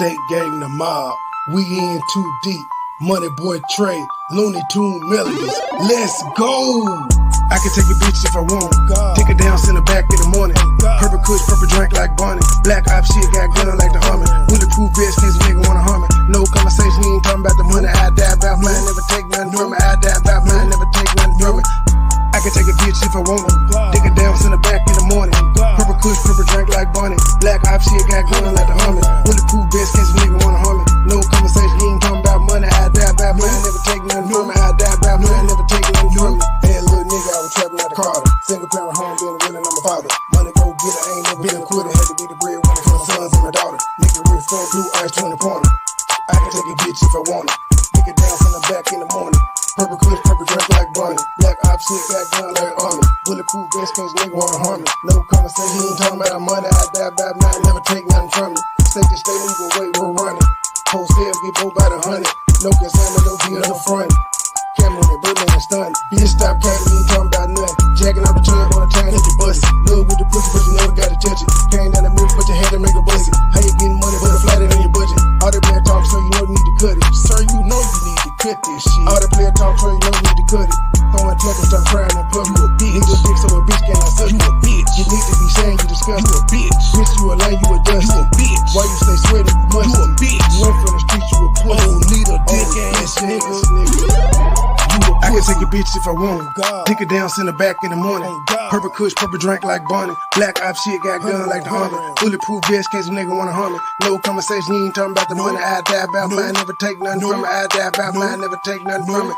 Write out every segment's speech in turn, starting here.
State gang, the mob, we in too deep. MoneyBoy Trey, Looney Tune melodies, let's go. I can take a bitch if I want it. Take her down, send her back in the morning. Purple kush, purple drink like Bonnie. Black op shit, got gun like the Harmon. Bulletproof vest, case a nigga wanna harm me. No conversation, he ain't talking about the money. I die about mine, never take nothing from me. I die about mine, never take nothing from me. I can take a bitch if I want it. Take her down, send her back in the morning. Purple kush, purple drink like Bonnie. Black op shit, got gun like the Harmon. Bulletproof vest, case a nigga wanna harm me. No conversation, he ain't talking about money. I die about mine, never take nothing from me. I die about mine, never take nothing from me. Hey, little nigga, I was trapping out the Carter. Single parent home, being a winner, I'm a father. Money go get it, I ain't never been a quitter. Had to be the breadwinner for my sons and my daughter. Nigga rich, fat, blue eyes, 20 pointer. I can take a bitch if I want it. Pick it down, send her back in the morning. Purple kush, purple drink like Bonnie. Black op shit, got gun like Army. Bulletproof vest, case nigga wanna harm me. No conversation, he ain't talking about money. I die about mine, never take nothing from me. State to state, we gon' wait, we're running. Wholesale, get both by the 100. No consignment, no deal, no front. Camera on it, Berlin and stun. Bitch, stop catting, he ain't talking about nothing. Jacking out the chain on the time, hit your bust. Look with the pussy, but you never gotta touch it. Came down the middle, put your hand and make a bust it. How you getting money, but a flat it on your budget? All the player talk, so you know you need to cut it. Sir, you know you need to cut this shit. All the player talk, so you know you need to cut it. Throwing tackles, start crying and puff. You a bitch. Need a dick, so a bitch cannot suck. You a bitch. You need to be saying you disgusting. You a bitch. Bitch, you a lame, you a dust. You a bitch. Why you stay sweaty? You must. You a bitch. You ain't from the streets, you a pussy. Oh, need a dick ass nigga. I can take a bitch if I want it. Take her down, send her back in the morning. Purple kush, purple drink like Bonnie. Black op shit, got gun like the Harmon. Bulletproof vest, case a nigga wanna harm me. No conversation, he ain't talking about the money. I die about mine, never take nothing from me. I die about mine, never take nothing from me.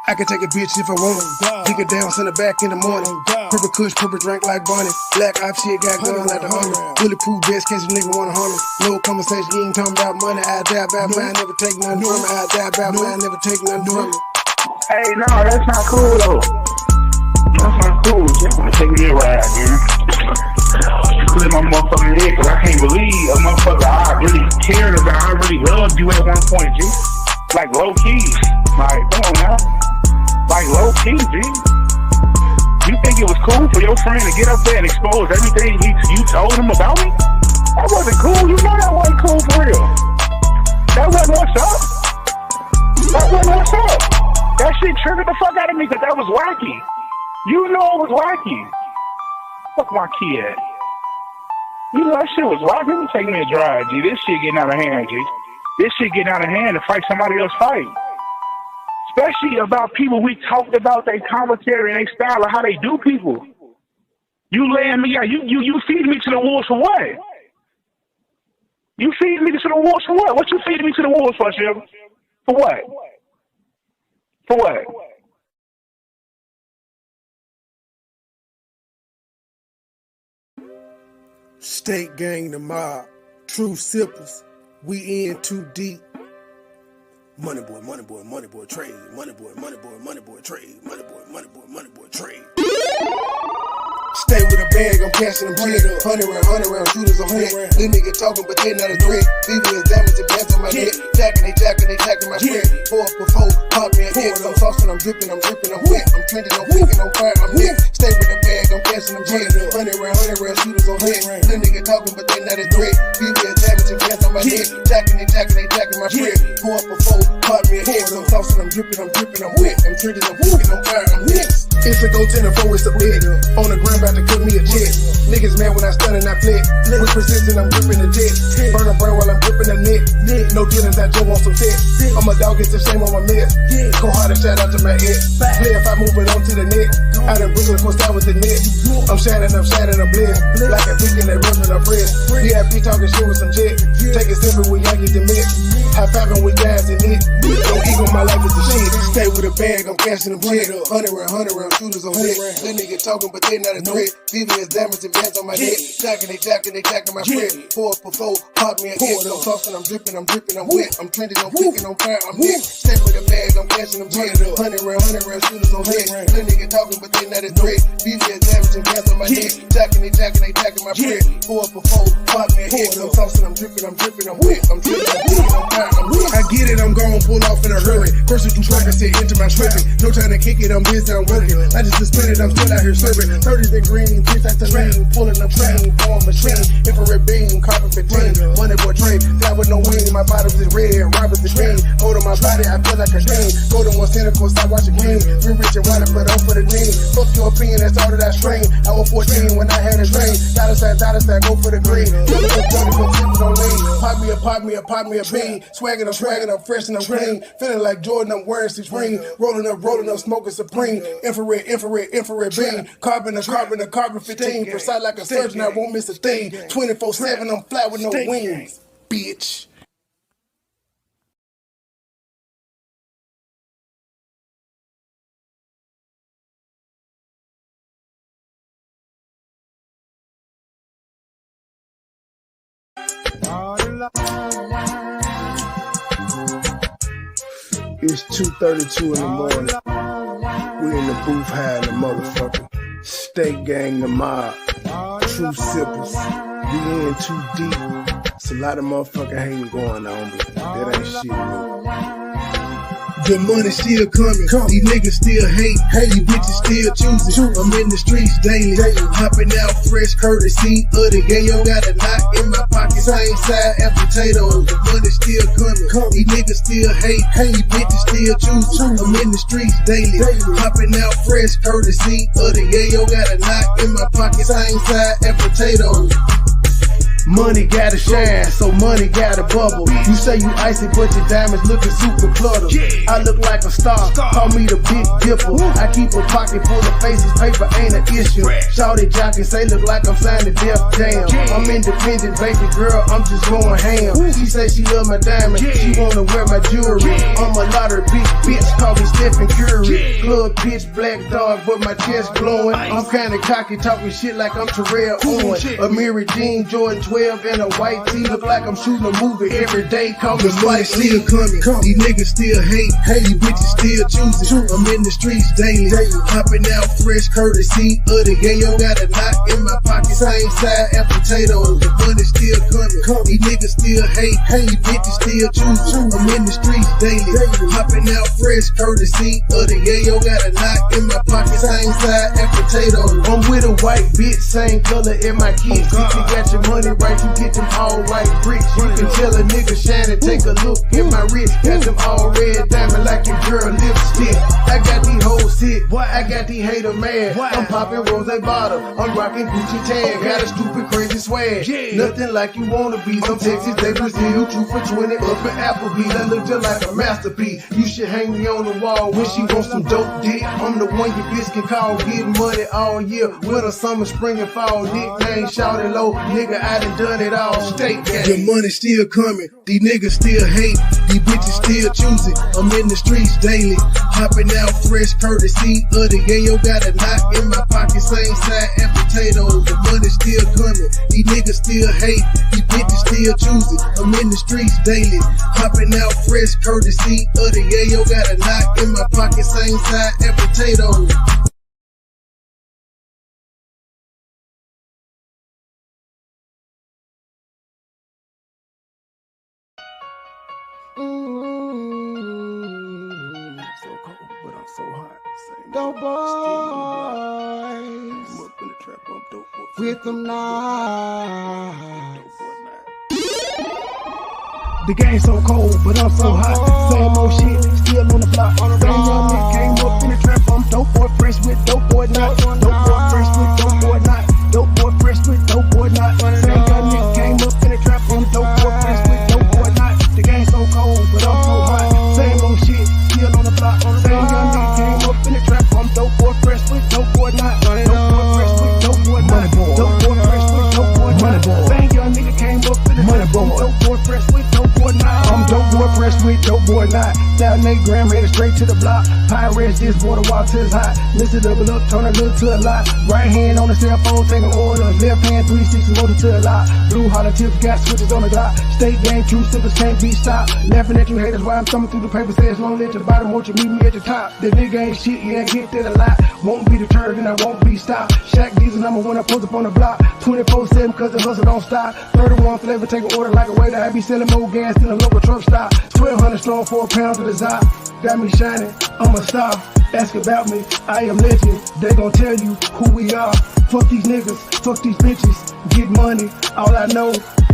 I can take a bitch if I want it. Take her down, send her back in the morning. Purple kush, purple drink like Bonnie. Black op shit, got gun like the Harmon. Bulletproof vest, case a nigga wanna harm me. No conversation, he ain't talking about money. I die about mine, never take nothing from me. I die about mine, never take nothing from me. Hey, no, that's not cool though. That's not cool. Just wanna take me a ride, man. Clear my motherfucking head, cause I can't believe a motherfucker I really cared about, I really loved you at one point, G. Like low key. Like, come on now. Like low key, G. You think it was cool for your friend to get up there and expose everything you told him about me? That wasn't cool. You know that wasn't cool for real. That wasn't what's up. That wasn't what's up. That shit triggered the fuck out of me because that was wacky. You know it was wacky. Fuck my key at. You know that shit was wacky. Let me take me a drive, G. This shit getting out of hand, G. This shit getting out of hand to fight somebody else fight. Especially about people we talked about their commentary and their style of how they do people. You laying me out. You feed me to the wolves for what? You feed me to the wolves for what? What you feeding me to the wolves for, Shib? For what? For what? State gang, the mob, true sippers, we in too deep. MoneyBoy, MoneyBoy, MoneyBoy trade. MoneyBoy, MoneyBoy, MoneyBoy trade. MoneyBoy, MoneyBoy, MoneyBoy trade. Stay with a bag, I'm cashing them check. 100 round shooters on deck. Little nigga talking, but they not a threat. BB is damaging pants on my neck. Jacking my friend. 4 for 4, pop me an X. I'm saucing, I'm dripping, I'm wet. I'm trending, I'm thinking, I'm fire, I'm hit. Stay with a bag, I'm cashing them check. 100 round shooters on deck. Little nigga talking, but they not a threat. BB is damaging pants on my neck. Jacking my friend. 4 for 4, pop me an X. I'm saucing, I'm dripping, I'm wet. I'm trending, I'm thinking, I'm fire, I'm hit. It's a go 10 and 4, it's a bed. On the ground, about to cook me a jet. Niggas mad when I stun and I flip. With precision, I'm gripping the jet. Burn a brain while I'm gripping the neck. No dealings, I just want some tech. I'm a dog, it's a shame on my mess. Go hard and shout out to my ex. Play if I move it on to the net. Out in Brooklyn, course that was the net. I'm shining, I'm blessed. Like a beacon that runs with a press. VIP talking shit with some jet. Take it simple when y'all get the mix. High fiving with guys in it. Don't ego, my life is the shit. Stay with a bag, I'm cashing them check. 100 round shooters on deck. Little nigga talking, but they not a threat. BB is damaging bands on my neck. Jacking my friend. 4 for 4, pop me an X. I'm saucing, I'm dripping, I'm wet. I'm trending, I'm thinking, I'm fire, I'm hit. Stay with a bag, I'm cashing them check. 100 round shooters on deck. Little nigga talking, but they not a threat. BB is damaging bands on my neck. Jacking my friend. 4 for 4, pop me an X. I'm saucing, I'm dripping, I'm wet. I'm trending, I'm thinking, I'm fire, I'm hit. I get it, I'm gon' pull off in a hurry. First you track, I said into my stripping. No time to kick it, I'm busy, I'm working. I just suspended, I'm still out here slurping. 30s and green, bitch, that's the lane. Pulling up train, on machine. Infrared beam, carbon 15. MoneyBoy trade, that with no wing. My bottom is red, Robert's the green. Hold on my body, I feel like a dream. Go to one center, course, I watch a game. Real rich and wild, but I'm for the team. Fuck your opinion, that's all that I strain. I was 14 when I had a dream. Dollar sign, go for the green. Pop me a bean. Swaggin', I'm fresh and I'm clean. Feeling like Jordan, I'm wearing Supreme. Rolling up, smoking Supreme. Infrared beam. Carbon 15. Precise like a surgeon, I won't miss a thing. 24/7, I'm flat with no wings. Bitch. It's 2:32 in the morning. We in the booth high in the motherfucker. State gang, the mob. True sippers. We in too deep. It's a lot of motherfucking hating going on, but that ain't shit, man. The money still coming, these niggas still hate, these bitches still choosing. I'm in the streets daily, hopping out fresh courtesy of the yayo. Got a knot in my pocket, same side as potatoes. The money still coming, these niggas still hate, these bitches still choosing. I'm in the streets daily, hopping out fresh courtesy of the yayo. Got a knot in my pocket, same side as potatoes. Money gotta shine, so money gotta bubble. You say you icy, but your diamonds looking super cluttered. I look like a star, call me the Big Dipper. I keep a pocket full of faces, paper ain't an issue. Shawty jockin' say look like I'm signed to Def Jam. I'm independent, baby girl, I'm just going ham. She say she love my diamond, she wanna wear my jewelry. I'm a lot of big bitch, call me Stephen Curry. Club pitch black dog, but my chest glowing. I'm kinda cocky, talking shit like I'm Terrell Owen. A Mary Jean, Jordan 12 and a white tee, look like I'm shooting a movie every day. Call me Spike Lee. Still coming, these niggas still hate, these bitches still choosing. I'm in the streets daily, hopping out fresh courtesy of the yayo. Got a knot in my pocket, same side as potatoes. The money still coming, these niggas still hate, these bitches still choosing. I'm in the streets daily, hopping out fresh courtesy of the yayo. Got a knot in my pocket, same side as potatoes. I'm with a white bitch, same color in my kids. If you got your money right, you get them all white bricks. You can tell a nigga shining, take a look in my wrist. Got them all red diamond like your girl lipstick. I got these hoes sick, I got these hater mad. I'm popping rose bottle, I'm rocking Gucci tag. Got a stupid crazy swag, nothing like you wanna be. Some Texas, they Brazil, 2 for 20 up at Applebee's. I look just like a masterpiece. You should hang me on the wall when she wants some dope dick. I'm the one your bitch can call, getting money all year. Winter, summer, spring, and fall. Nickname Shawty Low, nigga, I done it all. State gang. The money still coming, these niggas still hate, these bitches still choosing. I'm in the streets daily, hopping out fresh courtesy of the yayo. Got a knot in my pocket, same side as potatoes. The money still coming, these niggas still hate, these bitches still choosing. I'm in the streets daily, hopping out fresh courtesy of the yayo. Got a knot in my pocket, same side as potatoes. So cold, but I'm so hot. Dope boys. I'm up in the trap, I'm dope boy. With them knives. The game so cold, but I'm so hot. Same old shit, still on the block. Same young nigga came up in the trap, I'm dope boy, fresh with dope boy not. Dope boy fresh with dope boy not. Dope boy fresh with dope boy not. Same young nigga came up in the trap, I'm dope boy, fresh with dope boy not. The game so cold, but I'm so hot. Same old shit, still on the block. Same young nigga came up in the trap, I'm dope boy, fresh with dope boy not. Dope boy fresh with dope boy not. Dope boy fresh with dope boy not. Same young nigga came up in the trap, I'm dope boy, fresh with dope boy not. I'm dope boy, fresh with dope boy not. 1,008 gram, headed straight to the block. Pirates, this water while till it's hot. Listen double up, turn a little to a lot. Right hand on the cell phone, take an order. Left hand 360, motor to a lot. Blue holler tips, got switches on the dot. State game, true sippers can't be stopped. Laughing at you haters while I'm thumbing through the paper. Says long at the bottom, won't you meet me at the top? The nigga ain't shit, yeah, I get that a lot. Won't be deterred and I won't be stopped. Shaq Diesel number one, I post up on the block. 24/7 cause the hustle don't stop. 31 flavor, take an order like a waiter. I be selling more gas than a local truck stop. 1,200 strong for a pound to the top. Got me shining, I'm a star. Ask about me, I am legend. They gon' tell you who we are. Fuck these niggas, fuck these bitches. Get money, all I know.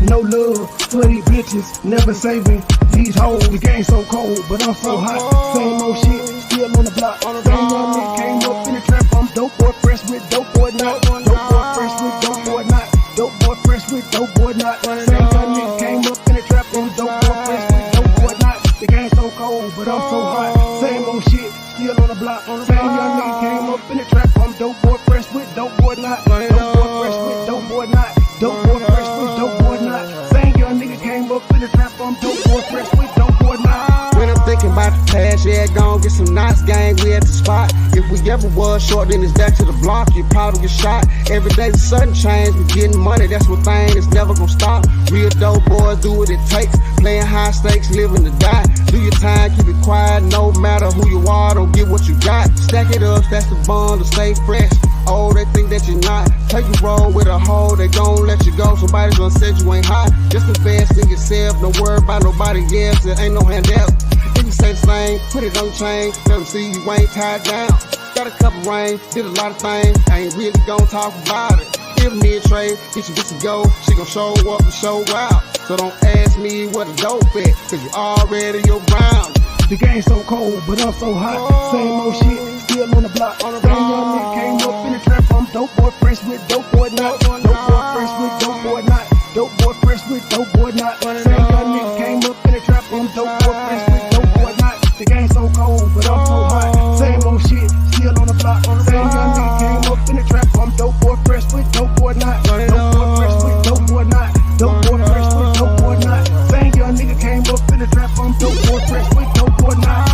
No love for these bitches. Never saving these hoes. The game so cold, but I'm so hot. Same old shit, still on the block. Same young nigga came up in the trap. I'm dope boy, fresh with dope boy not. Dope boy, fresh with dope boy not. Dope boy, fresh with dope boy not. Same young nigga came up in the trap. I'm dope boy, fresh with dope boy not. The game so cold, but I'm so hot. Same old shit, still on the block. Same young nigga came up in the trap. I'm dope boy, fresh with dope boy not. Dope boy, fresh with dope boy not. Dope boy, fresh with dope boy not. Same young nigga came up in the trap. I'm dope boy, fresh with dope boy not. When I'm thinking about the past, yeah, gon' get some knots, gang, we at the spot. If we ever was short, then it's back to the block, you probably get shot. Every day's a sudden change, we getting money, that's one thing, it's never gon' stop. Real dope boys do what it takes, playing high stakes, living to die. Do your time, keep it quiet, no matter who you are, don't get what you got. Stack it up, that's the bond to stay fresh. Oh, they think that you're not. Take a roll with a hoe, they gon' let you go. Somebody's gonna say you ain't hot. Just invest in yourself, don't worry about nobody else. There ain't no handout. If you say the same, put it on the chain. Let them see you ain't tied down. Got a couple rings, did a lot of things. I ain't really gon' talk about it. Give me a trade, get you go. She gon' show up and show out. So don't ask me what a dope at, cause you already around. The game so cold, but I'm so hot. Same old shit, still on the block. Same young nigga came up in the trap. I'm dope boy, fresh with dope boy not. Dope boy, fresh with dope boy not. Dope boy, fresh with dope boy not. Same young nigga came up in the trap. I'm dope boy, fresh with dope boy not. The game so cold, but I'm so hot. Same old shit, still on the block. Same young nigga came up in the trap. I'm dope boy, fresh with dope boy not. Dope boy, fresh with dope boy not. Dope boy, fresh with dope boy not. Same young nigga came up in the trap. I'm dope boy, fresh with dope boy not.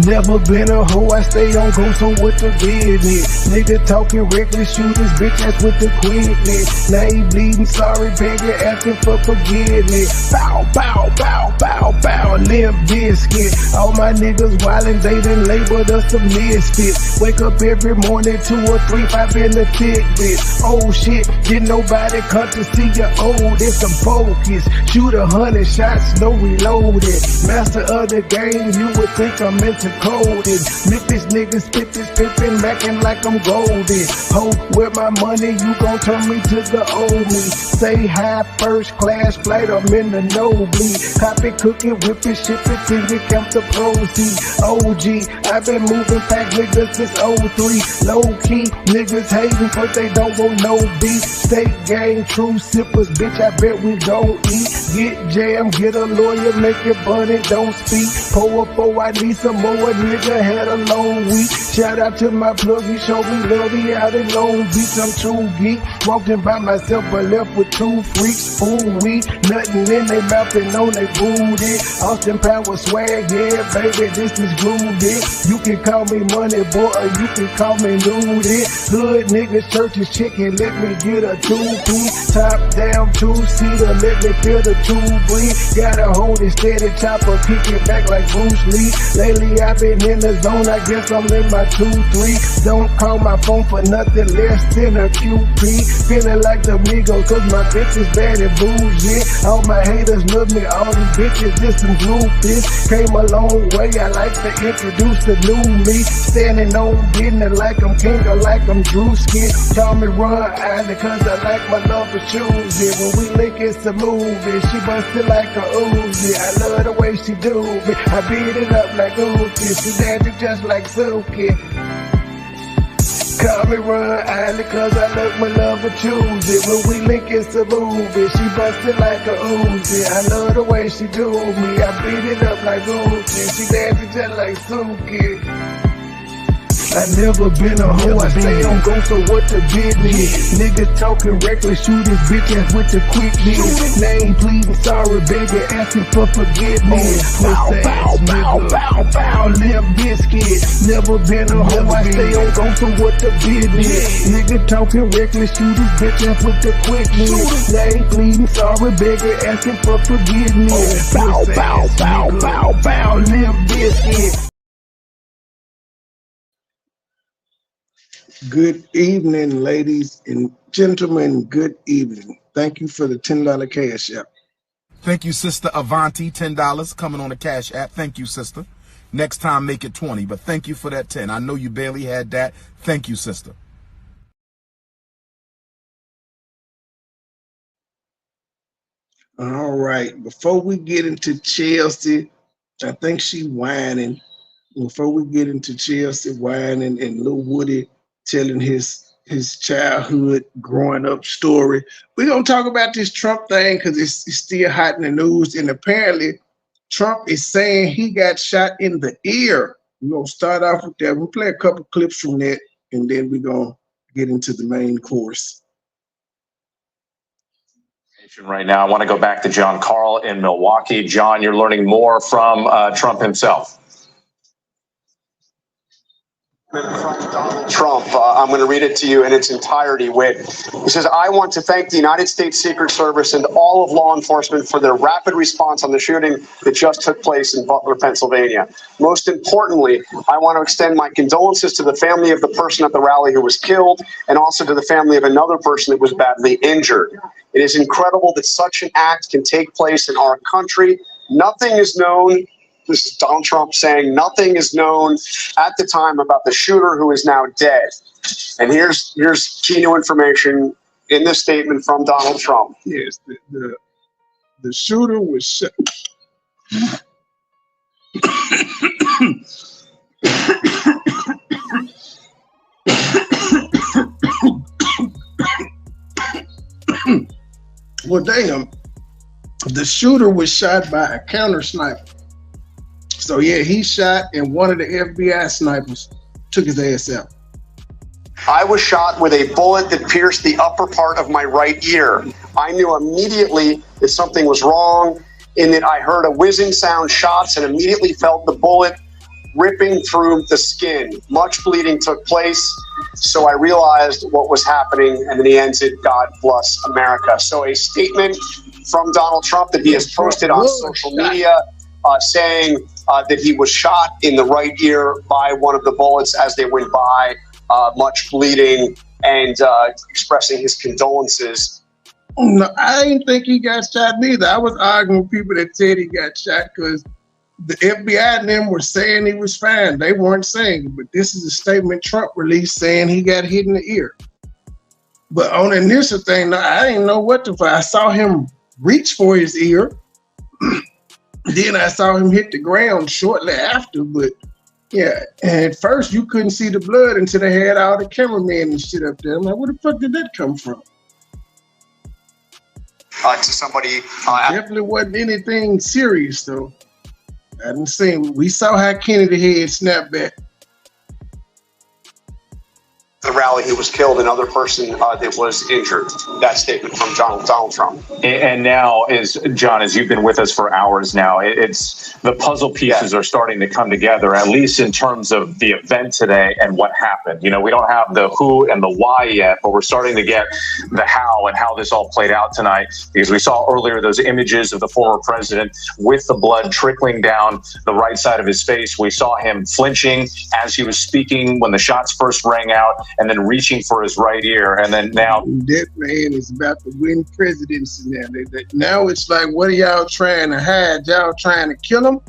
Never been a hoe, I stay on go, so what the business? Nigga talking reckless, shoot his bitch ass with the quickness. Now he bleeding, sorry, baby, asking for forgiveness. Bow, bow, bow, bow, bow, limp biscuit. All my niggas wildin', they done labeled us the misfits. Wake up every morning, 2 or 3, 5 in the tidbit. Oh shit, didn't nobody come to see you old, it's some focus. Shoot 100 shots, no reloaded. Master of the game, you would think I'm into coded. Memphis niggas spit this pippin', mackin' like I'm golden. Ho, with my money, you gon' turn me to the old me. Say hi, first class flight, I'm in the nosebleed. Hop it, cook it, whip it, ship it till you count the proceeds. OG, I've been moving fast niggas since 03. Low key, niggas hating, but they don't want no beef. State gang, true sippers, bitch, I bet we gon' eat. Get jammed, get a lawyer, make it bunny, don't speak. Pour up, I need some more. A nigga had a long week. Shout out to my plug, he showed me love, he out in Long Beach. I'm true geek, walking by myself but left with 2 freaks. Ooh wee, nothing in they mouth and on they booty. Austin Power swag, yeah baby, this is groovy. You can call me Money Boy or you can call me Nudie. Hood niggas, churches, chicken, let me get a 2-piece. Top down, 2-seater, let me feel the 2 breathe. Gotta hold it steady, chopper, kick it back like Bruce Lee. Lately I've been in the zone, I guess I'm in my 2-3. Don't call my phone for nothing less than a QP. Feeling like the Migos, cause my bitch is bad and bougie. All my haters love me, all these bitches just some groupies. Came a long way, I like to introduce the new me. Standing on business like I'm king or like I'm Drewski. Call me Ron Island, cause I like my love for choosy. When we link it's a movie, she bustin' like a Uzi. I love the way she do me, I beat it up like Uzi. She dancing just like Suki. Call me Ron Island, cause I love my love for choosy. When we link it's a movie, she bustin' like a Uzi. I love the way she do me, I beat it up like Uzi. She dancing just like Suki. I never been a hoe, I stay on go, so what the business? Niggas talking reckless, shoot his bitch ass with the quickness. Name pleading, sorry, begging, asking for forgiveness. Bow, bow, bow, bow, bow, Limp Biscuit. Never been a hoe, I stay on go, so what the business? Nigga talking reckless, shoot his bitch ass with the quickness. Name pleading, sorry, begging, asking for forgiveness. Bow, bow, bow, bow, bow, Limp Biscuit. Good evening, ladies and gentlemen. Good evening. Thank you for the $10 cash app. Thank you, Sister Avanti, $10 coming on the cash app. Thank you, sister. Next time, make it 20, but thank you for that 10. I know you barely had that. Thank you, sister. All right. Before we get into Chelsea, I think she whining. Before we get into Chelsea whining and Lil Woody telling his childhood growing up story, we're going to talk about this Trump thing because it's still hot in the news. And apparently Trump is saying he got shot in the ear. We're going to start off with that. We'll play a couple clips from that, and then we're going to get into the main course. Right now, I want to go back to John Carl in Milwaukee. John, you're learning more from Trump himself. From Donald Trump. I'm going to read it to you in its entirety. He says, I want to thank the United States Secret Service and all of law enforcement for their rapid response on the shooting that just took place in Butler, Pennsylvania. Most importantly, I want to extend my condolences to the family of the person at the rally who was killed and also to the family of another person that was badly injured. It is incredible that such an act can take place in our country. Nothing is known. This is Donald Trump saying nothing is known at the time about the shooter who is now dead. And here's key new information in this statement from Donald Trump. Yes, the shooter was shot. Well, damn, the shooter was shot by a counter sniper. So yeah, he shot, and one of the FBI snipers took his ass out. I was shot with a bullet that pierced the upper part of my right ear. I knew immediately that something was wrong, in that I heard a whizzing sound, shots, and immediately felt the bullet ripping through the skin. Much bleeding took place, so I realized what was happening, and then he ends it, God bless America. So a statement from Donald Trump that he has posted on social media saying that he was shot in the right ear by one of the bullets as they went by, much bleeding, and expressing his condolences. No, I didn't think he got shot neither. I was arguing with people that said he got shot because the FBI and them were saying he was fine. They weren't saying it, but this is a statement Trump released saying he got hit in the ear. But on the initial thing, I didn't know what to find. I saw him reach for his ear. Then I saw him hit the ground shortly after, but yeah, at first you couldn't see the blood until they had all the cameramen and shit up there. I'm like, where the fuck did that come from? To somebody. Definitely wasn't anything serious, though. I didn't see him. We saw how Kennedy head snapped back. The rally, he was killed, another person that was injured. That statement from Donald Trump. And now, John, as you've been with us for hours now, it's the puzzle pieces are starting to come together, at least in terms of the event today and what happened. You know, we don't have the who and the why yet, but we're starting to get the how and how this all played out tonight, because we saw earlier those images of the former president with the blood trickling down the right side of his face. We saw him flinching as he was speaking when the shots first rang out, and then reaching for his right ear, and then now that man is about to win presidency now. Now it's like, what are y'all trying to hide? Y'all trying to kill him?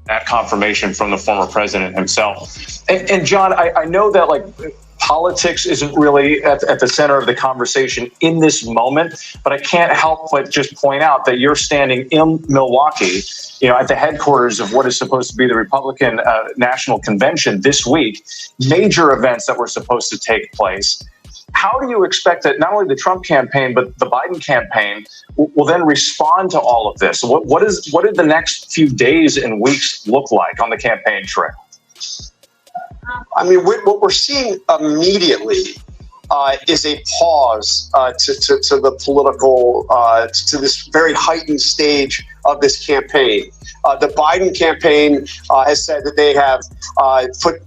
that confirmation from the former president himself. And John, I know that like politics isn't really at the center of the conversation in this moment, but I can't help but just point out that you're standing in Milwaukee, you know, at the headquarters of what is supposed to be the Republican National Convention this week, major events that were supposed to take place. How do you expect that not only the Trump campaign, but the Biden campaign will then respond to all of this? What did the next few days and weeks look like on the campaign trail? I mean, what we're seeing immediately is a pause to the political, to this very heightened stage of this campaign. The Biden campaign has said that they have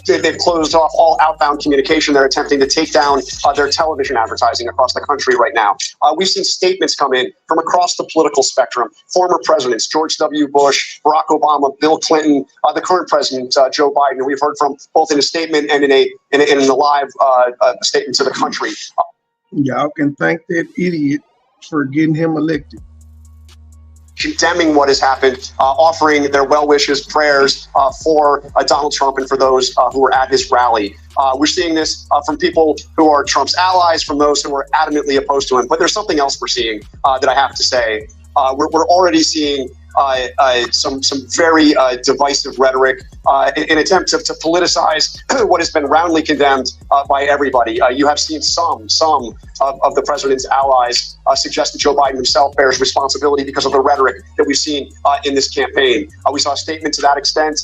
they've closed off all outbound communication. They're attempting to take down their television advertising across the country right now. We've seen statements come in from across the political spectrum. Former presidents, George W. Bush, Barack Obama, Bill Clinton, the current president, Joe Biden, who we've heard from both in a statement and in a live statement to the country. Y'all can thank that idiot for getting him elected. Condemning what has happened, offering their well wishes, prayers for Donald Trump and for those who were at his rally. We're seeing this from people who are Trump's allies, from those who are adamantly opposed to him. But there's something else we're seeing that I have to say. We're already seeing some very divisive rhetoric in an attempt to politicize what has been roundly condemned by everybody. You have seen some of the president's allies suggest that Joe Biden himself bears responsibility because of the rhetoric that we've seen in this campaign. We saw a statement to that extent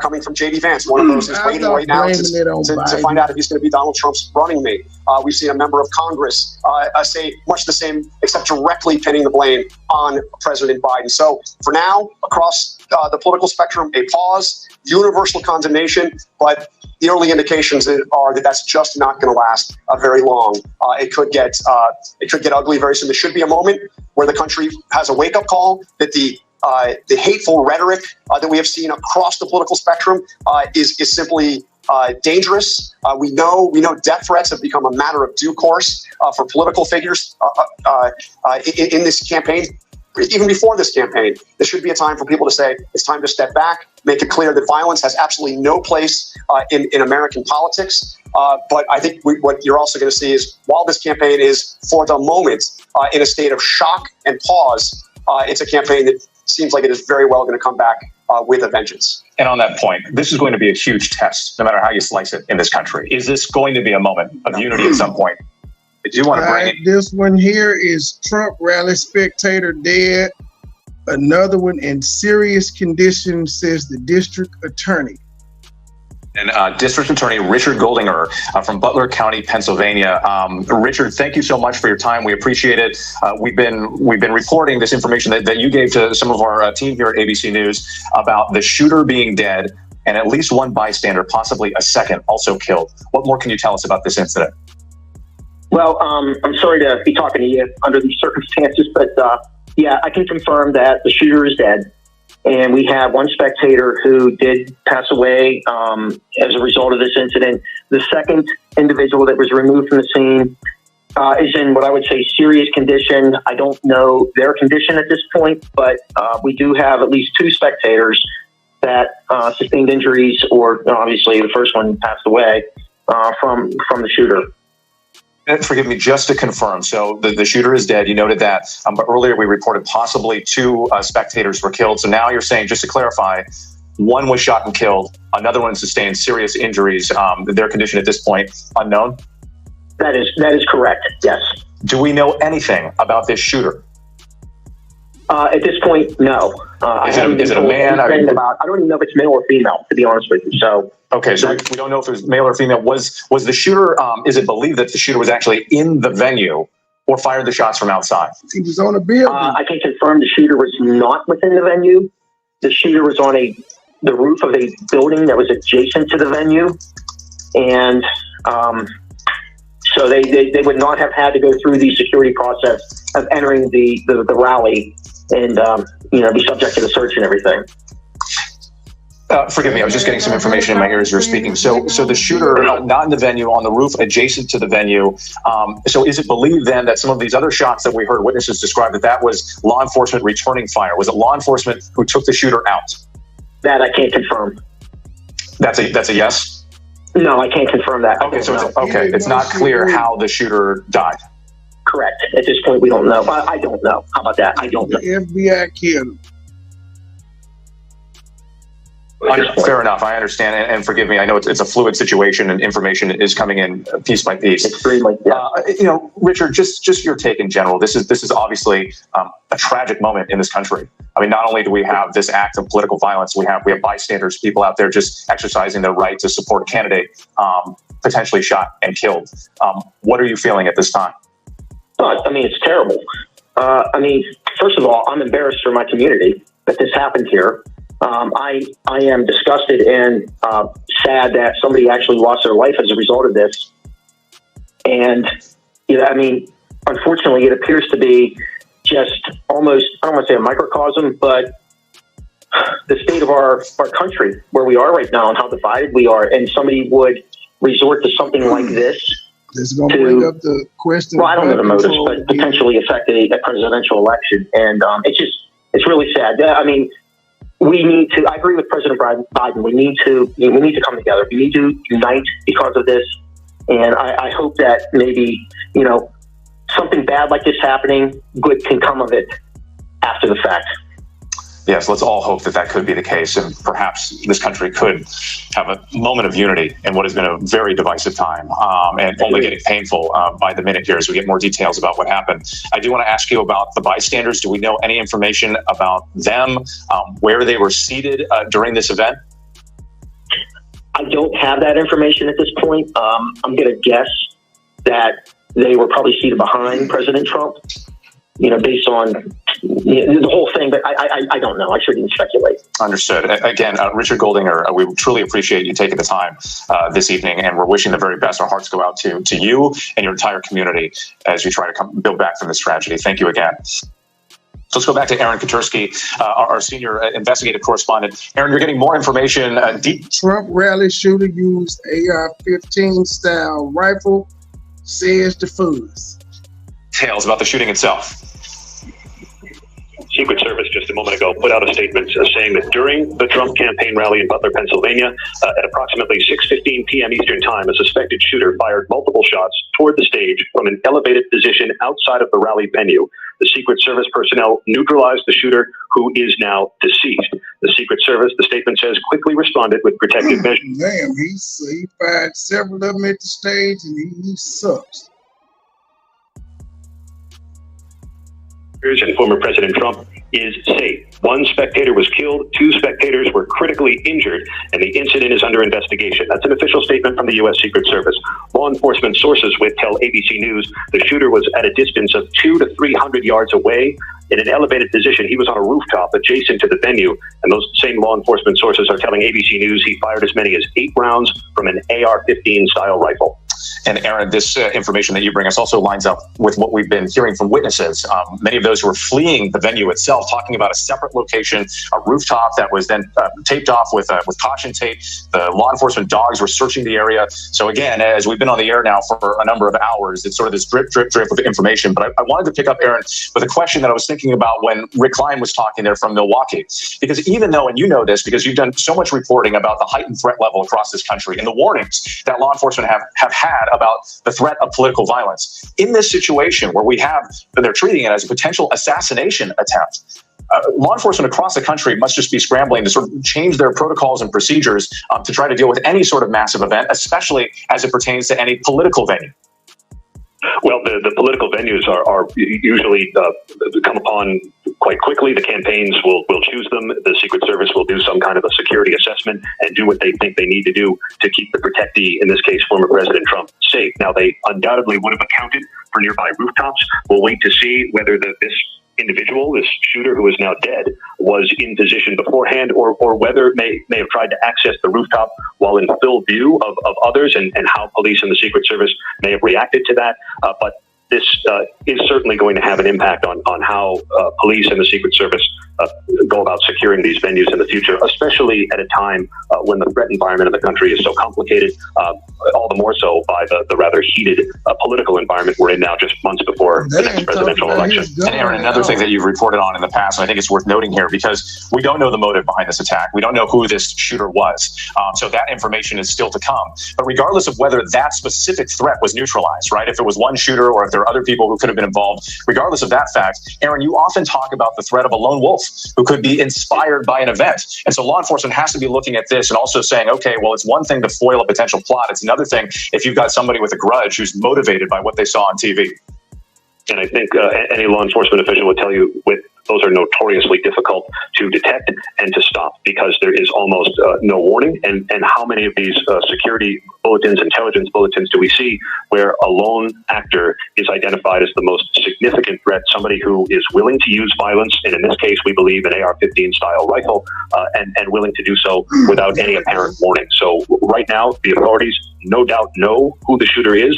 coming from J.D. Vance, one of those who's waiting right now to find out if he's going to be Donald Trump's running mate. We've seen a member of Congress say much the same, except directly pinning the blame on President Biden. So for now, across the political spectrum, a pause, universal condemnation, but the early indications are that that's just not going to last very long. It could get ugly very soon. There should be a moment where the country has a wake-up call that the hateful rhetoric that we have seen across the political spectrum is simply dangerous. We know death threats have become a matter of due course for political figures in this campaign. Even before this campaign, there should be a time for people to say it's time to step back, make it clear that violence has absolutely no place in American politics. But I think what you're also going to see is while this campaign is, for the moment, in a state of shock and pause, it's a campaign that seems like it is very well going to come back with a vengeance. And on that point, this is going to be a huge test, no matter how you slice it in this country. Is this going to be a moment of unity at some point? I do want to bring it. This one here is Trump rally spectator dead. Another one in serious condition, says the district attorney. And District Attorney Richard Goldinger from Butler County, Pennsylvania. Richard, thank you so much for your time. We appreciate it. We've been reporting this information that you gave to some of our team here at ABC News about the shooter being dead and at least one bystander, possibly a second, also killed. What more can you tell us about this incident? Well, I'm sorry to be talking to you under these circumstances, but yeah, I can confirm that the shooter is dead. And we have one spectator who did pass away as a result of this incident. The second individual that was removed from the scene is in what I would say serious condition. I don't know their condition at this point, but we do have at least two spectators that sustained injuries, or obviously the first one passed away from the shooter. Forgive me, just to confirm. So the shooter is dead. You noted that. But earlier we reported possibly two spectators were killed. So now you're saying, just to clarify, one was shot and killed. Another one sustained serious injuries. Their condition at this point, unknown? That is correct, yes. Do we know anything about this shooter? At this point, no. Is it a man? I don't even know if it's male or female, to be honest with you. So okay, so we don't know if it was male or female. Was the shooter? Is it believed that the shooter was actually in the venue or fired the shots from outside? He was on a building. I can confirm the shooter was not within the venue. The shooter was on the roof of a building that was adjacent to the venue, and so they would not have had to go through the security process of entering the rally and be subject to the search and everything. Forgive me, I was just getting some information in my ears as you were speaking. So the shooter, not in the venue, on the roof adjacent to the venue. So is it believed then that some of these other shots that we heard witnesses describe, that was law enforcement returning fire? Was it law enforcement who took the shooter out? That I can't confirm. That's a yes? No, I can't confirm that. Okay, so it's not clear how the shooter died. Correct. At this point, we don't know. I don't know. How about that? I don't know. The FBI killed him. Fair enough. I understand. And forgive me, I know it's a fluid situation and information is coming in piece by piece. Extremely. Yeah. Richard, just your take in general. This is obviously a tragic moment in this country. I mean, not only do we have this act of political violence, we have bystanders, people out there just exercising their right to support a candidate, potentially shot and killed. What are you feeling at this time? I mean, it's terrible. I mean, first of all, I'm embarrassed for my community that this happened here. I am disgusted and sad that somebody actually lost their life as a result of this. And, I mean, unfortunately, it appears to be just almost, I don't want to say a microcosm, but the state of our country, where we are right now and how divided we are. And somebody would resort to something like this. This is going to bring up the question. Well, I don't know the motives, but potentially affect a presidential election. And it's really sad. I mean, we need to, I agree with President Biden. We need to come together. We need to unite because of this. And I hope that maybe, something bad like this happening, good can come of it after the fact. Yes, let's all hope that that could be the case, and perhaps this country could have a moment of unity in what has been a very divisive time, and only getting painful by the minute here as we get more details about what happened. I do want to ask you about the bystanders. Do we know any information about them, where they were seated during this event? I don't have that information at this point. I'm going to guess that they were probably seated behind President Trump, based on the whole thing. But I don't know. I shouldn't speculate. Understood. Again, Richard Goldinger, we truly appreciate you taking the time this evening, and we're wishing the very best. Our hearts go out to you and your entire community as you try to build back from this tragedy. Thank you again. So let's go back to Aaron Katursky, our senior investigative correspondent. Aaron, you're getting more information. Trump rally shooter used AR-15 style rifle, says the fuzz. Tales about the shooting itself. Secret Service just a moment ago put out a statement saying that during the Trump campaign rally in Butler, Pennsylvania, at approximately 6:15 p.m. Eastern Time, a suspected shooter fired multiple shots toward the stage from an elevated position outside of the rally venue. The Secret Service personnel neutralized the shooter, who is now deceased. The Secret Service, the statement says, quickly responded with protective measures. Damn, he fired several of them at the stage, and he sucks. And former President Trump is safe. One spectator was killed, 2 spectators were critically injured, and the incident is under investigation. That's an official statement from the U.S. Secret Service. Law enforcement sources tell ABC News the shooter was at a distance of 200 to 300 yards away in an elevated position. He was on a rooftop adjacent to the venue, and those same law enforcement sources are telling ABC News he fired as many as 8 rounds from an AR-15 style rifle. And Aaron, this information that you bring us also lines up with what we've been hearing from witnesses. Many of those who were fleeing the venue itself, talking about a separate location, a rooftop that was then taped off with caution tape. The law enforcement dogs were searching the area. So again, as we've been on the air now for a number of hours, it's sort of this drip, drip, drip of information. But I wanted to pick up, Aaron, with a question that I was thinking about when Rick Klein was talking there from Milwaukee. Because even though, and you know this, because you've done so much reporting about the heightened threat level across this country and the warnings that law enforcement have had about the threat of political violence. In this situation where they're treating it as a potential assassination attempt, law enforcement across the country must just be scrambling to sort of change their protocols and procedures to try to deal with any sort of massive event, especially as it pertains to any political venue. Well, the political venues are usually come upon quite quickly. The campaigns will choose them. The Secret Service will do some kind of a security assessment and do what they think they need to do to keep the protectee, in this case, former President Trump, safe. Now, they undoubtedly would have accounted for nearby rooftops. We'll wait to see whether this individual, this shooter who is now dead, was in position beforehand, or whether may have tried to access the rooftop while in full view of others, and how police and the Secret Service may have reacted to that. But this is certainly going to have an impact on how police and the Secret Service go about securing these venues in the future, especially at a time when the threat environment in the country is so complicated, all the more so by the rather heated political environment we're in now, just months before the next presidential election. And Aaron, another thing that you've reported on in the past, and I think it's worth noting here, because we don't know the motive behind this attack. We don't know who this shooter was. So that information is still to come. But regardless of whether that specific threat was neutralized, right, if it was one shooter or if there are other people who could have been involved, regardless of that fact, Aaron, you often talk about the threat of a lone wolf who could be inspired by an event. And so law enforcement has to be looking at this and also saying, okay, well, it's one thing to foil a potential plot. It's another thing if you've got somebody with a grudge who's motivated by what they saw on TV. And I think any law enforcement official would tell you, with those are notoriously difficult to detect and to stop because there is almost no warning. And how many of these security bulletins, intelligence bulletins do we see where a lone actor is identified as the most significant threat, somebody who is willing to use violence, and in this case, we believe an AR-15 style rifle, and willing to do so without any apparent warning. So right now, the authorities no doubt know who the shooter is.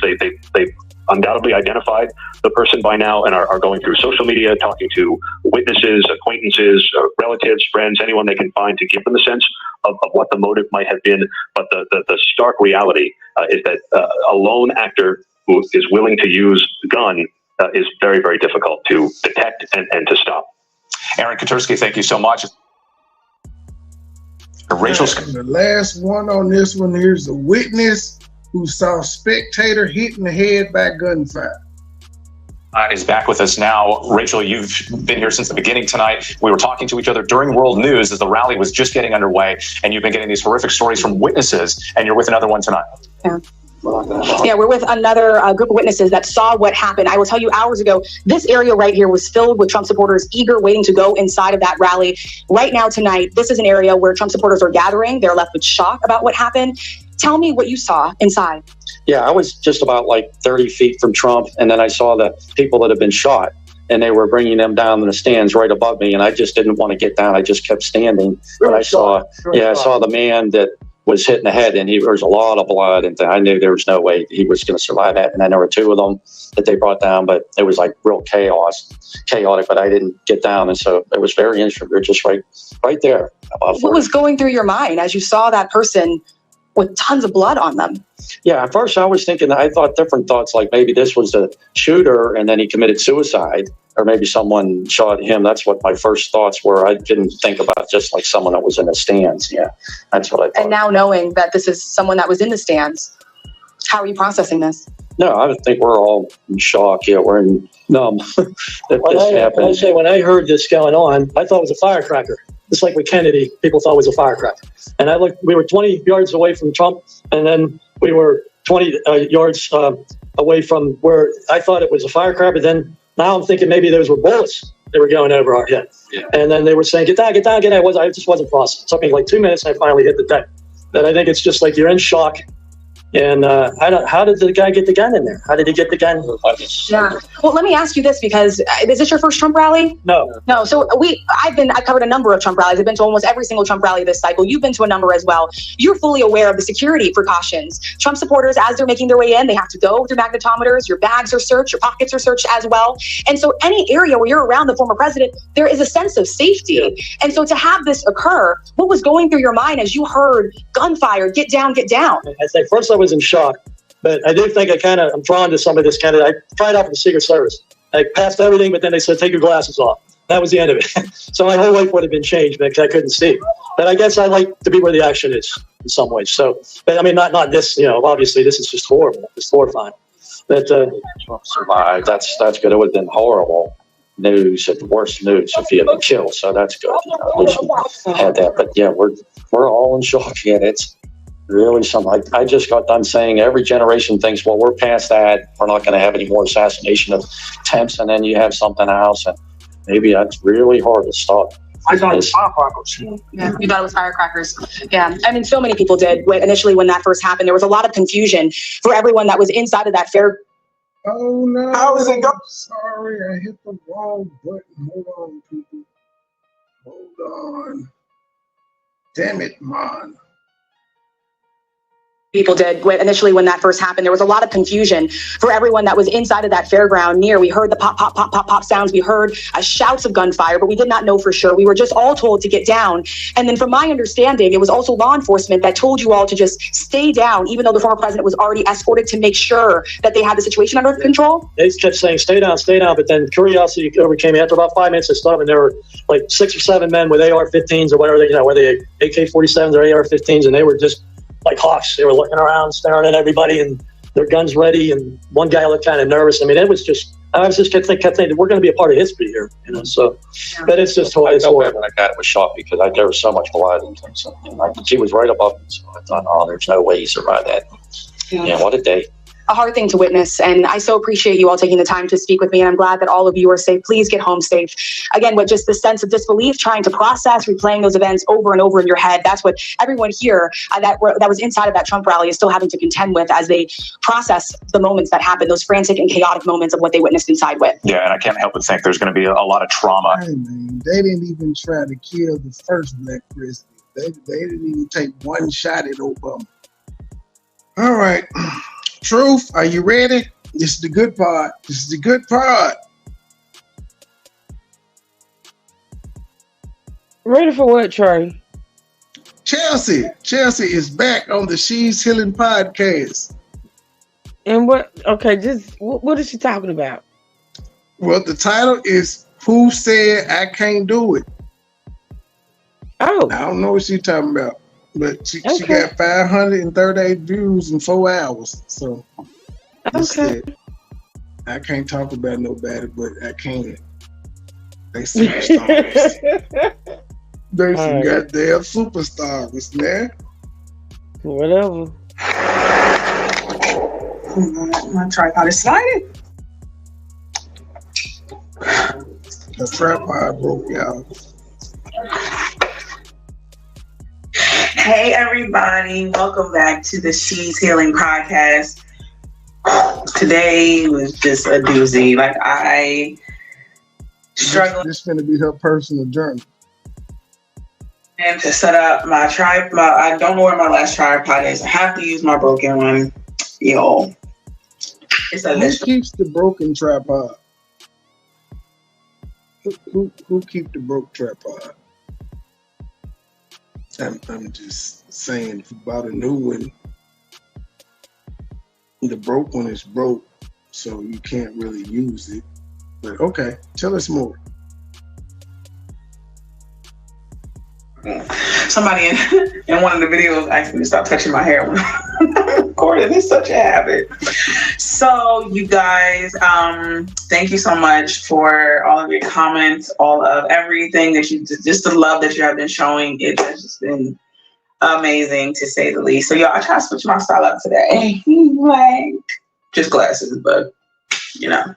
They've undoubtedly identified the person by now and are going through social media, talking to witnesses, acquaintances, relatives, friends, anyone they can find to give them a sense of what the motive might have been. But the stark reality is that a lone actor who is willing to use the gun is very, very difficult to detect and to stop. Aaron Katursky, thank you so much. Rachel's the last one on this one. Here's a witness who saw spectator hit in the head by gunfire. Is back with us now. Rachel, you've been here since the beginning tonight. We were talking to each other during World News as the rally was just getting underway, and you've been getting these horrific stories from witnesses, and you're with another one tonight. Yeah, we're with another group of witnesses that saw what happened. I will tell you, hours ago, this area right here was filled with Trump supporters eager, waiting to go inside of that rally. Right now, tonight, this is an area where Trump supporters are gathering. They're left with shock about what happened. Tell me what you saw inside. Yeah, I was just about like 30 feet from Trump, and then I saw the people that had been shot, and they were bringing them down in the stands right above me, and I just didn't want to get down. I just kept standing. But I saw, I saw the man that was hit in the head, and there was a lot of blood, and I knew there was no way he was going to survive that. And then there were two of them that they brought down, but it was like real chaotic, but I didn't get down, and so it was very interesting. We were just right there. What was going through your mind as you saw that person with tons of blood on them? Yeah, at first I was thinking, I thought different thoughts, like maybe this was the shooter and then he committed suicide, or maybe someone shot him. That's what my first thoughts were. I didn't think about just like someone that was in the stands. Yeah, that's what I thought. And now knowing that this is someone that was in the stands, how are you processing this? No, I think we're all in shock. Yeah, we're numb that this happened. I say when I heard this going on, I thought it was a firecracker. Just like with Kennedy, people thought it was a firecracker. And I looked, we were 20 yards away from Trump, and then we were 20 yards away from where I thought it was a firecracker. Then now I'm thinking maybe those were bullets that were going over our head. Yeah. And then they were saying, get down, get down, get down. I just wasn't processing. It took me like 2 minutes, and I finally hit the deck. But I think it's just like you're in shock. And how did the guy get the gun in there? How did he get the gun? Yeah. Well, let me ask you this, because is this your first Trump rally? No. No. So I've covered a number of Trump rallies. I've been to almost every single Trump rally this cycle. You've been to a number as well. You're fully aware of the security precautions. Trump supporters, as they're making their way in, they have to go through magnetometers. Your bags are searched. Your pockets are searched as well. And so any area where you're around the former president, there is a sense of safety. Yeah. And so to have this occur, what was going through your mind as you heard gunfire, get down, get down? I say first I was in shock. But I do think I'm drawn to some of this kind of, I tried out for the Secret Service. I passed everything, but then they said, take your glasses off. That was the end of it. So my whole life would have been changed because I couldn't see. But I guess I like to be where the action is in some ways. So, but I mean, not this, obviously this is just horrible. It's horrifying. But Trump survived. That's good. It would have been horrible news, at the worst news if he had been killed. So that's good. At least we had that. But yeah, we're all in shock. Yeah, it's really something. I just got done saying every generation thinks, well, we're past that. We're not going to have any more assassination attempts. And then you have something else, and maybe that's really hard to stop. I thought it was firecrackers. Yeah, you thought it was firecrackers. Yeah, I mean, so many people did. Initially, when that first happened, there was a lot of confusion for everyone that was inside of that fair. Oh, no. How is it going? Sorry, I hit the wrong button. Hold on, people. Hold on. Damn it, man. People did. Initially, when that first happened, there was a lot of confusion for everyone that was inside of that fairground near. We heard the pop, pop, pop, pop, pop sounds. We heard shouts of gunfire, but we did not know for sure. We were just all told to get down. And then from my understanding, it was also law enforcement that told you all to just stay down, even though the former president was already escorted, to make sure that they had the situation under control. They kept saying, stay down, but then curiosity overcame me. After about 5 minutes of stuff, and there were like 6 or 7 men with AR-15s or whatever, whether they AK-47s or AR-15s, and they were just like hawks. They were looking around, staring at everybody, and their guns ready. And one guy looked kind of nervous. I mean, it was just, I was just kept thinking we're going to be a part of history here, So, but it's just horrible. When I got it was shocked because there was so much blood and things. And he was right above me, so I thought, oh, there's no way he survived that. Yeah, what a day. a hard thing to witness. And I so appreciate you all taking the time to speak with me. And I'm glad that all of you are safe. Please get home safe. Again, with just the sense of disbelief, trying to process, replaying those events over and over in your head. That's what everyone here that was inside of that Trump rally is still having to contend with as they process the moments that happened, those frantic and chaotic moments of what they witnessed inside with. Yeah, and I can't help but think there's going to be a lot of trauma. Hey, man, they didn't even try to kill the first black president. They didn't even take one shot at Obama. All right. Truth, are you ready? This is the good part. This is the good part. Ready for what, Trey? Chelsea is back on the She's Healing podcast. And what? Okay, just what is she talking about? Well, the title is "Who Said I Can't Do It." Oh, I don't know what she's talking about, but she got 538 views in 4 hours. So, okay. I can't talk about nobody, but I can. They superstars. They some goddamn superstars, man. Whatever. My tripod is sliding. The tripod broke, y'all. Hey everybody, welcome back to the She's Healing podcast. Today was just a doozy. Like I struggled. This is gonna be her personal journey. And to set up my tripod, I don't know where my last tripod is. I have to use my broken one. Yo, it's a Who keeps the broken tripod? Who keep the broke tripod? I'm just saying, if you bought a new one, the broke one is broke, so you can't really use it. But okay, tell us more. Somebody in one of the videos asked me to stop touching my hair when I'm recording. It's such a habit. So you guys, thank you so much for all of your comments, all of everything that you just the love that you have been showing. It has just been amazing to say the least. So y'all, I try to switch my style up today. Like just glasses, but you know.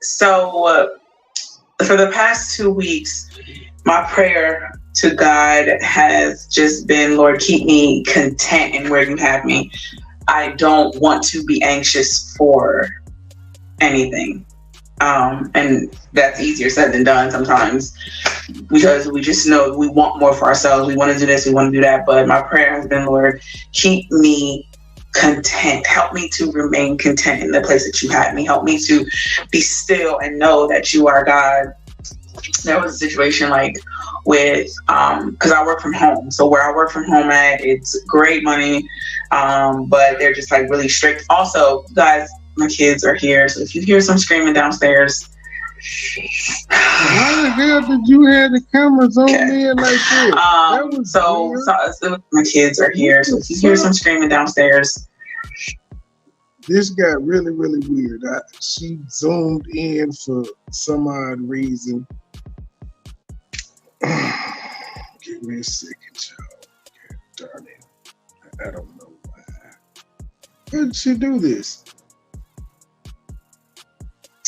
So for the past 2 weeks, my prayer to God has just been, Lord, keep me content in where you have me. I don't want to be anxious for anything. And that's easier said than done sometimes because we just know we want more for ourselves. We want to do this, we want to do that. But my prayer has been, Lord, keep me content. Help me to remain content in the place that you had me. Help me to be still and know that you are God. There was a situation like with because I work from home, so where I work from home at, it's great money, but they're just like really strict. Also, guys, my kids are here, so if you hear some screaming downstairs, why the hell did you have the cameras on me like this? So my kids are here, so if you hear some screaming downstairs. This got really, really weird. She zoomed in for some odd reason. Give me a second, y'all. Darn it. I don't know why. How did she do this?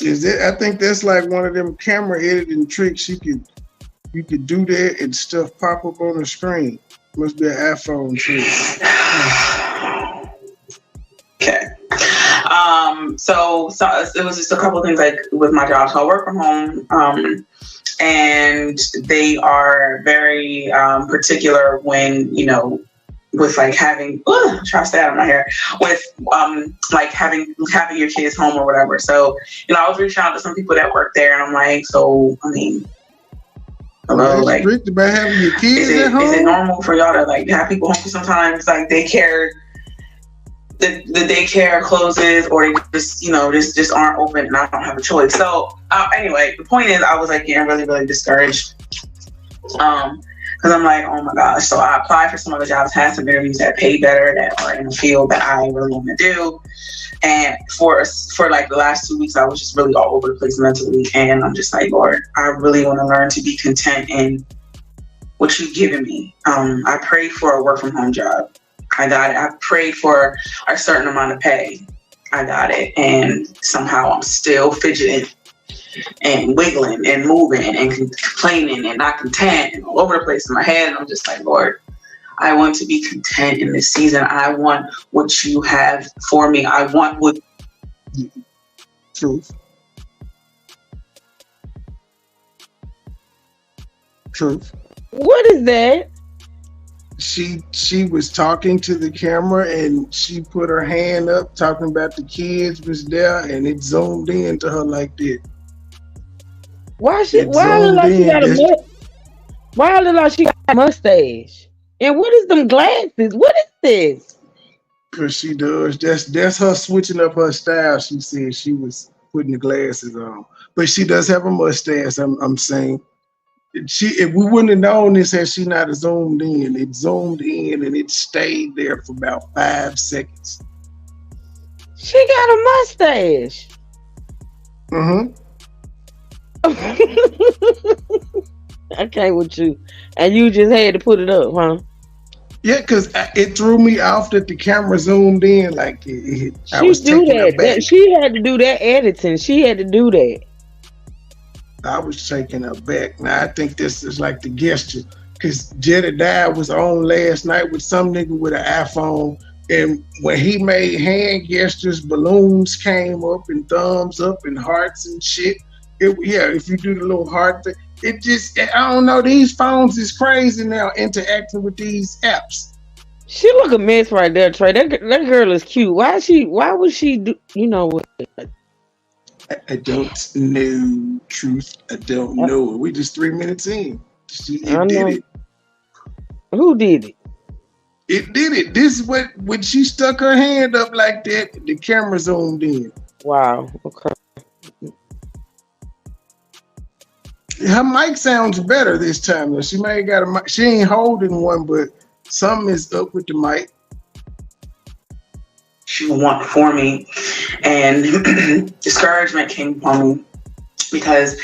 I think that's like one of them camera editing tricks. You could do that and stuff pop up on the screen. Must be an iPhone trick. Okay. So it was just a couple of things like with my job. So I work from home, and they are very particular when, you know, with like having, try to stay out of my hair, with like having your kids home or whatever. So, you know, I was reaching out to some people that work there, and I'm like, so, I mean, hello, like, strict about having your kids at home? Is it normal for y'all to like have people home sometimes? Like daycare. The daycare closes, or they just, you know, just aren't open, and I don't have a choice. So anyway, the point is, I was like getting really, really discouraged, because I'm like, oh my gosh. So I applied for some other jobs, had some interviews that pay better, that are in a field that I really want to do. And for like the last 2 weeks, I was just really all over the place mentally, and I'm just like, Lord, I really want to learn to be content in what you've given me. I prayed for a work from home job. I got it. I prayed for a certain amount of pay. I got it. And somehow I'm still fidgeting and wiggling and moving and complaining and not content and all over the place in my head. And I'm just like, Lord, I want to be content in this season. I want what you have for me. I want what... Truth. What is that? She was talking to the camera and she put her hand up talking about the kids was there and it zoomed in to her like that. Why look like she got a mustache? And what is them glasses? What is this? Cause she does. That's her switching up her style. She said she was putting the glasses on. But she does have a mustache, I'm saying. If we wouldn't have known this had she not zoomed in. It zoomed in and it stayed there for about 5 seconds. She got a mustache. I can't with you. And you just had to put it up, huh? Yeah, because it threw me off that the camera zoomed in like it. I was taken aback. She had to do that editing. She had to do that. I was taken aback. Now I think this is like the gesture, because Jedediah was on last night with some nigga with an iPhone, and when he made hand gestures, balloons came up and thumbs up and hearts and shit. If you do the little heart thing, it just, I don't know. These phones is crazy now interacting with these apps. She look a mess right there, Trey. That girl is cute. Why would she do? You know what? I don't know, truth. I don't know. We just 3 minutes in. She did it. Who did it? It did it. This is what, when she stuck her hand up like that, the camera zoomed in. Wow. Okay. Her mic sounds better this time though. She may have got a mic. She ain't holding one, but something is up with the mic. She would want for me, and discouragement came upon me because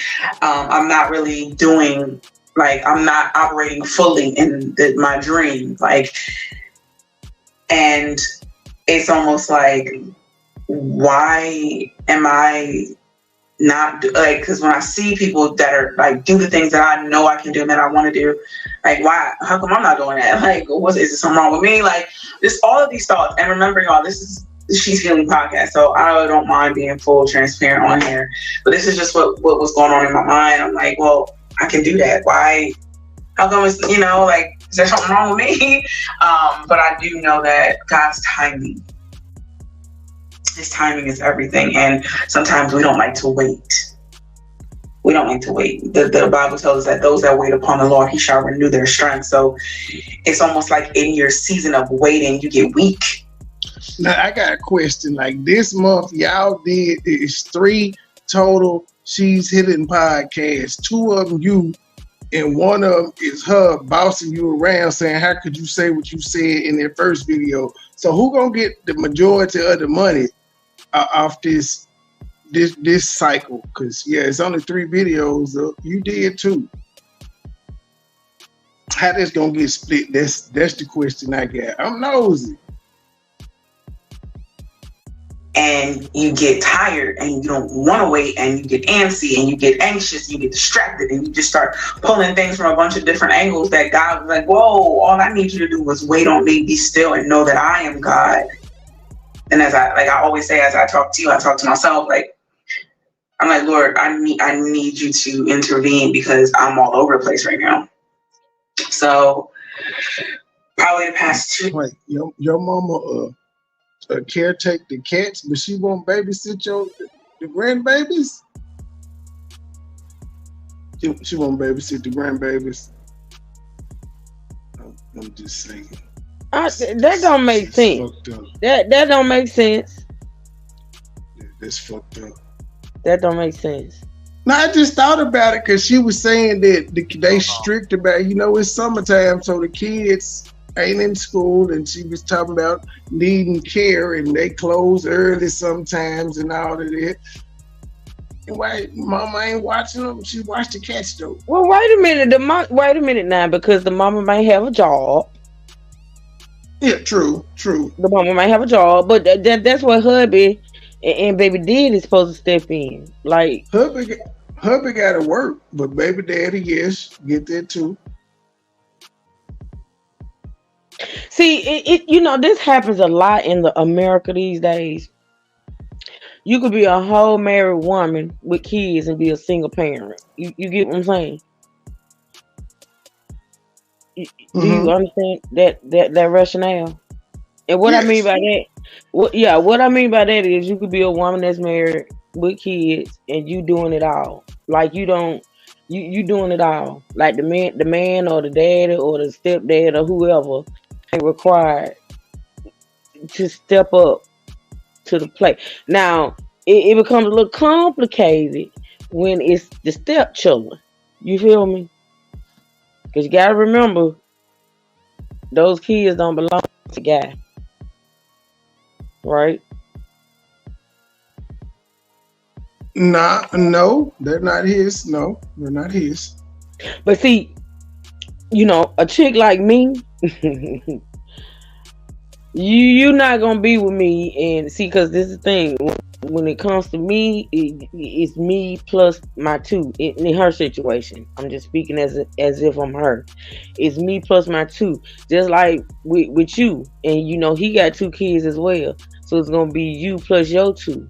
I'm not really doing, like, I'm not operating fully in my dream, like, and it's almost like, why am I not like, because when I see people that are like do the things that I know I can do and that I want to do, like, why, how come I'm not doing that? Like, is there something wrong with me? Like, just all of these thoughts, and remembering all this is the She's Healing podcast, so I really don't mind being full transparent on here, but this is just what was going on in my mind. I'm like, well, I can do that. Why, how come it's, like, is there something wrong with me? But I do know that God's timing, His timing is everything, and sometimes we don't like to wait. We don't like to wait. The Bible tells us that those that wait upon the Lord, He shall renew their strength. So it's almost like in your season of waiting, you get weak. Now I got a question. Like this month, y'all did is 3 total She's Healing podcasts. 2 of them you, and 1 of them is her bossing you around, saying, "How could you say what you said in their first video?" So who gonna get the majority of the money off this cycle? Because it's only 3 videos. You did 2. How this gonna get split? That's the question I got. I'm nosy. And you get tired and you don't want to wait, and you get antsy and you get anxious, you get distracted, and you just start pulling things from a bunch of different angles that God was like, whoa, all I need you to do was wait on me, be still, and know that I am God. And as I always say, as I talk to you, I talk to myself, like, I'm like, Lord, I need you to intervene because I'm all over the place right now. So probably the past 2. Wait, your mama caretake the cats, but she won't babysit the grandbabies? She won't babysit the grandbabies? I'm just saying. That don't make sense. That don't make sense. Yeah, that's fucked up. That don't make sense. No, I just thought about it because she was saying that they strict about, it's summertime, so the kids ain't in school, and she was talking about needing care, and they close early sometimes and all of that. And why mama ain't watching them? She watched the cats though. Well, wait a minute. Wait a minute now, because the mama may have a job. Yeah, true. The woman might have a job, but that's what hubby and baby daddy is supposed to step in. Like hubby got to work, but baby daddy, yes, get that too. See, it this happens a lot in the America these days. You could be a whole married woman with kids and be a single parent. You get what I'm saying? Do you understand that rationale? And what I mean by that, what I mean by that is you could be a woman that's married with kids and you doing it all. Like you doing it all. Like the man or the daddy or the stepdad or whoever ain't required to step up to the plate. Now it becomes a little complicated when it's the stepchildren. You feel me? Because you gotta remember, those kids don't belong to the guy. Right? No, they're not his. No, they're not his. But see, a chick like me, you're not gonna be with me and see, because this is the thing. When it comes to me, it's me plus my two. In her situation, I'm just speaking as if I'm her. It's me plus my two, just like with you. And he got 2 kids as well, so it's gonna be you plus your 2.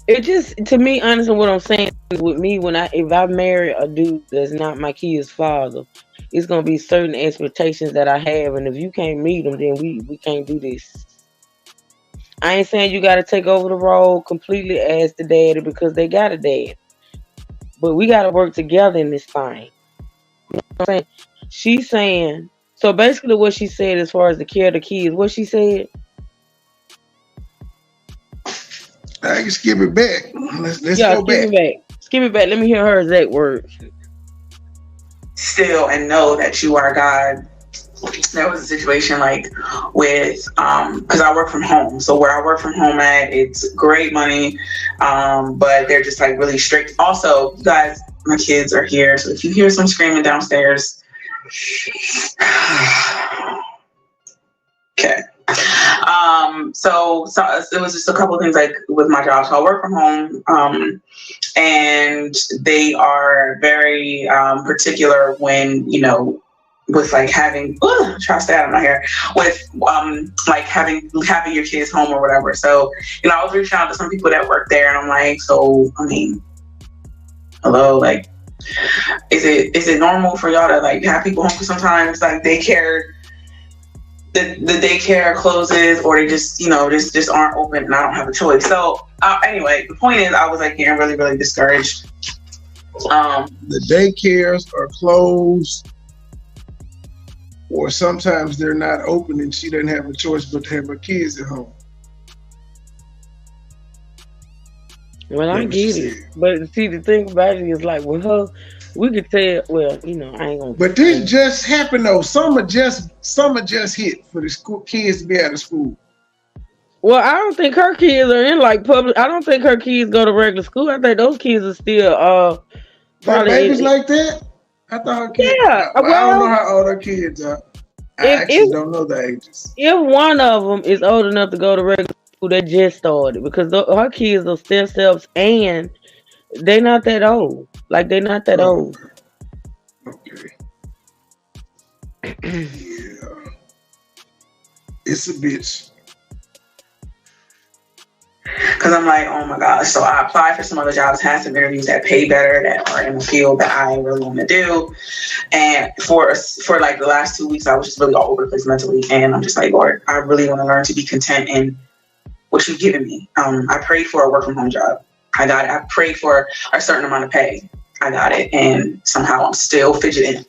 It just, to me, honestly, what I'm saying is with me, if I marry a dude that's not my kid's father, it's gonna be certain expectations that I have, and if you can't meet them, then we can't do this. I ain't saying you got to take over the role completely as the daddy because they got a dad. But we got to work together in this thing. You know what I'm saying? She's saying, so basically what she said as far as the care of the kids, what she said? I can skip it back. Let's go back. Skip it back. Let me hear her exact words. Still and know that you are God. There was a situation like with because I work from home, so where I work from home at, it's great money, but they're just like really strict. Also, you guys, my kids are here, so if you hear some screaming downstairs, okay. So it was just a couple of things like with my job. So I work from home, and they are very particular when with like having try to stay out of my hair with like having your kids home or whatever. So I was reaching out to some people that work there, and I'm like, so I mean, hello, like, is it normal for y'all to like have people home? Because sometimes like daycare, the daycare closes, or they just just aren't open, and I don't have a choice. So anyway, the point is, I was like getting really, really discouraged. The daycares are closed, or sometimes they're not open, and she doesn't have a choice but to have her kids at home. Well, I get it, but see, the thing about it is, like with her, we could tell. Well, I ain't gonna. But this just happened though. Summer just hit for the school kids to be out of school. Well, I don't think her kids are in like public. I don't think her kids go to regular school. I think those kids are still babies like that. I thought her kids. Yeah, I don't know how old her kids are. I actually don't know the ages. If one of them is old enough to go to regular school, that just started, because her kids are still selves, and they're not that old. Like, they're not that old. Okay. Yeah. It's a bitch. Because I'm like, oh my gosh. So I applied for some other jobs, had some interviews that pay better, that are in the field that I really want to do. And for like the last 2 weeks, I was just really all over the place mentally. And I'm just like, Lord, I really want to learn to be content in what you've given me. I prayed for a work from home job. I got it. I prayed for a certain amount of pay. I got it. And somehow I'm still fidgeting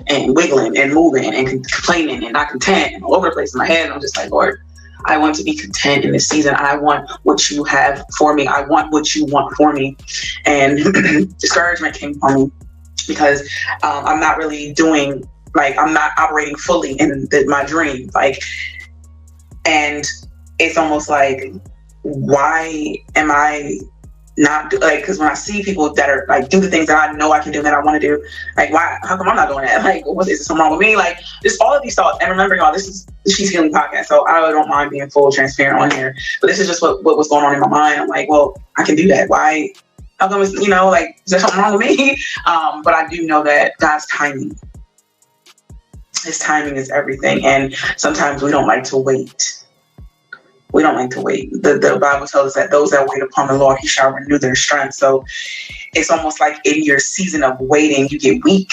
and wiggling and moving and complaining and not content and all over the place in my head. And I'm just like, Lord, I want to be content in this season. I want what you have for me. I want what you want for me. And discouragement came upon me because I'm not really doing, like, I'm not operating fully in my dream. Like, and it's almost like, why am I not do, like, because when I see people that are like do the things that I know I can do and that I want to do, like, why? How come I'm not doing that? Like, is there something wrong with me? Like, just all of these thoughts. And remember, y'all, this is the She's Healing podcast, so I really don't mind being full transparent on here. But this is just what was going on in my mind. I'm like, well, I can do that. Why? How come it's, like, is there something wrong with me? But I do know that God's timing. His timing is everything, and sometimes we don't like to wait. We don't like to wait. The Bible tells us that those that wait upon the Lord, He shall renew their strength. So it's almost like in your season of waiting, you get weak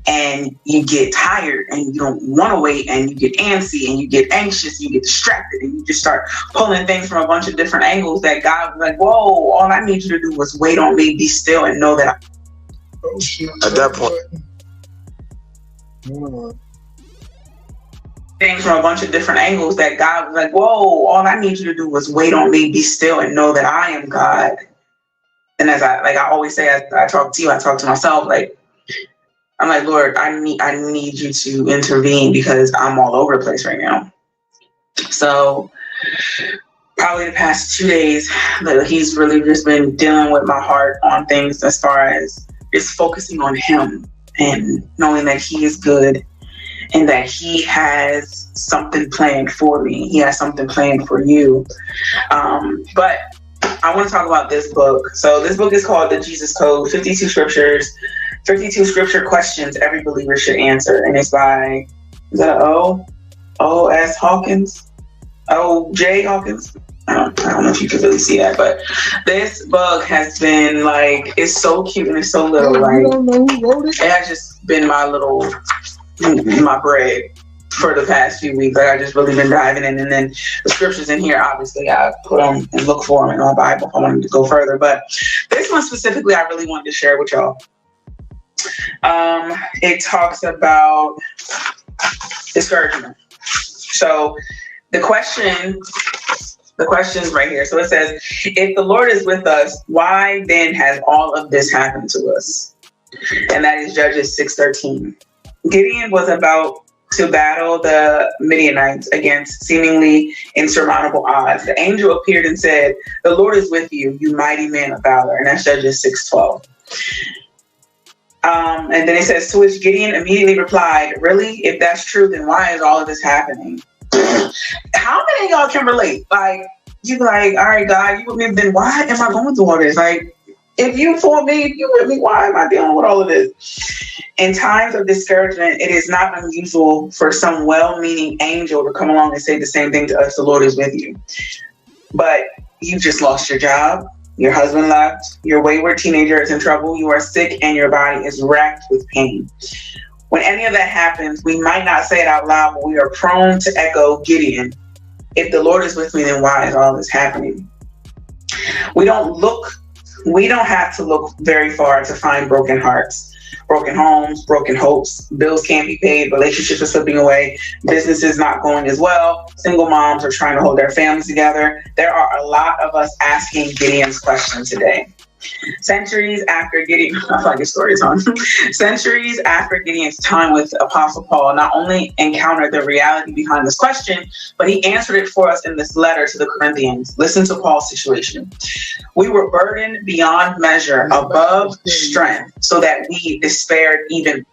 and you get tired and you don't want to wait and you get antsy and you get anxious, you get distracted and you just start pulling things from a bunch of different angles that God was like, whoa, all I need you to do was wait on me, be still, and know that At that point. things from a bunch of different angles that God was like, whoa, all I need you to do was wait on me, be still, and know that I am God. And as I always say, I talk to you, I talk to myself, like, I'm like, Lord, I need you to intervene because I'm all over the place right now. So probably the past 2 days, He's really just been dealing with my heart on things as far as just focusing on Him and knowing that He is good and that He has something planned for me. He has something planned for you. But I want to talk about this book. So this book is called The Jesus Code, 52 Scriptures, 52 Scripture Questions Every Believer Should Answer. And it's by, is that O.S. Hawkins? O.J. Hawkins? I don't know if you can really see that, but this book has been like, it's so cute and it's so little. Like, you don't know who wrote it? It has just been my bread for the past few weeks. Like, I just really been diving in, and then the scriptures in here, obviously I put them and look for them in my Bible if I wanted to go further. But this one specifically, I really wanted to share with y'all. It talks about discouragement. So the question's right here. So it says, if the Lord is with us, why then has all of this happened to us? And that is Judges 6:13. Gideon was about to battle the Midianites against seemingly insurmountable odds. The angel appeared and said, the Lord is with you, you mighty man of valor. And that's Judges 6:12. And then it says, to which Gideon immediately replied, really? If that's true, then why is all of this happening? How many of y'all can relate? Like, you like, all right, God, you with me, then why am I going through all this? Like, if you for me, if you with me, why am I dealing with all of this? In times of discouragement, it is not unusual for some well-meaning angel to come along and say the same thing to us, the Lord is with you. But you just lost your job, your husband left, your wayward teenager is in trouble, you are sick, and your body is racked with pain. When any of that happens, we might not say it out loud, but we are prone to echo Gideon. If the Lord is with me, then why is all this happening? We don't have to look very far to find broken hearts, broken homes, broken hopes. Bills can't be paid, relationships are slipping away, businesses not going as well, single moms are trying to hold their families together. There are a lot of us asking Gideon's question today. Centuries after Gideon, I feel like a story time. Centuries after Gideon's time with Apostle Paul not only encountered the reality behind this question, but he answered it for us in this letter to the Corinthians. Listen to Paul's situation. We were burdened beyond measure, above strength, so that we despaired even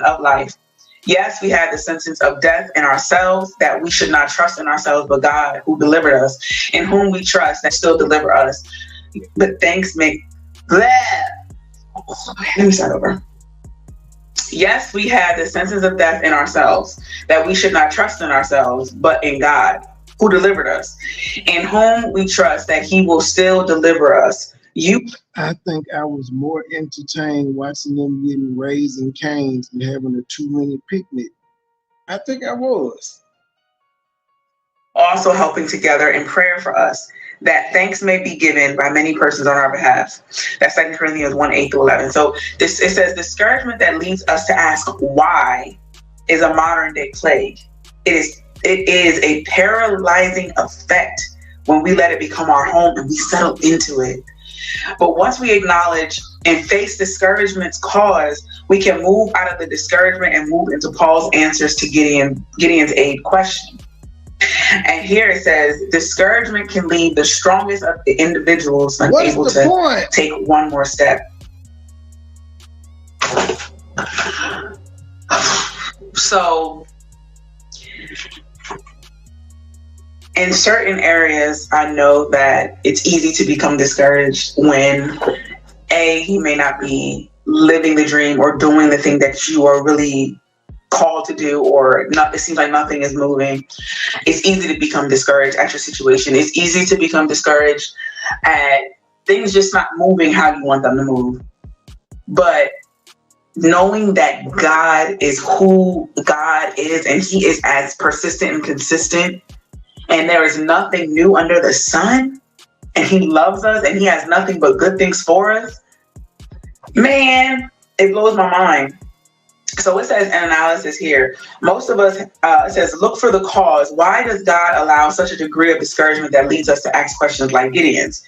of life. Yes, we had the sentence of death in ourselves, that we should not trust in ourselves, but God who delivered us, in whom we trust, that still deliver us. But thanks make glad. Let me start over. Yes, we had the sentence of death in ourselves, that we should not trust in ourselves, but in God who delivered us, in whom we trust, that He will still deliver us. I think I was more entertained watching them getting Raising Cane's and having a 2-minute picnic. I think I was. Also helping together in prayer for us, that thanks may be given by many persons on our behalf. That's 2 Corinthians 1:8-11. So it says discouragement that leads us to ask why is a modern day plague. It is a paralyzing effect when we let it become our home and we settle into it. But once we acknowledge and face discouragement's cause, we can move out of the discouragement and move into Paul's answers to Gideon's aid question. And here it says, discouragement can leave the strongest of the individuals unable to take one more step. So, in certain areas, I know that it's easy to become discouraged when you may not be living the dream or doing the thing that you are really called to do, or not, it seems like nothing is moving. It's easy to become discouraged at your situation. It's easy to become discouraged at things just not moving how you want them to move. But knowing that God is who God is, and he is as persistent and consistent, and there is nothing new under the sun, and he loves us, and he has nothing but good things for us, man, it blows my mind. So it says an analysis here. Most of us, it says, look for the cause. Why does God allow such a degree of discouragement that leads us to ask questions like Gideon's?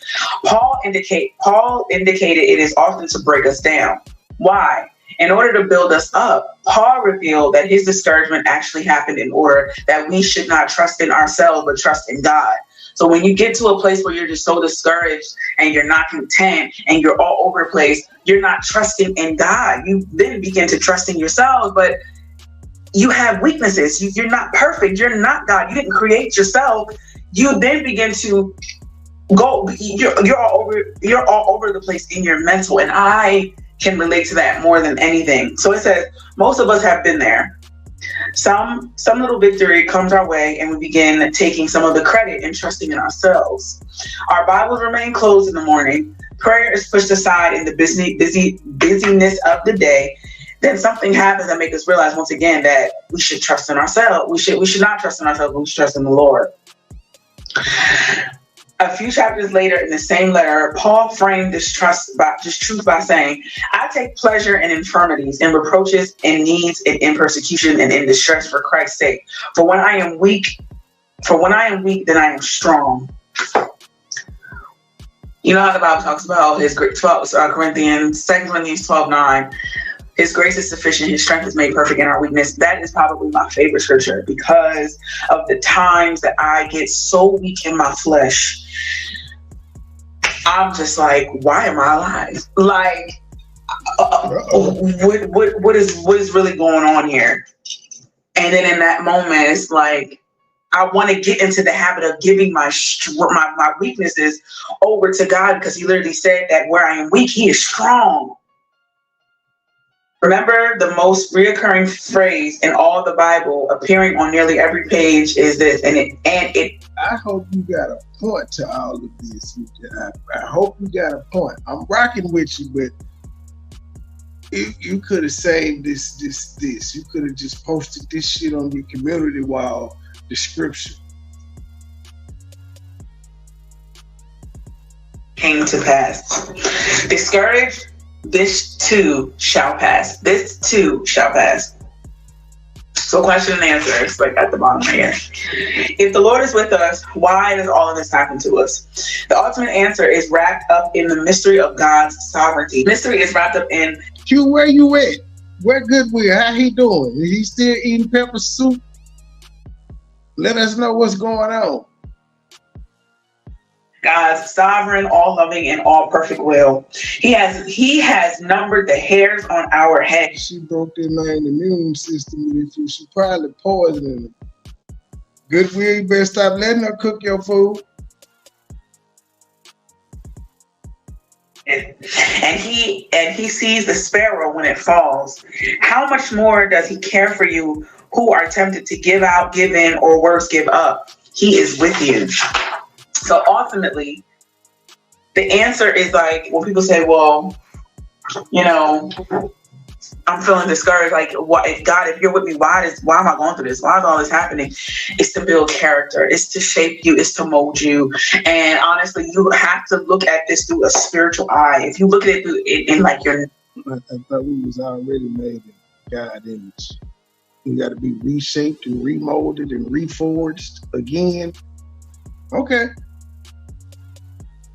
Paul indicated it is often to break us down. Why? In order to build us up. Paul revealed that his discouragement actually happened in order that we should not trust in ourselves, but trust in God. So when you get to a place where you're just so discouraged and you're not content and you're all over the place, you're not trusting in God. You then begin to trust in yourselves, but you have weaknesses. You're not perfect. You're not God. You didn't create yourself. You then begin to go. You're all over the place in your mental, and I can relate to that more than anything. So it says most of us have been there. Some little victory comes our way and we begin taking some of the credit and trusting in ourselves. Our Bibles remain closed in the morning. Prayer is pushed aside in the busyness of the day. Then something happens that makes us realize once again that we should trust in ourselves. We should not trust in ourselves, but we should trust in the Lord. A few chapters later in the same letter, Paul framed this truth by saying, I take pleasure in infirmities, in reproaches, in needs, and in persecution, and in distress for Christ's sake. For when I am weak, then I am strong. You know how the Bible talks about his 2 Corinthians 12:9. His grace is sufficient. His strength is made perfect in our weakness. That is probably my favorite scripture because of the times that I get so weak in my flesh. I'm just like, why am I alive? Like, what is really going on here? And then in that moment, it's like, I want to get into the habit of giving my weaknesses over to God, because he literally said that where I am weak, he is strong. Remember, the most reoccurring phrase in all the Bible, appearing on nearly every page, is this, and it. I hope you got a point to all of this. I hope you got a point. I'm rocking with you, but you could have saved this. You could have just posted this shit on your community wall description. Came to pass. Discouraged. This too shall pass. This too shall pass. So question and answer, it's like at the bottom here. If the Lord is with us, why does all of this happen to us? The ultimate answer is wrapped up in the mystery of God's sovereignty. Mystery is wrapped up in... Q, where you at? Where Goodwill? How he doing? Is he still eating pepper soup? Let us know what's going on. God's sovereign, all-loving, and all-perfect will. He has numbered the hairs on our head. She broke their man's immune system. She probably poisoned him. Goodwill, you better stop letting her cook your food. And he sees the sparrow when it falls. How much more does he care for you who are tempted to give out, give in, or worse, give up? He is with you. So ultimately, the answer is like when people say, well, you know, I'm feeling discouraged. Like, what if God, if you're with me, why am I going through this? Why is all this happening? It's to build character. It's to shape you. It's to mold you. And honestly, you have to look at this through a spiritual eye. If you look at it in like your... I thought we was already made in God's image. We got to be reshaped and remolded and reforged again. Okay.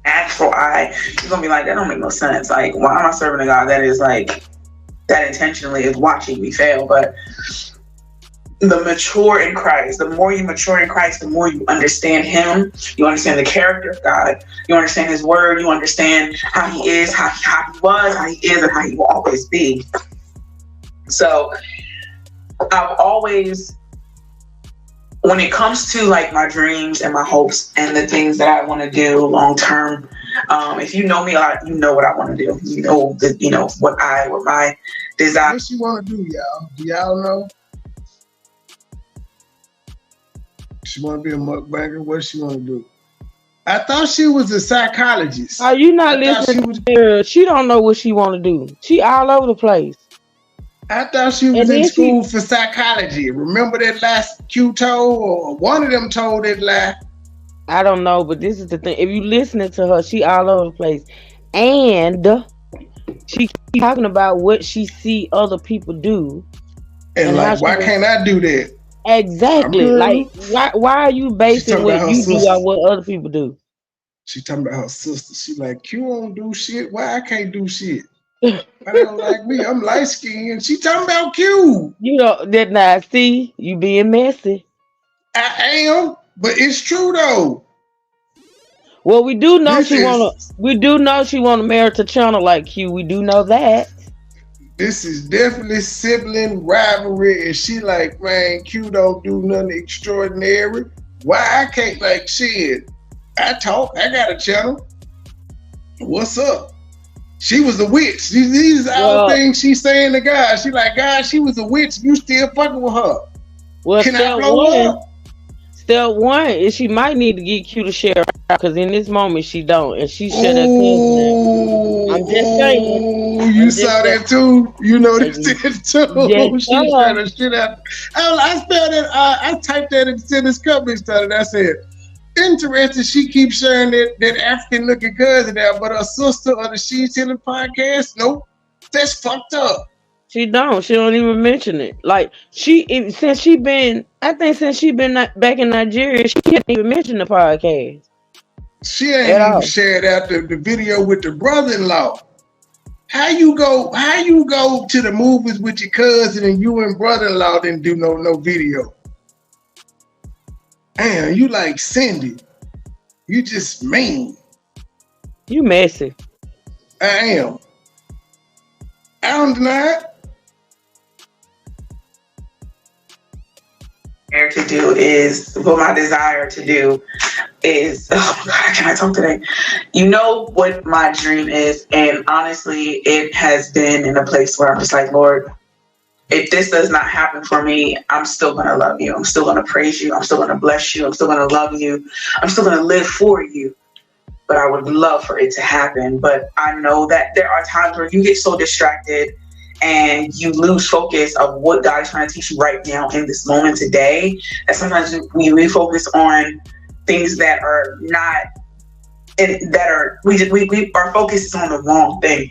Actual eye, you're gonna be like, that don't make no sense. Like, why am I serving a God that is like that intentionally is watching me fail? But the mature in Christ. The more you mature in Christ, the more you understand Him. You understand the character of God. You understand His Word. You understand how He is, how He was, how He is, and how He will always be. So I've always, when it comes to like my dreams and my hopes and the things that I want to do long term, if you know me a lot, you know what I want to do. You know what my desire. What she want to do, y'all? Do y'all know? She want to be a mukbanger. What she want to do? I thought she was a psychologist. Are you not listening to her? She don't know what she want to do. She all over the place. I thought she was in school for psychology. Remember that last Q told, or one of them told that lie? I don't know, but this is the thing. If you listening to her, she all over the place. And she keep talking about what she see other people do. And like, why can't I do that? Exactly. Like, why are you basing what you do on what other people do? She talking about her sister. She like, Q don't do shit. Why I can't do shit? I don't like me. I'm light skinned. She talking about Q. You know that now. See, you being messy. I am, but it's true though. Well, we do know she wanna marry to channel like Q. We do know that. This is definitely sibling rivalry, and she like, man, Q don't do nothing extraordinary. Why I can't, like, shit? I talk. I got a channel. What's up? She was a witch. These are all things she's saying to God. She like, God, she was a witch. You still fucking with her. Well, can I blow up? Step one is she might need to get Q to share out, because in this moment she don't, and she shut her cousin. I'm just saying. You saw that too. You know this too. Yes, she shut her shit out. I spelled it. I typed that into this company started. I said, interesting. She keeps sharing that African looking cousin there, but her sister on the She's Healing podcast, nope. That's fucked up. She don't even mention it. Like since she been back in Nigeria, she didn't even mention the podcast. She ain't even shared out the video with the brother-in-law. How you go to the movies with your cousin and you and brother-in-law didn't do no video? Damn, you like Cindy. You just mean. You messy. I am. I don't deny it. To do is what my desire to do is, oh God, can I talk today? You know what my dream is, and honestly it has been in a place where I'm just like, Lord, if this does not happen for me, I'm still gonna love you, I'm still gonna praise you, I'm still gonna bless you, I'm still gonna love you, I'm still gonna live for you. But I would love for it to happen. But I know that there are times where you get so distracted and you lose focus of what God is trying to teach you right now in this moment today. And sometimes we refocus on things that are not, our focus is on the wrong thing.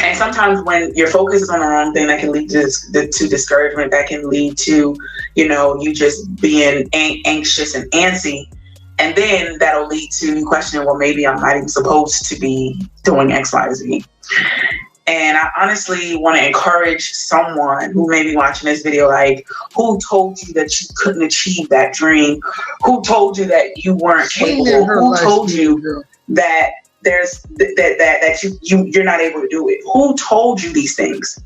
And sometimes when your focus is on the wrong thing, that can lead to discouragement. That can lead to, you just being anxious and antsy. And then that'll lead to you questioning, well, maybe I'm not even supposed to be doing X, Y, Z. And I honestly want to encourage someone who may be watching this video, like, who told you that you couldn't achieve that dream? Who told you that you weren't capable? Who told you that you're not able to do it? Who told you these things?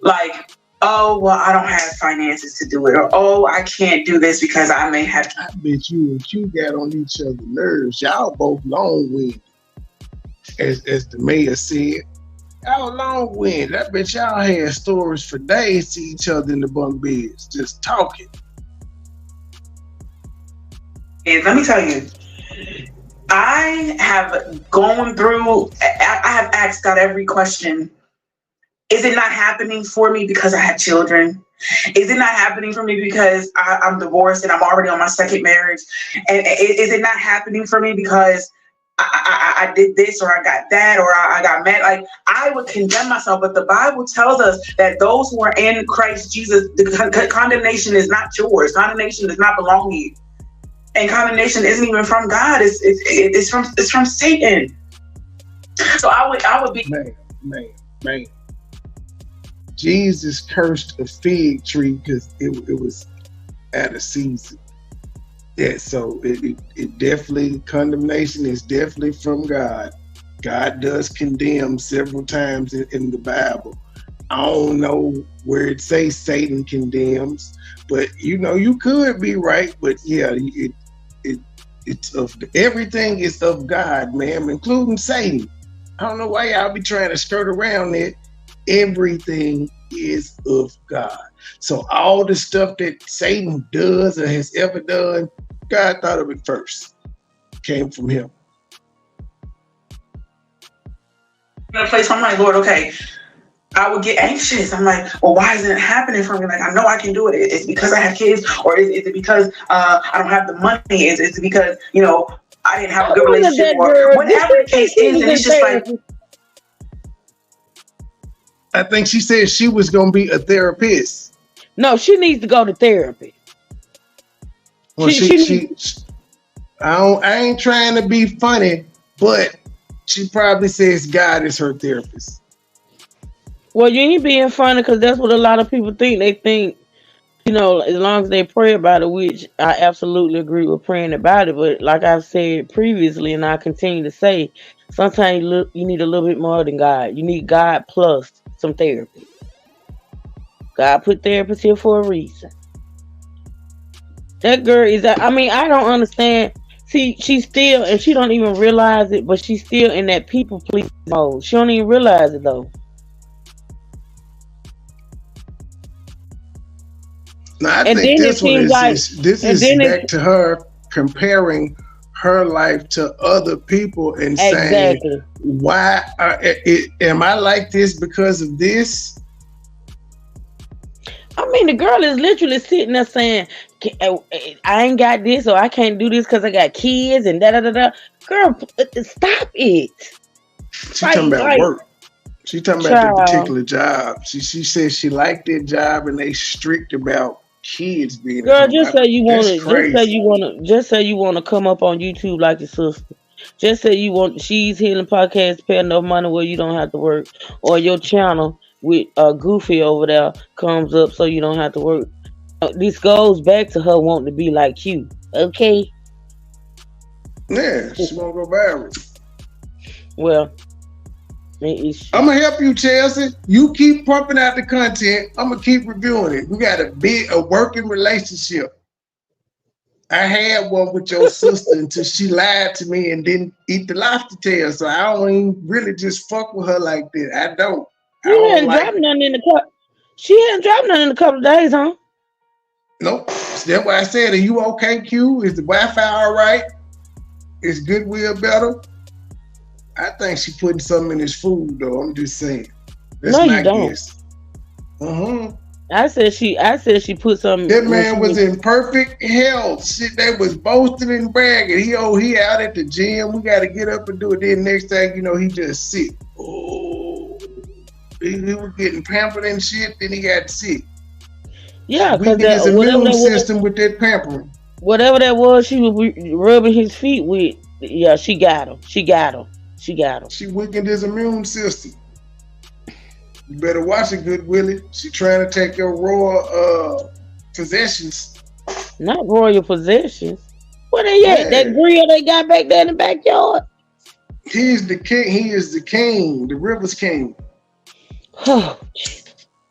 Like, oh, well, I don't have finances to do it, or oh, I can't do this because I may have. I bet you and Q got on each other's nerves. Y'all both long-winded, as the mayor said. Y'all long-winded. I bet y'all had stories for days to each other in the bunk beds, just talking. And let me tell you, I have gone through, I have asked God every question. Is it not happening for me because I have children? Is it not happening for me because I'm divorced and I'm already on my second marriage? And is it not happening for me because I did this, or I got that, or I got mad? Like, I would condemn myself, but the Bible tells us that those who are in Christ Jesus, the condemnation is not yours. Condemnation does not belong to you, and condemnation isn't even from God. It's from Satan. So I would be man. Jesus cursed a fig tree because it was out of season. Yeah, so it definitely, condemnation is definitely from God. God does condemn several times in the Bible. I don't know where it says Satan condemns, but you could be right. But yeah, it's of everything is of God, ma'am, including Satan. I don't know why y'all be trying to skirt around it. Everything is of God. So all the stuff that Satan does or has ever done, God thought of it first. Came from him. In a place, I'm like, Lord, okay. I would get anxious. I'm like, well, why isn't it happening for me? Like, I know I can do it. It's because I have kids, or is it because I don't have the money? Is it because I didn't have a good relationship, or whatever the case is? And it's just like, I think she said she was gonna be a therapist. No, she needs to go to therapy. Well, I ain't trying to be funny, but she probably says God is her therapist. Well, you ain't being funny because that's what a lot of people think. They think, as long as they pray about it, which I absolutely agree with praying about it. But like I've said previously, and I continue to say, sometimes you need a little bit more than God. You need God plus some therapy. God put therapists here for a reason. That girl I don't understand. See, she's still, and she don't even realize it, but she's still in that people pleasing mode. She don't even realize it though. No, I think this one is back to her comparing her life to other people and saying, why am I like this because of this? I mean, the girl is literally sitting there saying, I ain't got this, or I can't do this because I got kids and da-da-da-da. Girl, stop it. She's talking about work. She's talking about the particular job. She says she liked that job and they strict about kids being. Girl, just say you want to. Just say you want to come up on YouTube like your sister. Just say you want. She's Healing Podcast, pay enough money where you don't have to work, or your channel with Goofy over there comes up so you don't have to work. This goes back to her wanting to be like you. Okay. Yeah, she won't go viral. Well, I'm gonna help you, Chelsea. You keep pumping out the content. I'm gonna keep reviewing it. We got a working relationship. I had one with your sister until she lied to me and didn't eat the lobster tail. So I don't even really just fuck with her like that. I don't. She hadn't dropped nothing in a couple of days, huh? Nope. That's why I said, are you okay, Q? Is the Wi-Fi all right? Is Goodwill better? I think she putting something in his food, though. I'm just saying. That's no, you don't. I said she put something. That man was in perfect health. Shit, they was boasting and bragging. He out at the gym. We got to get up and do it. Then next thing you know, he just sick. Oh, he was getting pampered and shit. Then he got sick. Yeah, because his immune system with that pampering. Whatever that was, she was rubbing his feet with. Yeah, she got him. She weakened his immune system. You better watch it, Good Willie. She trying to take your royal possessions. Not royal possessions. Where they at? That grill they got back there in the backyard? He's the king. He is the king, the river's king. Oh,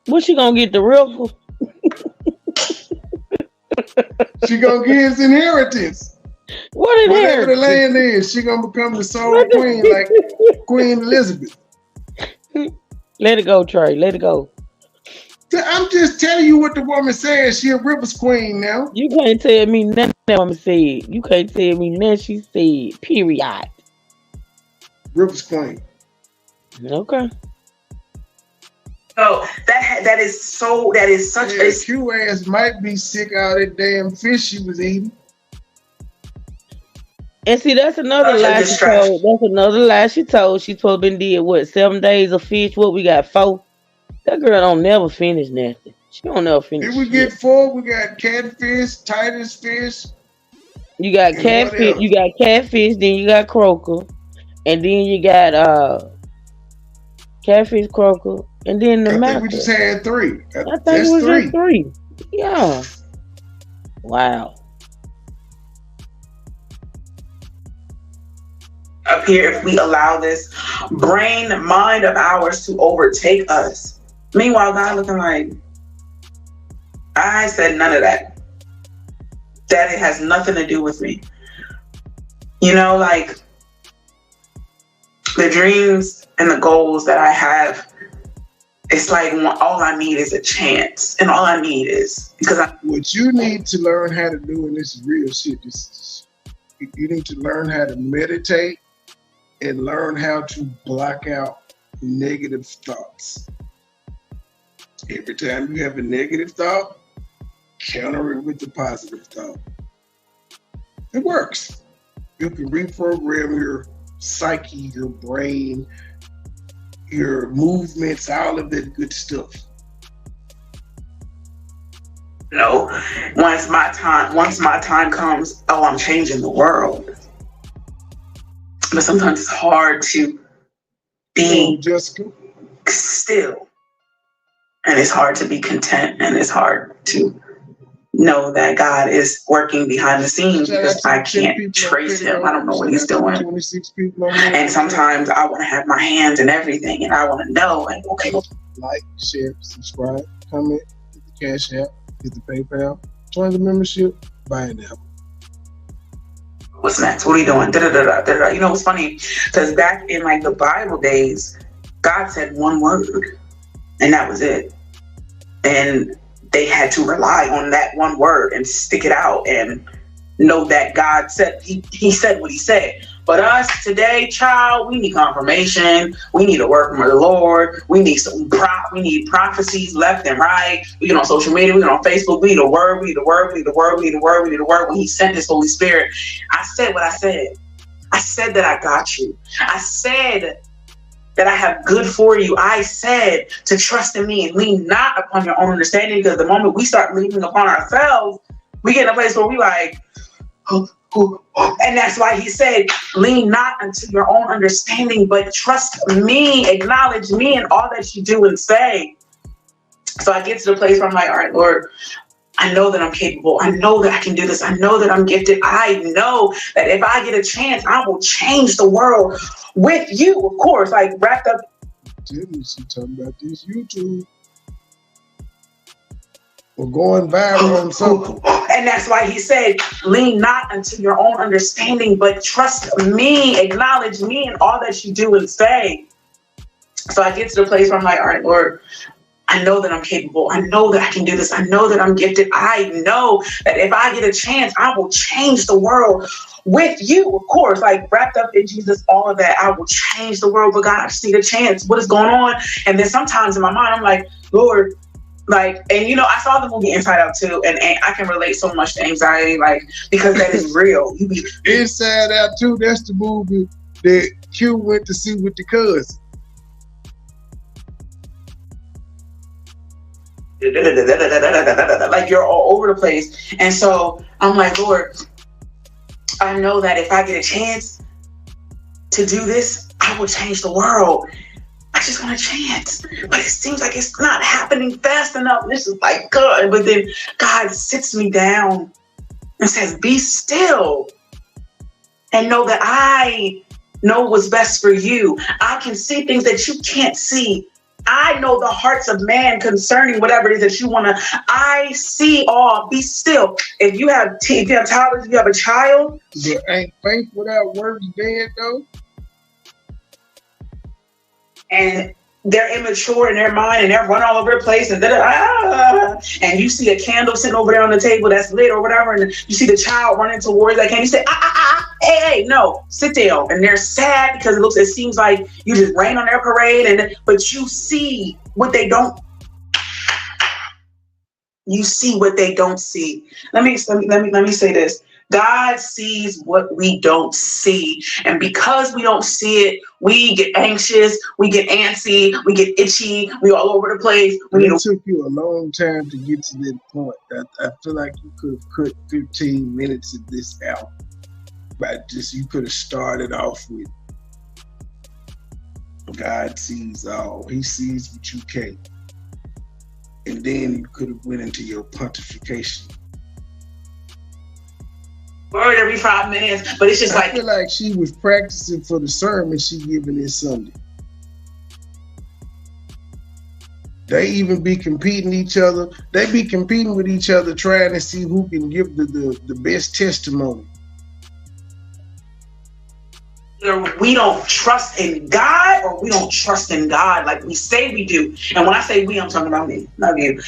what she gonna get, the river? She gonna get his inheritance. What whatever the land is, she gonna become the sole queen like Queen Elizabeth. Let it go, Trey. Let it go. I'm just telling you what the woman said. She a river's queen now. You can't tell me nothing that woman said. You can't tell me nothing she said. Period. River's queen. Okay. So that is such a Q ass might be sick out of that damn fish she was eating. And see, that's another lie she told. That's another lie she told. She supposed to been did what, 7 days of fish? What, we got 4? That girl don't never finish nothing. She don't never finish. If we get 4, we got catfish, Titus fish. You got catfish. You got catfish. Then you got croaker, and then you got catfish, croaker, and then the I mackerel. think we just had 3. I think That's it was 3. just 3. Yeah. Wow. Up here, if we allow this brain mind of ours to overtake us. Meanwhile, God looking like, I said none of that. That it has nothing to do with me. You know, like the dreams and the goals that I have, it's like all I need is a chance. And all I need is, what you need to learn how to do, and this is real shit, you need to learn how to meditate and learn how to block out negative thoughts. Every time you have a negative thought, counter it with the positive thought. It works. You can reprogram your psyche, your brain, your movements, all of that good stuff. you know, once my time comes, oh, I'm changing the world. But sometimes it's hard to be still. And it's hard to be content, and it's hard to know that God is working behind the scenes because I can't trace him. I don't know what he's doing. And sometimes I want to have my hands in everything, and I want to know, like, okay. Like, share, subscribe, comment, get the Cash App, get the PayPal, join the membership, buy an album. What's next? What are you doing? Da-da-da-da-da-da. You know, it's funny because back in like the Bible days, God said one word, and that was it. And they had to rely on that one word and stick it out and know that God said, he said what he said. But us today, child, we need confirmation. We need a word from the Lord. We need we need prophecies left and right. We get on social media. We get on Facebook. We need a word. We need a word. We need a word. We need a word. We need a word. When he sent his Holy Spirit, I said what I said. I said that I got you. I said that I have good for you. I said to trust in me and lean not upon your own understanding, because the moment we start leaning upon ourselves, we get in a place where we like, and that's why he said, lean not unto your own understanding, but trust me, acknowledge me in all that you do and say. So I get to the place where I'm like, all right, Lord, I know that I'm capable. I know that I can do this. I know that I'm gifted. I know that if I get a chance, I will change the world with you, of course, like wrapped up. She talking about this YouTube. We're going viral on something. And that's why he said, lean not unto your own understanding, but trust me, acknowledge me in all that you do and say. So I get to the place where I'm like, all right, Lord, I know that I'm capable. I know that I can do this. I know that I'm gifted. I know that if I get a chance, I will change the world with you, of course, like wrapped up in Jesus, all of that. I will change the world, but God, I just need a chance. What is going on? And then sometimes in my mind, I'm like, Lord, like, and you know, I saw the movie Inside Out too, and I can relate so much to anxiety, like, because that is real. Inside Out too, that's the movie that Q went to see with the cousin. Like, you're all over the place. And so I'm like, Lord, I know that if I get a chance to do this, I will change the world. I just want a chance, but it seems like it's not happening fast enough. This is like good, but then God sits me down and says, be still and know that I know what's best for you. I can see things that you can't see. I know the hearts of man concerning whatever it is that you want to. I see all. Be still. If you have toddlers, if you have a child. But ain't faith without works dead though? And they're immature in their mind and they're running all over the place and and you see a candle sitting over there on the table that's lit or whatever, and you see the child running towards that candle. You say, hey, no, sit down. And they're sad because it seems like you just rain on their parade, but you see what they don't. You see what they don't see. Let me say this. God sees what we don't see. And because we don't see it, we get anxious, we get antsy, we get itchy, we all over the place. It took you a long time to get to that point. I feel like you could have cut 15 minutes of this out. But you could have started off with, God sees all. He sees what you can't. And then you could have went into your pontification. Word every 5 minutes, but it's just I feel like she was practicing for the sermon she giving this Sunday. They even be competing each other. They be competing with each other, trying to see who can give the best testimony. We don't trust in God, or we don't trust in God like we say we do. And when I say we, I'm talking about me, not you.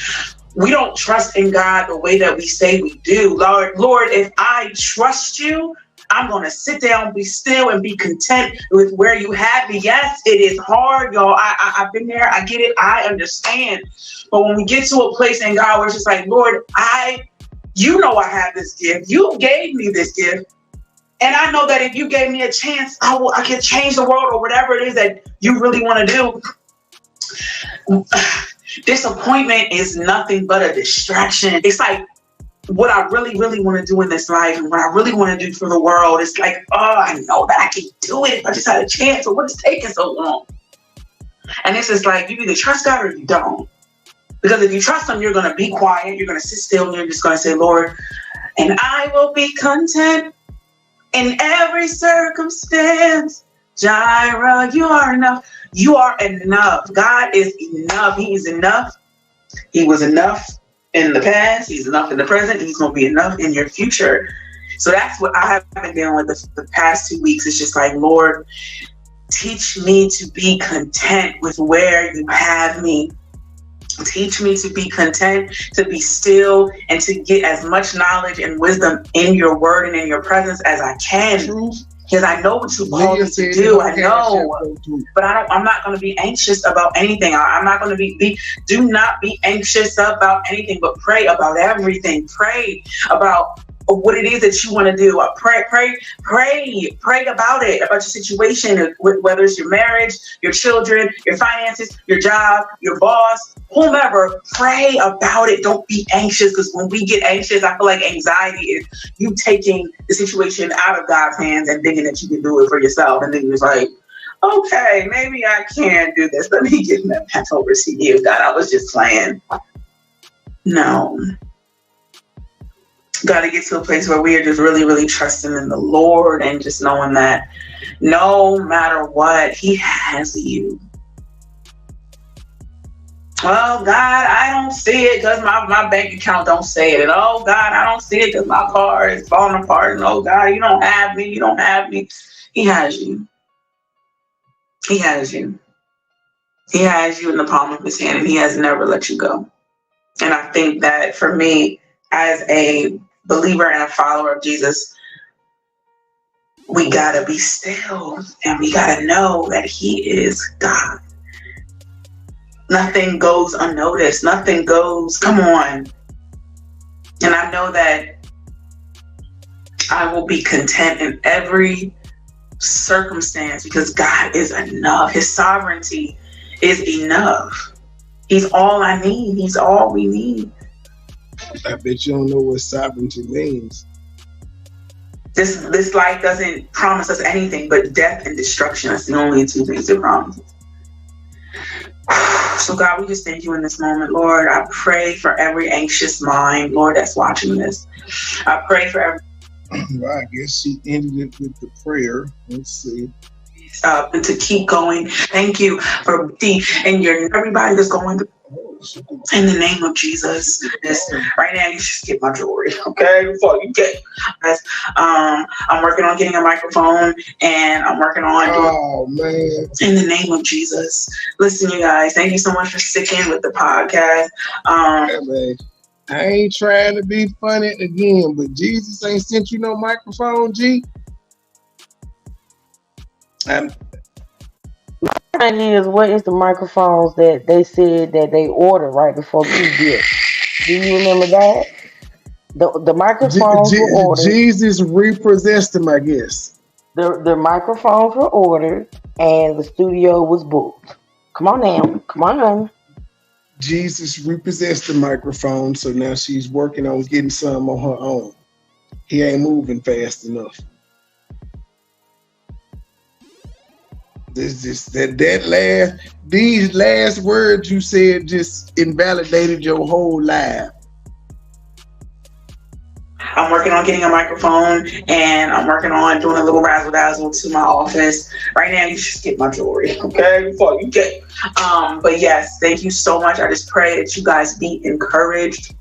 We don't trust in God the way that we say we do. Lord, if I trust you, I'm going to sit down, be still, and be content with where you have me. Yes, it is hard, y'all. I've been there. I get it. I understand. But when we get to a place in God where it's just like, Lord, you know I have this gift. You gave me this gift. And I know that if you gave me a chance, I can change the world or whatever it is that you really want to do. Disappointment is nothing but a distraction. It's like what I really, really want to do in this life and what I really want to do for the world. It's like, oh, I know that I can do it if I just had a chance. Or what's taking so long? And it's just like, you either trust God or you don't. Because if you trust him, you're going to be quiet. You're going to sit still and you're just going to say, Lord, and I will be content in every circumstance. Jireh, you are enough. You are enough. God is enough. He is enough. He was enough in the past. He's enough in the present. And he's going to be enough in your future. So that's what I have been dealing with the past 2 weeks. It's just like, Lord, teach me to be content with where you have me. Teach me to be content, to be still, and to get as much knowledge and wisdom in your word and in your presence as I can. Because I know what you called me to do. I know. But I'm not going to be anxious about anything. I'm not going to do not be anxious about anything, but pray about everything. Pray about what it is that you want to do. Pray about it, about your situation, whether it's your marriage, your children, your finances, your job, your boss, whomever. Pray about it. Don't be anxious, because when we get anxious, I feel like anxiety is you taking the situation out of God's hands and thinking that you can do it for yourself. And then you're like, okay, maybe I can do this. Let me get that back over to you. God, I was just playing. No. Got to get to a place where we are just really, really trusting in the Lord and just knowing that no matter what, he has you. Oh, God, I don't see it because my bank account don't say it. And oh, God, I don't see it because my car is falling apart. And oh, God, you don't have me. You don't have me. He has you. He has you. He has you in the palm of his hand, and he has never let you go. And I think that for me, as a believer and a follower of Jesus, we gotta be still and we gotta know that he is God. Nothing goes unnoticed. Nothing goes, come on. And I know that I will be content in every circumstance because God is enough. His sovereignty is enough. He's all I need. He's all we need. I bet you don't know what sovereignty means. This life doesn't promise us anything but death and destruction. That's the only two things it promises. So God, we just thank you in this moment, Lord. I pray for every anxious mind, Lord, that's watching this. I pray for every... Well, I guess she ended it with the prayer. Let's see. And to keep going. Thank you for everybody that's going through. In the name of Jesus, right now you should get my jewelry, okay? Before you get, I'm working on getting a microphone, and I'm working on. Oh man! In the name of Jesus, listen, you guys. Thank you so much for sticking with the podcast. Yeah, man. I ain't trying to be funny again, but Jesus ain't sent you no microphone, G. Thing is, what is the microphones that they said that they ordered right before Q-Gift? Do you remember that? The microphones were ordered. Jesus repossessed them, I guess. The microphones were ordered and the studio was booked. Come on now. Come on. Jesus repossessed the microphone, so now she's working on getting some on her own. He ain't moving fast enough. These last words you said just invalidated your whole life. I'm working on getting a microphone, and I'm working on doing a little razzle dazzle to my office. Right now, you should get my jewelry, okay? Before you get. But yes, thank you so much. I just pray that you guys be encouraged.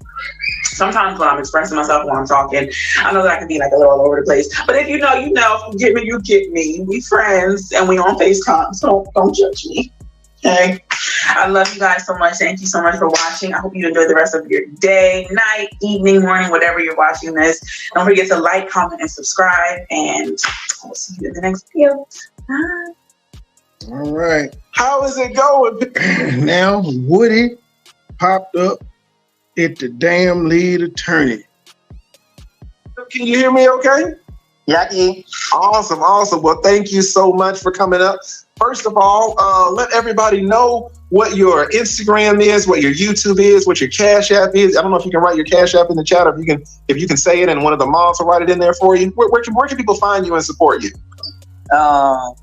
Sometimes when I'm expressing myself, when I'm talking, I know that I can be like a little all over the place. But if you know, you know. If you get me, you get me. We friends, and we on FaceTime, so don't judge me. Okay. I love you guys so much. Thank you so much for watching. I hope you enjoy the rest of your day, night, evening, morning, whatever you're watching this. Don't forget to like, comment, and subscribe. And I'll see you in the next video. Bye. All right. How is it going? Now Woody popped up at the damn lead attorney. Can you hear me okay? Yeah, I can. Awesome, awesome. Well, thank you so much for coming up. First of all, let everybody know what your Instagram is, what your YouTube is, what your Cash App is. I don't know if you can write your Cash App in the chat, or if you can say it and one of the moms will write it in there for you. Where can people find you and support you? My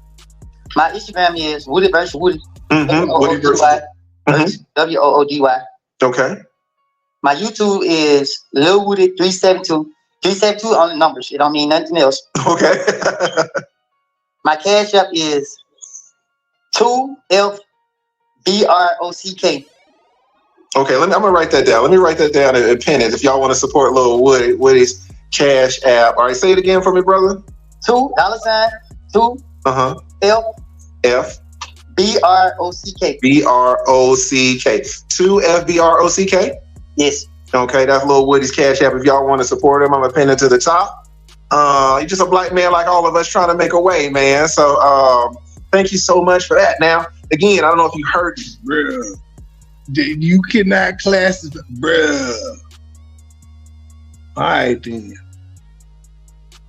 Instagram is Woody vs. Woody. Woody vs. WOODY. Okay. My YouTube is Lil Woody 372. 372 on the numbers. It don't mean nothing else. Okay. My Cash App is 2FBROCK. Okay, I'm gonna write that down. Let me write that down and pin it if y'all want to support Lil Woody's Cash App. All right, say it again for me, brother. $2 F BROCK. BROCK. 2FBROCK? Yes. Okay, that's Lil Woody's Cash App. If y'all want to support him, I'm gonna pin it to the top. He's just a black man like all of us trying to make a way, man. So thank you so much for that. Now, again, I don't know if you heard, bruh. You cannot classify, bruh. All right, then.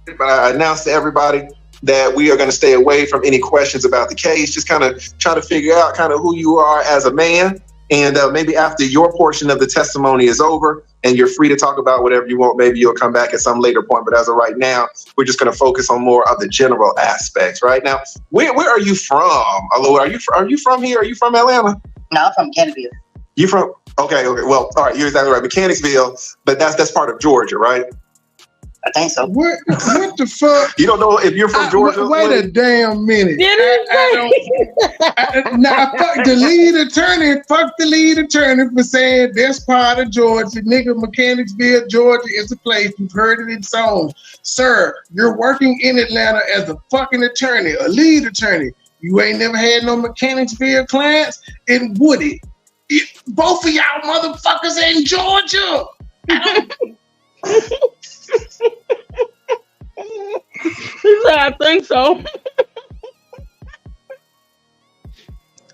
But I announced to everybody that we are going to stay away from any questions about the case. Just kind of try to figure out kind of who you are as a man. And maybe after your portion of the testimony is over and you're free to talk about whatever you want, maybe you'll come back at some later point. But as of right now, we're just going to focus on more of the general aspects. Right now, where are you from? Are you from here? Are you from Atlanta? No, I'm from Mechanicsville. You from? Okay. Well, all right. You're exactly right. Mechanicsville, but that's part of Georgia, right? I think so. What the fuck? You don't know if you're from Georgia? Wait a damn minute. Fuck the lead attorney. Fuck the lead attorney for saying this part of Georgia. Nigga, Mechanicsville, Georgia is a place. You've heard it in songs. Sir, you're working in Atlanta as a fucking attorney, a lead attorney. You ain't never had no Mechanicsville clients in Woody. Both of y'all motherfuckers in Georgia. He said, I think so.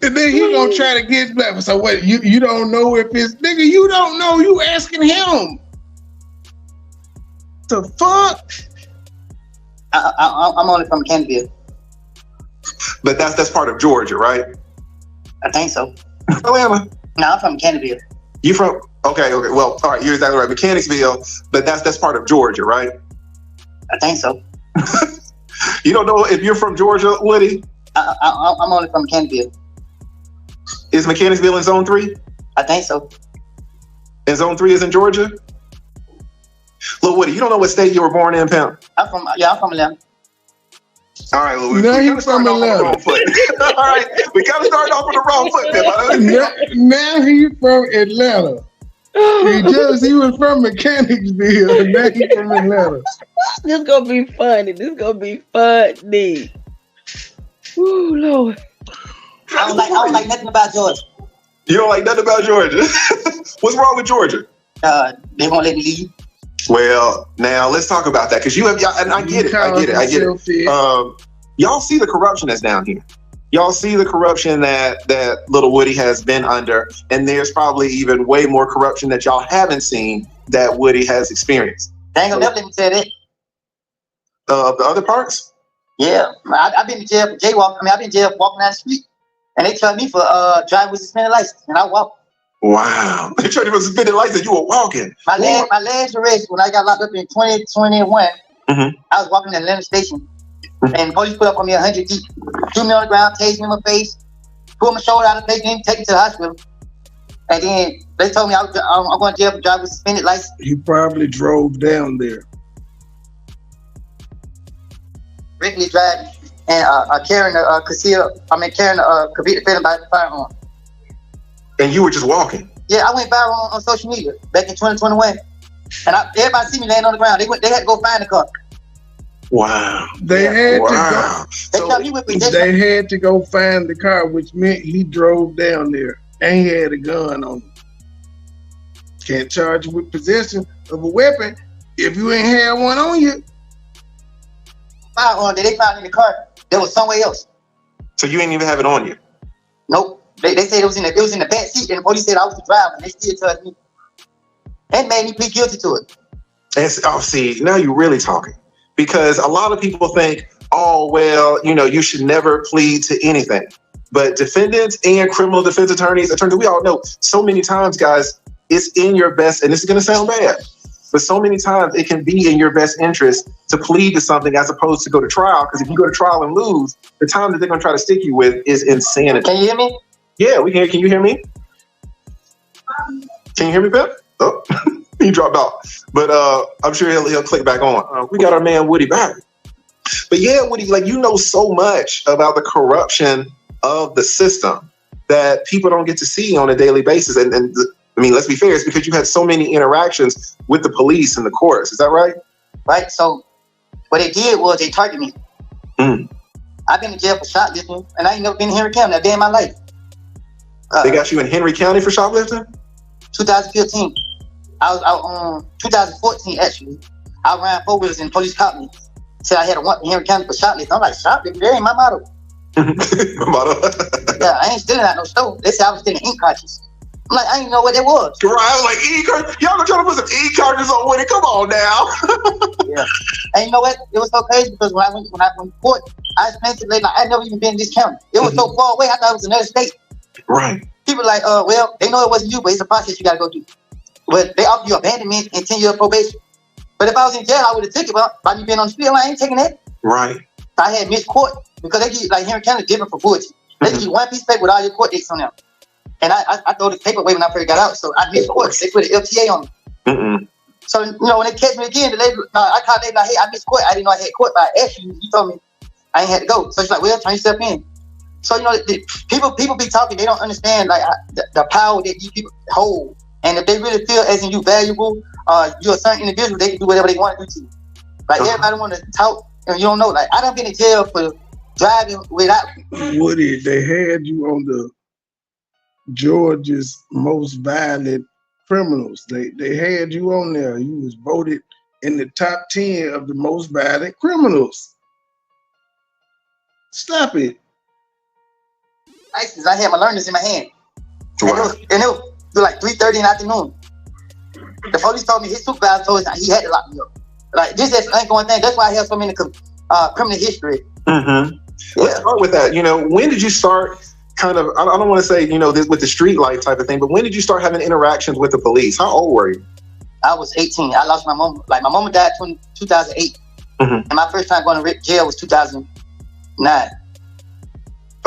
And then he gonna try to get back. So what? You don't know if it's nigga. You don't know. You asking him. The fuck? I'm only from Mechanicsville. But that's part of Georgia, right? I think so. Atlanta. No, I'm from Mechanicsville. You from? Okay. Well, all right. You're exactly right. Mechanicsville, but that's part of Georgia, right? I think so. You don't know if you're from Georgia, Woody? I'm only from Mechanicsville. Is Mechanicsville in Zone 3? I think so. And Zone 3 is in Georgia? Lil Woody, you don't know what state you were born in, pimp? I'm from Atlanta. All right, Lil Woody. Now he's from Atlanta. All right, we gotta start off on the wrong foot, pimp. Now he's from Atlanta. He was from Mechanicsville. Now he's from Atlanta. This gonna be funny. Ooh, Lord. I don't like nothing about Georgia. You don't like nothing about Georgia? What's wrong with Georgia? They won't let me leave. Well, now let's talk about that because and I get it. Y'all see the corruption that's down here. Y'all see the corruption that Little Woody has been under, and there's probably even way more corruption that y'all haven't seen that Woody has experienced. They ain't gonna never let me say that. The other parts? Yeah, I've been to jail for jaywalking. I've been in jail walking down the street, and they charged me for driving with suspended license, and I walked. Wow, they charged you for suspended license. You were walking. My last arrest when I got locked up in 2021, I was walking in Atlanta Station. And the police put up on me 100 deep. Threw me on the ground, tased me in my face, pulled my shoulder out of the place, and take me to the hospital. And then they told me I'm going to jail for driving with suspended license. He probably drove down there. Regularly driving and carrying a convicted felon by firearm. And you were just walking. Yeah, I went viral on social media back in 2021. And everybody see me laying on the ground. They had to go find the car. Wow. They had to go. They had to go find the car, which meant he drove down there and he had a gun on him. Can't charge you with possession of a weapon if you ain't had one on you. Firearm that they found in the car that was somewhere else. So you ain't even have it on you? Nope. They said it was in the back seat, and the police said I was the driver. And they still charged me. And made me plead guilty to it. And see, now you're really talking. Because a lot of people think, oh, well, you should never plead to anything. But defendants and criminal defense attorneys, we all know so many times, guys, it's in your best, and this is going to sound bad, but so many times it can be in your best interest to plead to something as opposed to go to trial. Because if you go to trial and lose, the time that they're going to try to stick you with is insanity. Can you hear me? Yeah, we can. Can you hear me? Can you hear me, Pep? Oh, he dropped off. But I'm sure he'll click back on. We got our man Woody back. But yeah, Woody, you know so much about the corruption of the system that people don't get to see on a daily basis. And let's be fair, it's because you had so many interactions with the police and the courts. Is that right? Right. So what they did was they targeted me. Mm. I've been in jail for shoplifting, and I ain't never been in Henry County a day in my life. They got you in Henry County for shoplifting? 2015. I was out 2014, actually. I ran 4 wheels and police caught me. Said I had a warrant in Henry County for shoplifting. I'm like, shoplifting? That ain't my motto. Yeah, I ain't stealing out no store. They said I was stealing ink cartridges. I'm like, I didn't know what that was. Right, I was like, ink cartridges? Y'all gonna try to put some ink cartridges on with it? Come on now. Yeah. And you know what? It was so crazy because when I went to court, I explained to the lady, like, I'd never even been in this county. It was so far away, I thought it was another state. Right. People like, well, they know it wasn't you, but it's a process you gotta go through. But they offer you abandonment and 10-year probation. But if I was in jail, I would have taken it by me being on the field. I ain't taking that. Right. I had missed court because they give, like, Henry County is different for forgery. They give you one piece of paper with all your court dates on them. And I threw the paper away when I first got out, so I missed court. They put an LTA on me. Mm-mm. So, when they catch me again, the lady, I called them like, hey, I missed court. I didn't know I had court, but I asked you. You told me I ain't had to go. So she's like, well, turn yourself in. So, people be talking. They don't understand, like, the power that these people hold. And if they really feel as in you valuable, you're a certain individual, they can do whatever they want to do to you. Like, everybody want to talk, and you don't know. Like, I done been in jail for driving without... Woody, they had you on the Georgia's most violent criminals. They had you on there. You was voted in the top 10 of the most violent criminals. Stop it. I had my learners in my hand. Wow. And it was like 3:30 in the afternoon. The police told me, his supervisor told us he had to lock me up. Like, this is an ongoing thing. That's why I have so many criminal history. Mm-hmm. Let's start with that. When did you start kind of, I don't want to say, this with the street life type of thing, but when did you start having interactions with the police? How old were you? I was 18. I lost my mom. Like, my mom died in 2008. Mm-hmm. And my first time going to jail was 2009.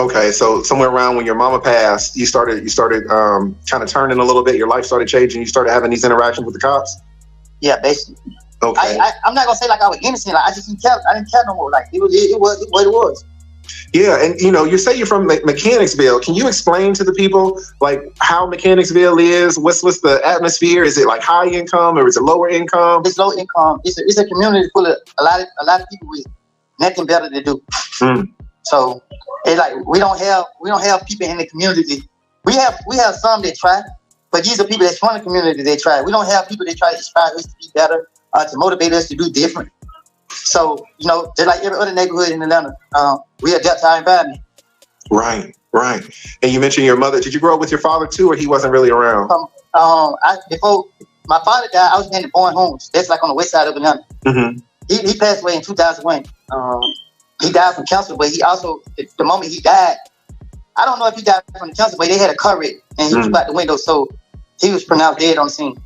Okay, so somewhere around when your mama passed, you started kind of turning a little bit. Your life started changing. You started having these interactions with the cops. Yeah, basically. Okay. I'm not gonna say like I was innocent. Like, I just didn't care. I didn't care no more. Like, it was what it was. Yeah, and you say you're from Mechanicsville. Can you explain to the people like how Mechanicsville is? What's the atmosphere? Is it like high income or is it lower income? It's low income. It's a community full of a lot of people with nothing better to do. Mm. So it's like we don't have people in the community. We have some that try, but these are people that's from the community that try. We don't have people that try to inspire us to be better, to motivate us to do different. So, just like every other neighborhood in Atlanta, we adapt to our environment. Right. And you mentioned your mother. Did you grow up with your father too, or he wasn't really around? Before my father died, I was in the Bourne Homes. That's like on the west side of Atlanta. Mm-hmm. He passed away in 2001. He died from cancer, but he also, the moment he died, I don't know if he died from the cancer, but they had a car wreck and he was out the window, so he was pronounced dead on the scene.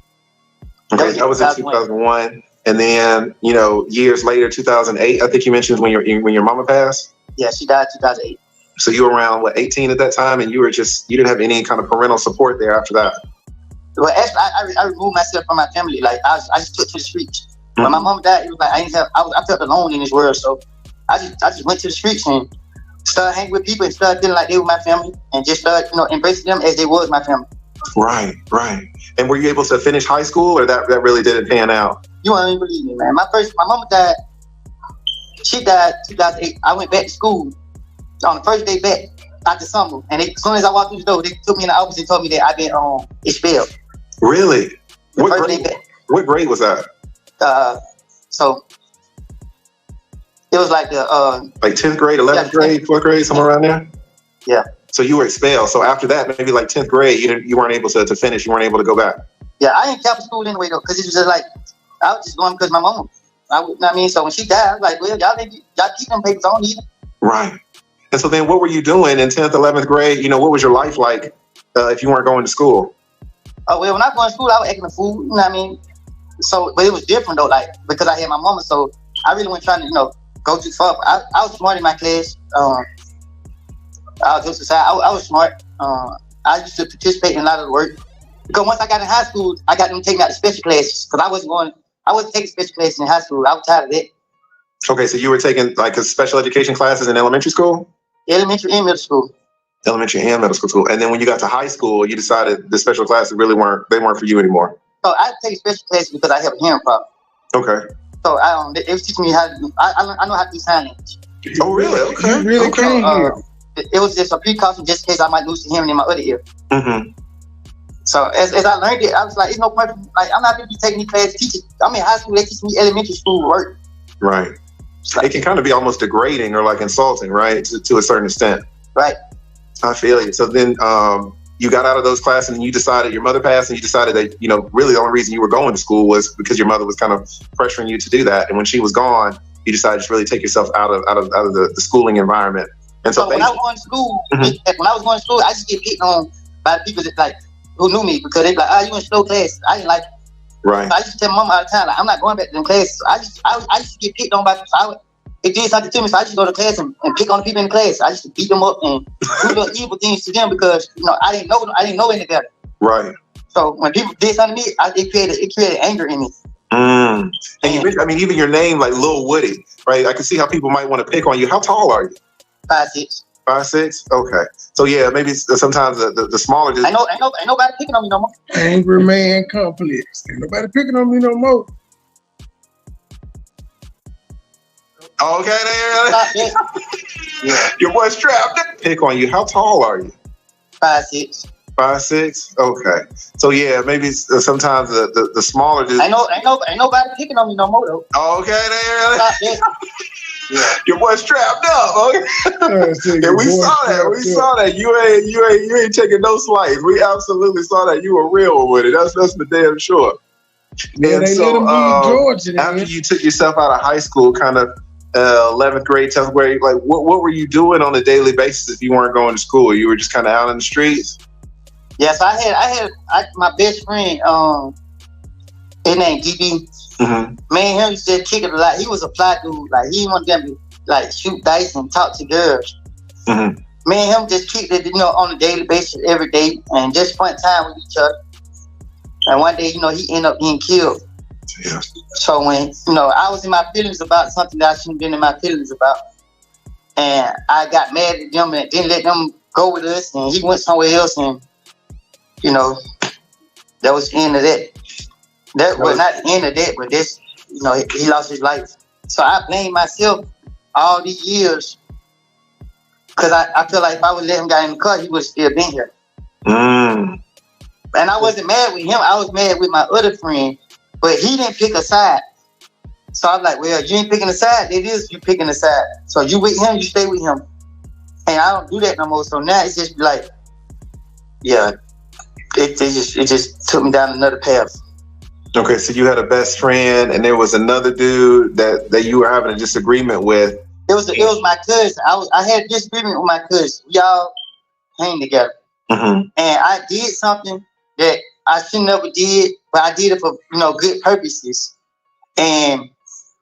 Okay, that was in 2001. And then, years later, 2008, I think you mentioned when your mama passed. Yeah, she died 2008. So you were around 18 at that time, and you didn't have any kind of parental support there after that. Well, actually, I removed myself from my family. Like I just took to the streets. When my mom died, it was like I felt alone in this world. So I just went to the streets and started hanging with people and started feeling like they were my family, and just started embracing them as they was my family. Right. And were you able to finish high school, or that really didn't pan out? You won't even believe me, man. My mama died. She died 2008. I went back to school on the first day back after summer, and as soon as I walked through the door, they took me in the office and told me that I'd been expelled. Really? What grade was that? So it was like the like 10th grade, 11th grade, 4th grade, somewhere around there. Yeah. So you were expelled. So after that, maybe like 10th grade, you weren't able to finish. You weren't able to go back. Yeah, I didn't Catholic school anyway though, because it was just like I was just going because my mama. So when she died, I was like, well, y'all keep them papers. I don't need them. Right. And so then, what were you doing in 10th, 11th grade? What was your life like if you weren't going to school? Oh well, when I was going to school, I was acting a fool. You know what I mean? So, but it was different though, like because I had my mama. So I really wasn't trying to, go too far. I was smart in my class. I was smart. I used to participate in a lot of the work. Because once I got in high school, I got them taking out the special classes. Because I wasn't taking special classes in high school. I was tired of that. Okay, so you were taking like special education classes in elementary school? Elementary and middle school. Elementary and middle school. And then when you got to high school, you decided the special classes really weren't for you anymore. So I take special classes because I have a hearing problem. Okay. So it was teaching me how to do. I know how to do sign language. Oh really? Okay. You really can hear. It was just a precaution just in case I might lose the hearing in my other ear. Mm-hmm. So as I learned it, I was like, it's no point. Like I'm not going to be taking any class teaching. I'm in high school. They teach me elementary school work. Right. Like, it can kind of be almost degrading or like insulting, right? To a certain extent. Right. I feel you. So then you got out of those classes and you decided your mother passed, and you decided that really the only reason you were going to school was because your mother was kind of pressuring you to do that. And when she was gone, you decided to really take yourself out of the schooling environment. And so when I was going to school, I used to get picked on by the people that who knew me because they be like, you in slow class. I didn't like it. Right. So I used to tell mama all the time, like, I'm not going back to them classes. I used to get picked on by people. It did something to me, so I used to go to class and pick on the people in the class. I used to beat them up and do the evil things to them because I didn't know any better. Right. So when people did something to me, it created anger in me. And even your name, like Lil Woody, right? I can see how people might want to pick on you. How tall are you? 5'6". 5'6"? Okay. So yeah, maybe sometimes the smaller. Ain't nobody picking on me no more. Angry man complex. Ain't nobody picking on me no more. Okay, there. Yeah. Your boy strapped to pick on you. How tall are you? 5'6". 5'6". Okay. So yeah, maybe sometimes the smaller dudes. Ain't nobody picking on me no more though. Okay, there. Yeah. Your boy strapped up. Okay. Yeah, we saw that. We saw that. You ain't taking no slights. We absolutely saw that. You were real with it. That's for damn sure. Yeah, and they so let him be Georgia. After you took yourself out of high school, kind of 11th grade, 10th grade, like what were you doing on a daily basis if you weren't going to school? You were just kind of out in the streets? Yes, I had my best friend, his name DB. Mm-hmm. Man, him used to kick it a lot. He was a fly dude. Like he wanted them to like shoot dice and talk to girls. Mm-hmm. Man, him just kicked it, on a daily basis every day and just spent time with each other. And one day, he ended up being killed. Yeah. So when, I was in my feelings about something that I shouldn't have been in my feelings about. And I got mad at them and didn't let them go with us. And he went somewhere else and, that was the end of that. That was not the end of that, but this, he lost his life. So I blame myself all these years because I feel like if I would let him get in the car, he would still been here. Mm. And I wasn't mad with him. I was mad with my other friend, but he didn't pick a side. So I'm like, well, you ain't picking a side. It is you picking a side. So you with him, you stay with him. And I don't do that no more. So now it's just like, yeah, it just took me down another path. Okay, so you had a best friend, and there was another dude that you were having a disagreement with. It was my cousin. I had a disagreement with my cousin. We all hang together, mm-hmm. and I did something that I should never did, but I did it for good purposes. And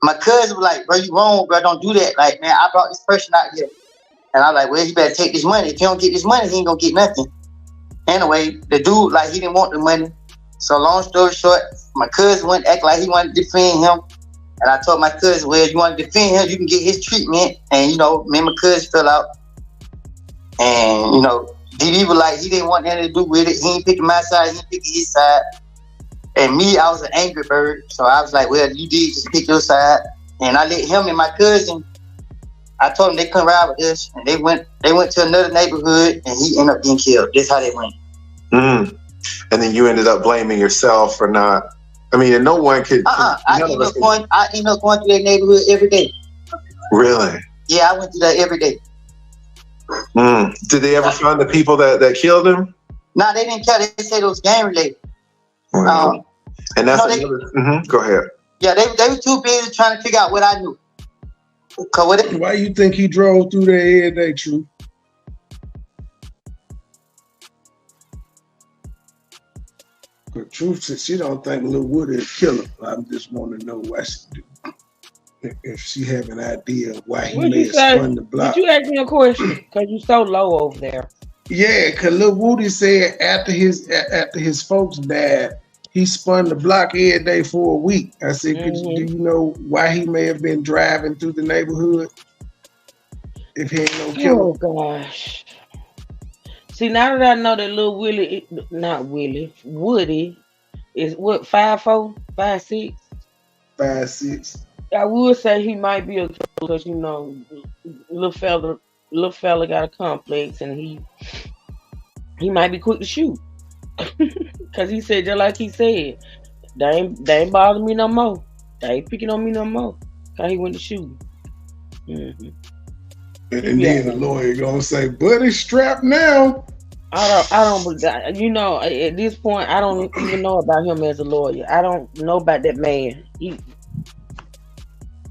my cousin was like, bro, you wrong, bro. Don't do that. Like, man, I brought this person out here. And I was like, well, you better take this money. If you don't get this money, he ain't gonna get nothing. Anyway, the dude, like, he didn't want the money. So long story short, my cousin went act like he wanted to defend him. And I told my cousin, well, you want to defend him, you can get his treatment. And, you know, me and my cousin fell out. And, you know, DD was like, he didn't want nothing to do with it. He ain't picking my side, he ain't picking his side. And me, I was an angry bird. So I was like, well, you did just pick your side. And I let him and my cousin, I told them they couldn't ride with us. And they went to another neighborhood and he ended up getting killed. That's how they went. Mm. And then you ended up blaming yourself for not, I mean, and no one could. I ended up going through that neighborhood every day. Really? Yeah, I went through that every day. Mm. Did they ever find the people that killed him? No, they didn't kill. They said it was gang related. Wow. And that's Go ahead. Yeah, they were too busy trying to figure out what I knew. Why you think he drove through there every day, True? Because Truth said she don't think Lil Woody is killer. I just want to know why she do. If she have an idea of why he may have spun the block. Did you ask me a question? Because you so low over there. Yeah, because Lil Woody said after his folks died, he spun the block every day for a week. I said, do you know why he may have been driving through the neighborhood? If he ain't no killer. Oh gosh. See, now that I know that Woody is what, 5'4", 5'6"? 5'6". I would say he might be a killer because, you know, little fella got a complex and he might be quick to shoot. Cause he said, just like he said, they ain't bothering me no more. They ain't picking on me no more. Cause he went to shoot. Mm-hmm. And then the lawyer gonna say, "Buddy, strapped now." I don't. You know, at this point, I don't even know about him as a lawyer. I don't know about that man.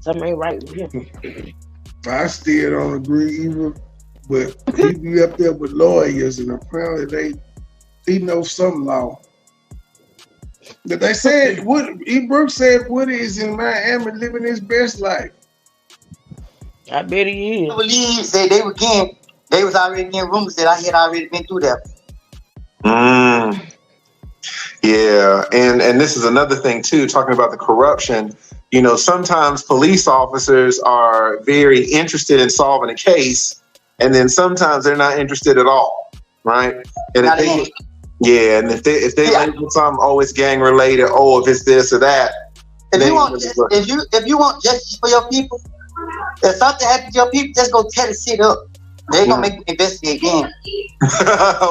Something ain't right with him. I still don't agree either. But he be up there with lawyers, and apparently he knows some law. But they said Brooks said Woody is in Miami living his best life. I bet he is. I believe they was already getting rumors that I had already been through that. Yeah, and this is another thing too, talking about the corruption. You know, sometimes police officers are very interested in solving a case, and then sometimes they're not interested at all, right? And if they label something, oh, it's gang related, oh, if it's this or that. If you want justice for your people, if something happens to your people, just go tear the shit up. They're gonna make you investigate again.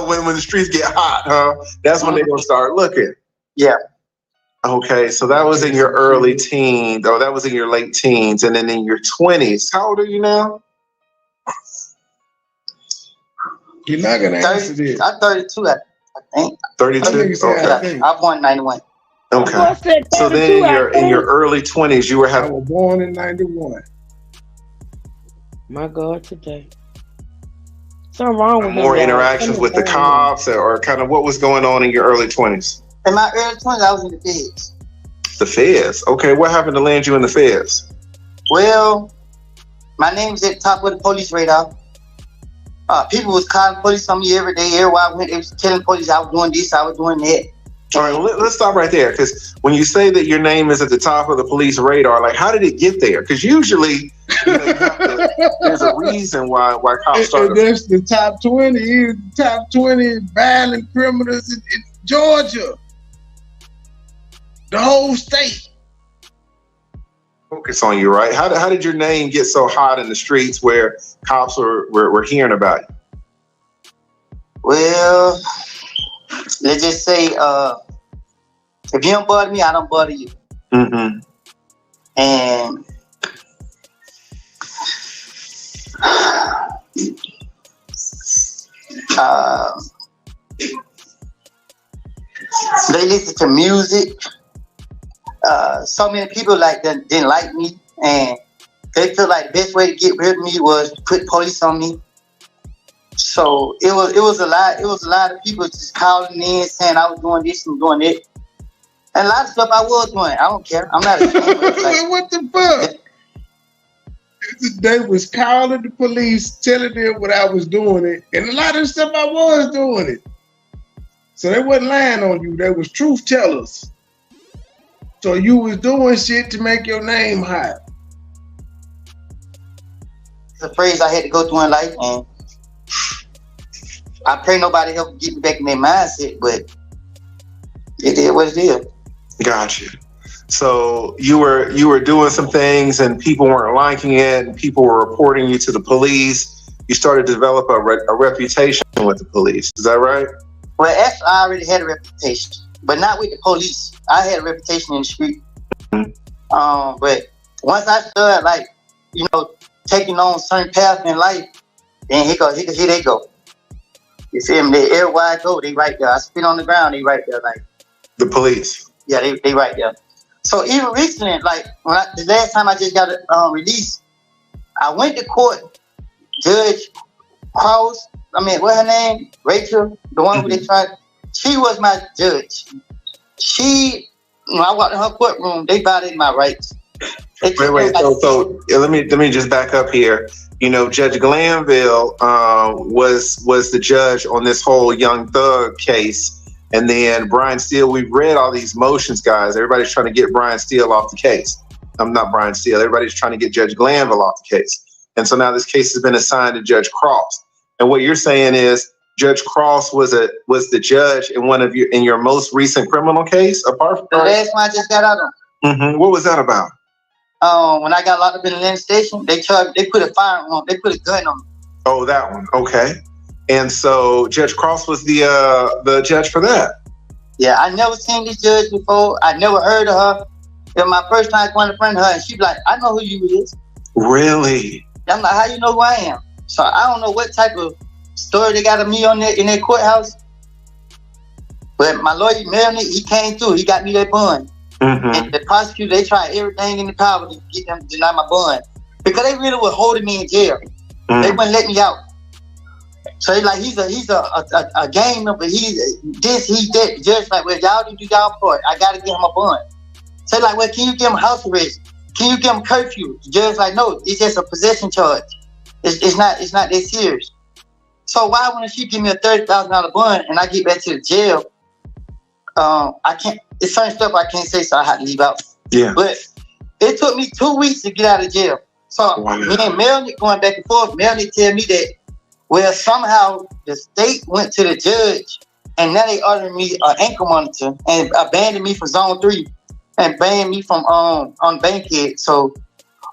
when the streets get hot, huh? That's when they're gonna start looking. Yeah. Okay, so that was in your early teens, or that was in your late teens, and then in your 20s. How old are you now? You're not gonna answer this. I'm 32, I think. 32. Okay. I'm born in 91. Okay. So then in your early 20s, you were having. I was born in 91. My God, today. Something wrong with more interactions with the cops, or kind of what was going on in your early 20s? In my early 20s, I was in the feds. The feds? Okay, what happened to land you in the feds? Well, my name was at the top of the police radar. People was calling police on me every day. Everywhere I went, they was telling police I was doing this, I was doing that. All right, let's stop right there, because when you say that your name is at the top of the police radar, like, how did it get there? Because usually, there's a reason why cops start. That's the top 20. The top 20 violent criminals in Georgia. The whole state. Focus on you, right? How did your name get so hot in the streets where cops were hearing about you? Well, let's just say, if you don't bother me, I don't bother you. Mm-hmm. And they listen to music. So many people didn't like me, and they feel like the best way to get rid of me was to put police on me. So it was a lot. It was a lot of people just calling in saying I was doing this and doing that. And a lot of stuff I was doing. I don't care. I'm not ashamed. Like, what the fuck? They was calling the police, telling them what I was doing it, and a lot of the stuff I was doing it. So they wasn't lying on you. They was truth tellers. So you was doing shit to make your name hot. It's a phrase I had to go through in life, and I pray nobody help get me back in their mindset, but it is what it is. Got you. So you were doing some things and people weren't liking it and people were reporting you to the police. You started to develop a reputation with the police. Is that right? Well, actually, I already had a reputation, but not with the police. I had a reputation in the street. Mm-hmm. But once I started, like, you know, taking on certain paths in life, then here they go. You see them? Everywhere I go, they right there. I spit on the ground, they right there. Like the police. Yeah, they right there. So even recently, like the last time I just got released, I went to court. Judge Cross, what's her name? Rachel, the one who they tried. She was my judge. When I walked in her courtroom, they violated my rights. Wait. So let me just back up here. You know, Judge Glanville was the judge on this whole Young Thug case. And then Brian Steele, we've read all these motions, guys. Everybody's trying to get Brian Steele off the case. I'm not Brian Steele. Everybody's trying to get Judge Glanville off the case. And so now this case has been assigned to Judge Cross. And what you're saying is Judge Cross was the judge in your most recent criminal case, apart from the last one I just got out of. Mm-hmm. What was that about? When I got locked up in the land station, they put a firearm on, they put a gun on me. Oh, that one. Okay. And so Judge Cross was the judge for that. Yeah, I never seen this judge before. I never heard of her. It was my first time going to friend her, and she be like, "I know who you is." Really? I'm like, "How you know who I am?" So I don't know what type of story they got of me on there in their courthouse. But my lawyer, Melanie, he came through. He got me that bond. Mm-hmm. And the prosecutor, they tried everything in the power to get them to deny my bond because they really were holding me in jail. Mm-hmm. They wouldn't let me out. So he's a gang member. He's that. The judge like, well, y'all do y'all part. I gotta give him a bond. So like, well, can you give him house arrest? Can you give him curfew? The judge like, no, it's just a possession charge. It's not that serious. So why wouldn't she give me a $30,000 bond and I get back to the jail? I can't. It's certain stuff I can't say, so I had to leave out. Yeah. But it took me 2 weeks to get out of jail. So me and Melanie going back and forth. Melanie tell me that, well, somehow the state went to the judge and now they ordered me an ankle monitor and abandoned me from Zone 3 and banned me from on Bankhead. So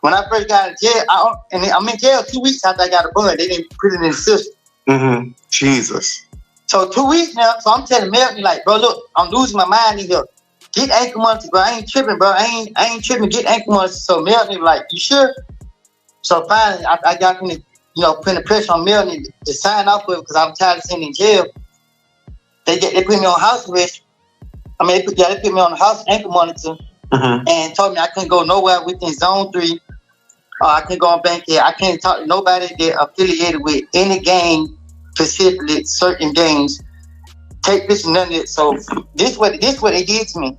when I first got out of jail, I'm in jail 2 weeks after I got a bond. They didn't put it in the system. Mm-hmm. Jesus. So 2 weeks now, so I'm telling Melanie, like, bro, look, I'm losing my mind in here. Get ankle monitor, bro. I ain't tripping, bro. I ain't tripping. Get ankle monitor. So Melanie like, you sure? So finally, I got him to, putting the pressure on Melanie to sign off with it because I'm tired of sitting in jail. They put me on house arrest. They put me on the house ankle monitor and told me I couldn't go nowhere within Zone 3. I couldn't go on Bankhead. I can't talk to nobody that affiliated with any gang, specifically certain gangs. Take this and none of it. So this what they did to me.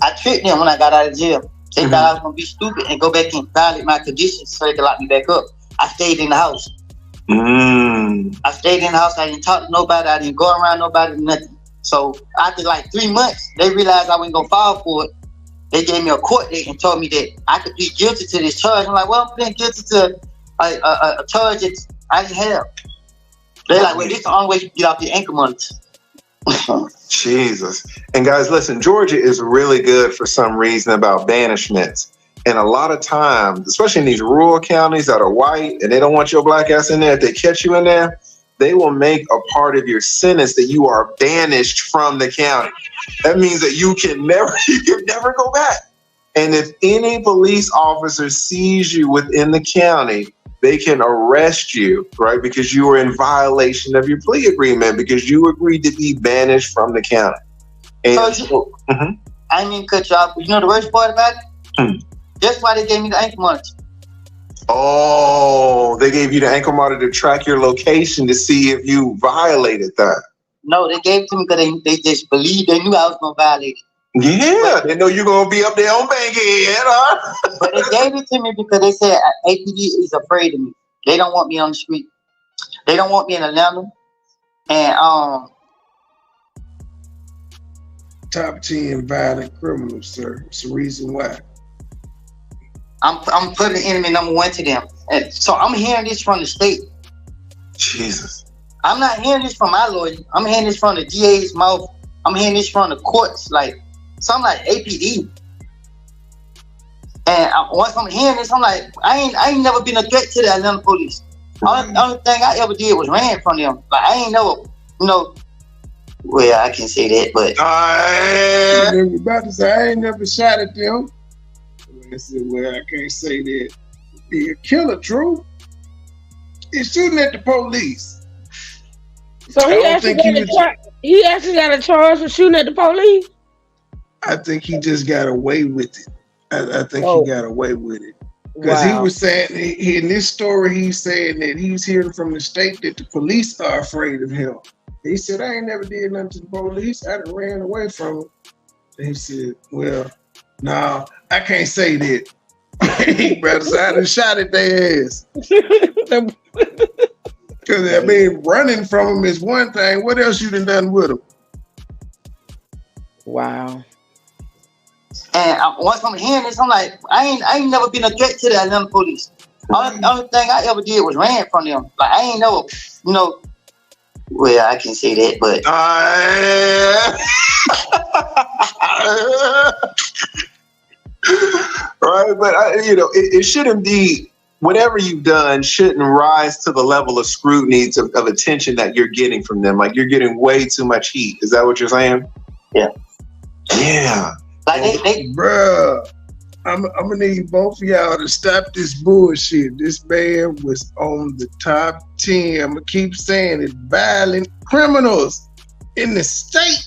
I tricked them when I got out of jail. They thought I was gonna be stupid and go back and violate my conditions so they could lock me back up. I stayed in the house. I stayed in the house. I didn't talk to nobody. I didn't go around nobody, nothing. So after like 3 months, they realized I wasn't gonna fall for it. They gave me a court date and told me that I could plead guilty to this charge. I'm like, well, I'm pleading guilty to a charge that I didn't have. They're like, well, this is the only way you get off your ankle monitor. Jesus. And guys, listen, Georgia is really good for some reason about banishments. And a lot of times, especially in these rural counties that are white and they don't want your black ass in there, if they catch you in there, they will make a part of your sentence that you are banished from the county. That means that you can never go back. And if any police officer sees you within the county, they can arrest you, right? Because you were in violation of your plea agreement because you agreed to be banished from the county. And I didn't mean to cut you off, but you know the worst part about it? That's why they gave me the ankle monitor. Oh, they gave you the ankle monitor to track your location to see if you violated that. No, they gave it to me because they just believed, they knew I was going to violate it. Yeah, they know you're going to be up there on Bankhead, huh? But they gave it to me because they said APD is afraid of me. They don't want me on the street. They don't want me in Atlanta. And Top 10 violent criminals, sir. It's the reason why. I'm putting enemy number one to them. And so I'm hearing this from the state. Jesus. I'm not hearing this from my lawyer. I'm hearing this from the DA's mouth. I'm hearing this from the courts. Like, something like APD. And once I'm hearing this, I'm like, I ain't never been a threat to the Atlanta police. Only thing I ever did was ran from them. Like, I ain't never, well, I can say that, but about to say, I ain't never shot at them. I said, well, I can't say that. Be a killer, true. He's shooting at the police. So he actually got a charge for shooting at the police? I think he just got away with it. I think he got away with it. Because he was saying, in this story, he's saying that he's hearing from the state that the police are afraid of him. He said, I ain't never did nothing to the police. I done ran away from them. And he said, well, no, I can't say that. He better say I done shot at their ass. Because, I mean, running from them is one thing. What else you done with them? Wow. And once I'm hearing this, I'm like, I ain't never been a threat to the Atlanta police. Only thing I ever did was ran from them. Like, I ain't never, well, I can say that, but right, but it shouldn't be, whatever you've done shouldn't rise to the level of scrutiny of attention that you're getting from them. Like, you're getting way too much heat. Is that what you're saying? Yeah. Yeah. Like bruh, I'm gonna need both of y'all to stop this bullshit. This man was on the top 10. I'm gonna keep saying it. Violent criminals in the state.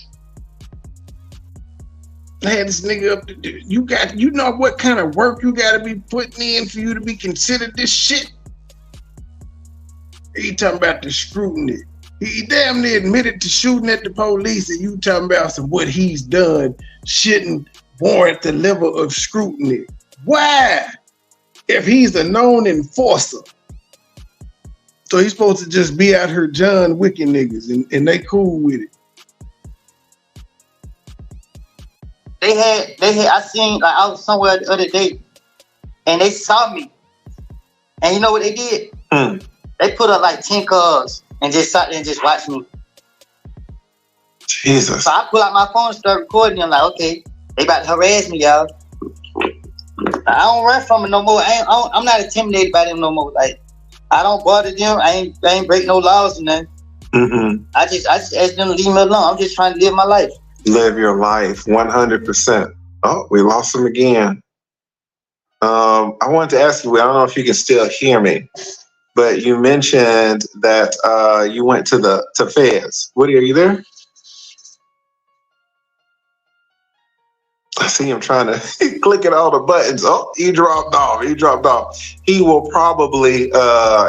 I had this nigga up to do. You know what kind of work you gotta be putting in for you to be considered this shit? He talking about the scrutiny. He damn near admitted to shooting at the police, and you talking about some what he's done shouldn't warrant the level of scrutiny. Why? If he's a known enforcer. So he's supposed to just be out here John Wicking niggas, and they cool with it. They had, I seen, like, I was somewhere the other day, and they saw me. And you know what they did? They put up like 10 cars and just sat there and just watched me. Jesus. So I pull out my phone and start recording them. Like, okay, they about to harass me, y'all. I don't run from them no more. I'm not intimidated by them no more. Like, I don't bother them. I ain't break no laws or nothing. Mm-hmm. I just ask them to leave me alone. I'm just trying to live my life. Live your life, 100%. Oh, we lost him again. I wanted to ask you, I don't know if you can still hear me, but you mentioned that you went to Fez. Woody, are you there? I see him trying to clicking all the buttons. Oh, he dropped off. He will probably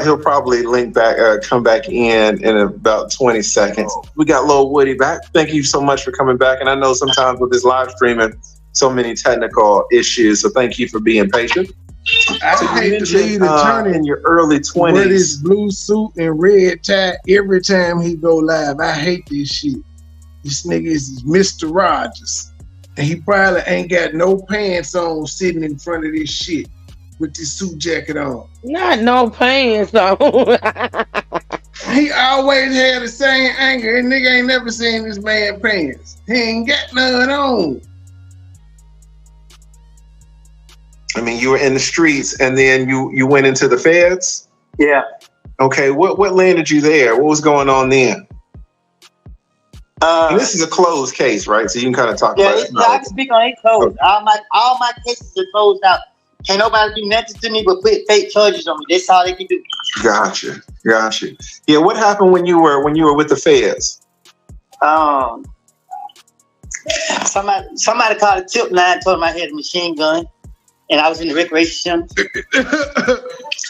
he'll probably link back, come back in about 20 seconds. We got Lil Woody back. Thank you so much for coming back. And I know sometimes with this live streaming, so many technical issues. So thank you for being patient. I hate to lead attorney in your early 20s. Wear this blue suit and red tie every time he go live. I hate this shit. This nigga is Mr. Rogers. And he probably ain't got no pants on sitting in front of this shit with this suit jacket on. Not no pants on. He always had the same anger. And nigga ain't never seen this man pants. He ain't got none on. I mean, you were in the streets and then you went into the feds? Yeah. Okay, what landed you there? What was going on then? And this is a closed case, right? So you can kind of talk about it. Yeah, I can speak on it closed. Okay. All my cases are closed out. Can't nobody do nothing to me but put fake charges on me. That's all they can do. Gotcha. Yeah, what happened when you were with the feds? Somebody called a tip line, told them I had a machine gun, and I was in the recreation center.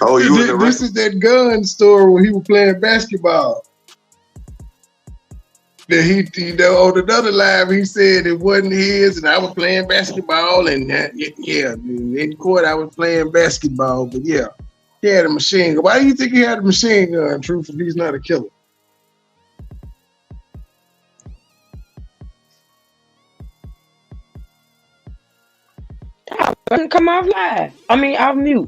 Oh, This is that gun store where he was playing basketball. Then he on another live, he said it wasn't his, and I was playing basketball, and in court I was playing basketball, but yeah, he had a machine gun. Why do you think he had a machine gun, Truth, if he's not a killer? Come off live. I mean, off mute.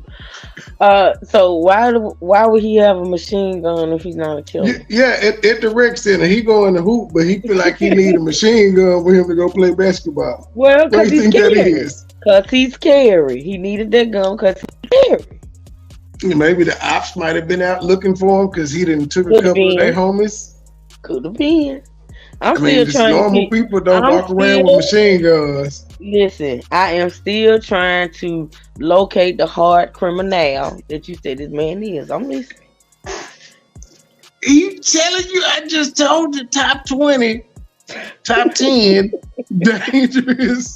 So why would he have a machine gun if he's not a killer? Yeah, at the rec center, he go in the hoop, but he feel like he need a machine gun for him to go play basketball. Well, because he's scary. Because he's scary. He needed that gun because he's scary. Maybe the ops might have been out looking for him because he didn't took a couple of their homies. Could have been. I mean, normal people don't walk around with machine guns. Listen, I am still trying to locate the hard criminal that you said this man is. I'm listening. He telling you, I just told the top 20, top 10 dangerous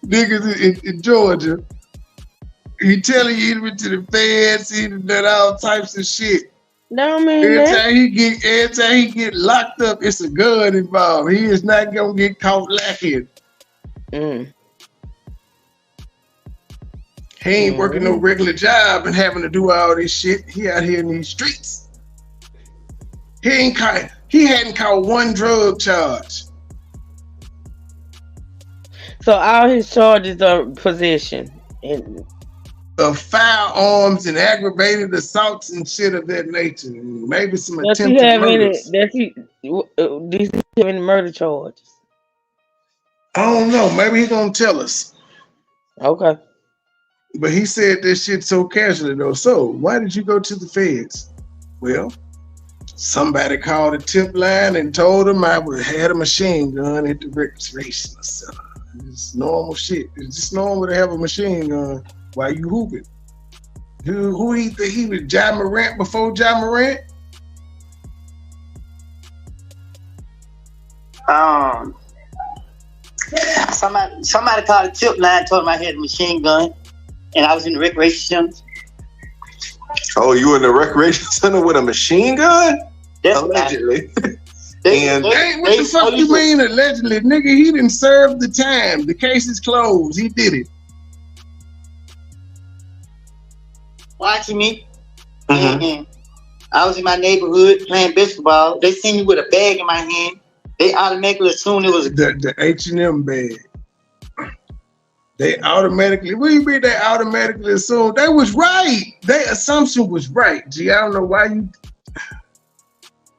niggas in Georgia. He telling you he went to the feds, he done all types of shit. No, man. Every time he get locked up, it's a gun involved. He is not gonna get caught lacking. He ain't working no regular job and having to do all this shit. He out here in these streets. He hadn't caught one drug charge. So all his charges are possession and of firearms and aggravated assaults and shit of that nature. Maybe some attempted murders. Does he have any murder charges? I don't know. Maybe he's gonna tell us. Okay. But he said this shit so casually though. So why did you go to the feds? Well, somebody called a tip line and told him I had a machine gun at the recreation center. It's normal shit. It's just normal to have a machine gun. Why you hooping? Who he think he was? Ja Morant before Ja Morant? Somebody called a tip line, told him I had a machine gun, and I was in the recreation center. Oh, you in the recreation center with a machine gun? Allegedly. What the fuck you mean allegedly? Nigga, he didn't serve the time. The case is closed. He did it. Watching me. And I was in my neighborhood playing basketball. They seen me with a bag in my hand. They automatically assumed it was the H&M bag. They automatically, what do you mean they automatically assumed? They was right. Their assumption was right. Gee, I don't know why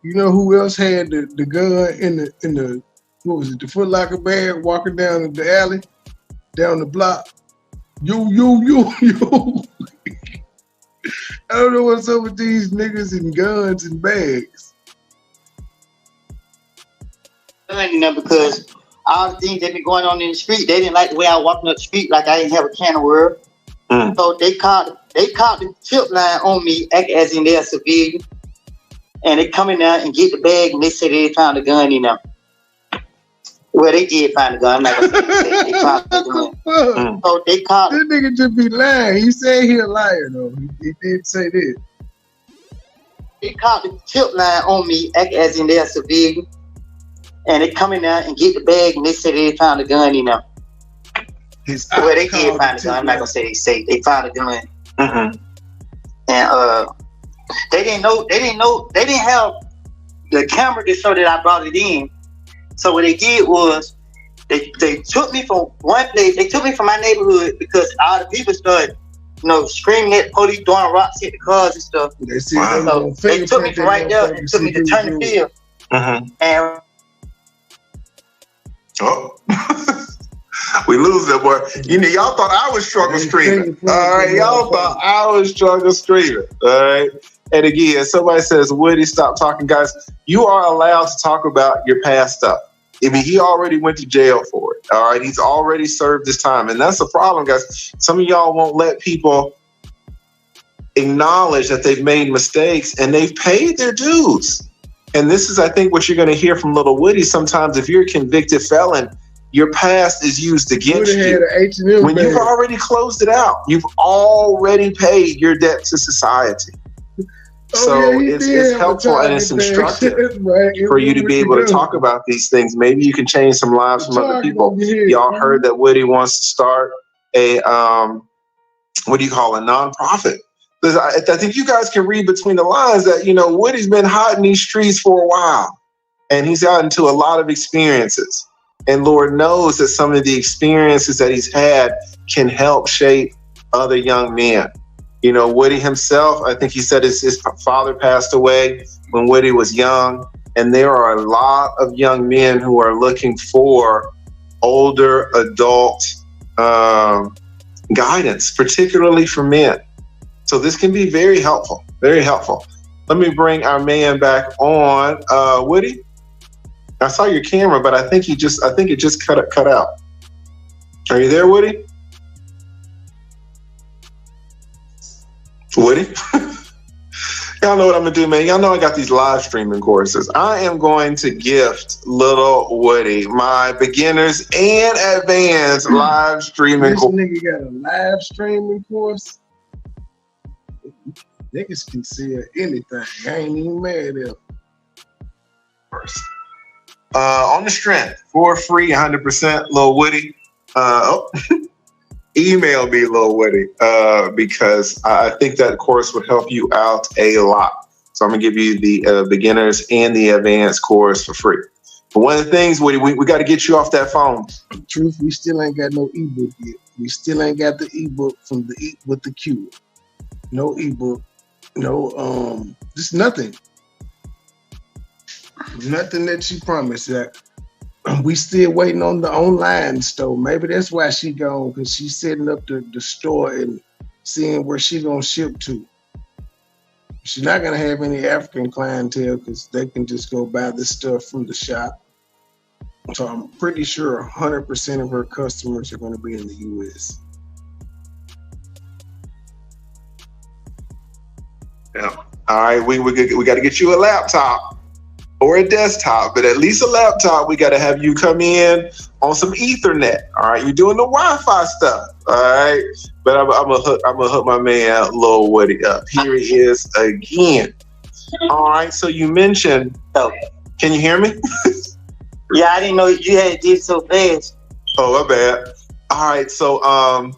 you know who else had the gun in the what was it, the Foot Locker bag walking down the alley, down the block? You. I don't know what's up with these niggas and guns and bags. Because all the things that been going on in the street, they didn't like the way I was walking up the street, like I didn't have a can of word. So they called the tip line on me, as in they're civilian, and they come in there and get the bag, and they say they found a gun in there. Well, they did find a gun. I'm not gonna say they found the gun. So they called. This nigga just be lying. He said he a liar though. He did say this. They called the tip line on me, as in they're civilian, and they come in there and get the bag, and they say they found a gun in there. Well, they did find a gun. I'm not gonna say they found a gun. And they didn't have the camera to show that I brought it in. So what they did was they took me from one place. They took me from my neighborhood because all the people started, screaming at the police, throwing rocks at the cars and stuff. So they took me from right there and took me to turn the field. And we lose that boy. Y'all thought I was struggle streaming. All right, y'all thought I was struggle streaming. All right. And again, somebody says, Woody, stop talking, guys. You are allowed to talk about your past stuff. I mean, he already went to jail for it. All right. He's already served his time. And that's the problem, guys. Some of y'all won't let people acknowledge that they've made mistakes and they've paid their dues. And this is, I think, what you're going to hear from Little Woody. Sometimes if you're a convicted felon, your past is used against you. When you've already closed it out, you've already paid your debt to society. So it's helpful and it's instructive for you to be able to talk about these things. Maybe you can change some lives from other people. Y'all heard that Woody wants to start a what do you call a nonprofit? Because I think you guys can read between the lines that, you know, Woody's been hot in these streets for a while, and he's gotten into a lot of experiences. And Lord knows that some of the experiences that he's had can help shape other young men. You know, Woody himself, I think he said his father passed away when Woody was young. And there are a lot of young men who are looking for older adult guidance, particularly for men. So this can be very helpful, very helpful. Let me bring our man back on. Woody, I saw your camera, but I think it just cut out. Are you there, Woody? Woody? Y'all know what I'm gonna do, man. Y'all know I got these live streaming courses. I am going to gift little Woody my beginners and advanced live streaming course. This nigga got a live streaming course. Niggas can see anything. I ain't even mad at him. On the strength, for free, 100%, Lil Woody. Email me, Lil Woody, because I think that course would help you out a lot. So I'm gonna give you the beginners and the advanced course for free. But one of the things, Woody, we got to get you off that phone. Truth, we still ain't got no ebook yet. We still ain't got the ebook from the Eat with the Q. No ebook. No, just nothing. Nothing that you promised. That we still waiting on the online store. Maybe that's why she gone, because she's setting up the store and seeing where she gonna ship to. She's not gonna have any African clientele because they can just go buy this stuff from the shop. So I'm pretty sure 100% of her customers are gonna be in the US. Yeah. All right, we got to get you a laptop or a desktop, but at least a laptop. We got to have you come in on some Ethernet. All right, you're doing the Wi-Fi stuff. All right, but I'm gonna hook my man Lil Woody up. Here he is again. All right, so you mentioned. Oh, can you hear me? Yeah, I didn't know you had did so fast. Oh, my bad. All right, so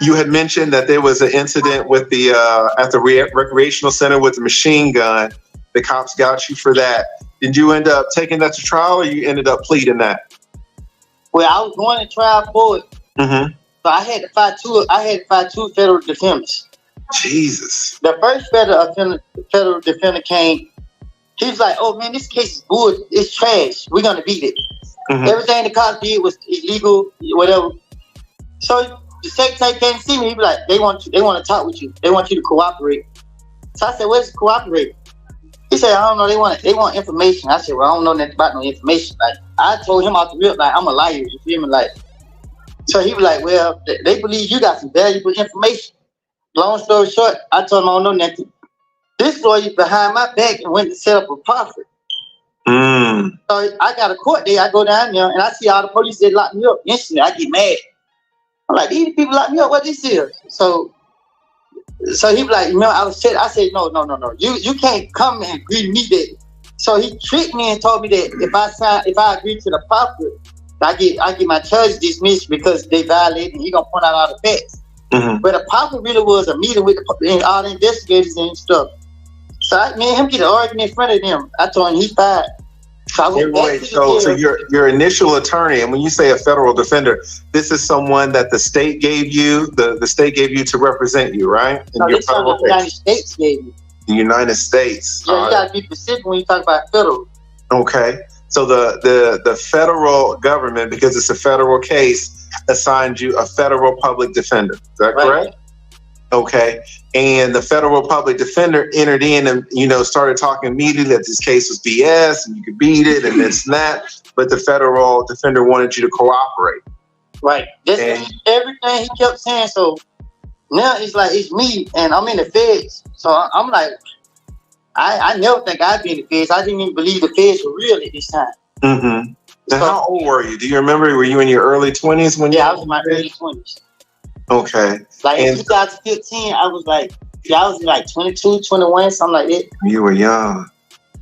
you had mentioned that there was an incident with the at the recreational center with the machine gun. The cops got you for that. Did you end up taking that to trial, or you ended up pleading that? Well, I was going to trial for it. Mm-hmm. So I had to fight two federal defenders. Jesus. The first federal defender came. He was like, "Oh man, this case is good. It's trash. We're gonna beat it. Mm-hmm. Everything the cops did was illegal, whatever." So the secretary came to see me. He was like, "They want to talk with you. They want you to cooperate." So I said, "Where's cooperate?" He said, "I don't know. They want information." I said, "Well, I don't know nothing about no information." Like I told him off the rip, like I'm a liar. You feel me? Like, so he was like, "Well, they believe you got some valuable information." Long story short, I told him I don't know nothing. This lawyer behind my back and went to set up a profit. Mm. So I got a court day. I go down there and I see all the police that lock me up. Instantly, I get mad. I'm like, these people lock me up. What this is? So he was like, "You know, I said, no. You can't come and agree to me that." So he tricked me and told me that if I agree to the profit, I get my charges dismissed because they violated, and he gonna point out all the facts. Mm-hmm. But the profit really was a meeting with all the investigators and stuff. So me and him get an argument in front of them. I told him he's fired. So your initial attorney, and when you say a federal defender, this is someone that the state gave you. The state gave you to represent you, right? No, this is what the United States gave me. The United States. Yeah, you gotta be specific when you talk about federal. Okay. So the federal government, because it's a federal case, assigned you a federal public defender. Is that correct? Okay. And the federal public defender entered in and, started talking immediately that this case was BS and you could beat it and this and that. But the federal defender wanted you to cooperate. Right. Everything he kept saying. So now it's like it's me and I'm in the feds. So I'm like, I never think I'd be in the feds. I didn't even believe the feds were real at this time. Mm-hmm. Now, how old were you? Do you remember? Were you in your early 20s when? Yeah, I was in my early 20s. Okay. Like in 2015, I was like Yeah, I was like 22, 21, something like that. You were young.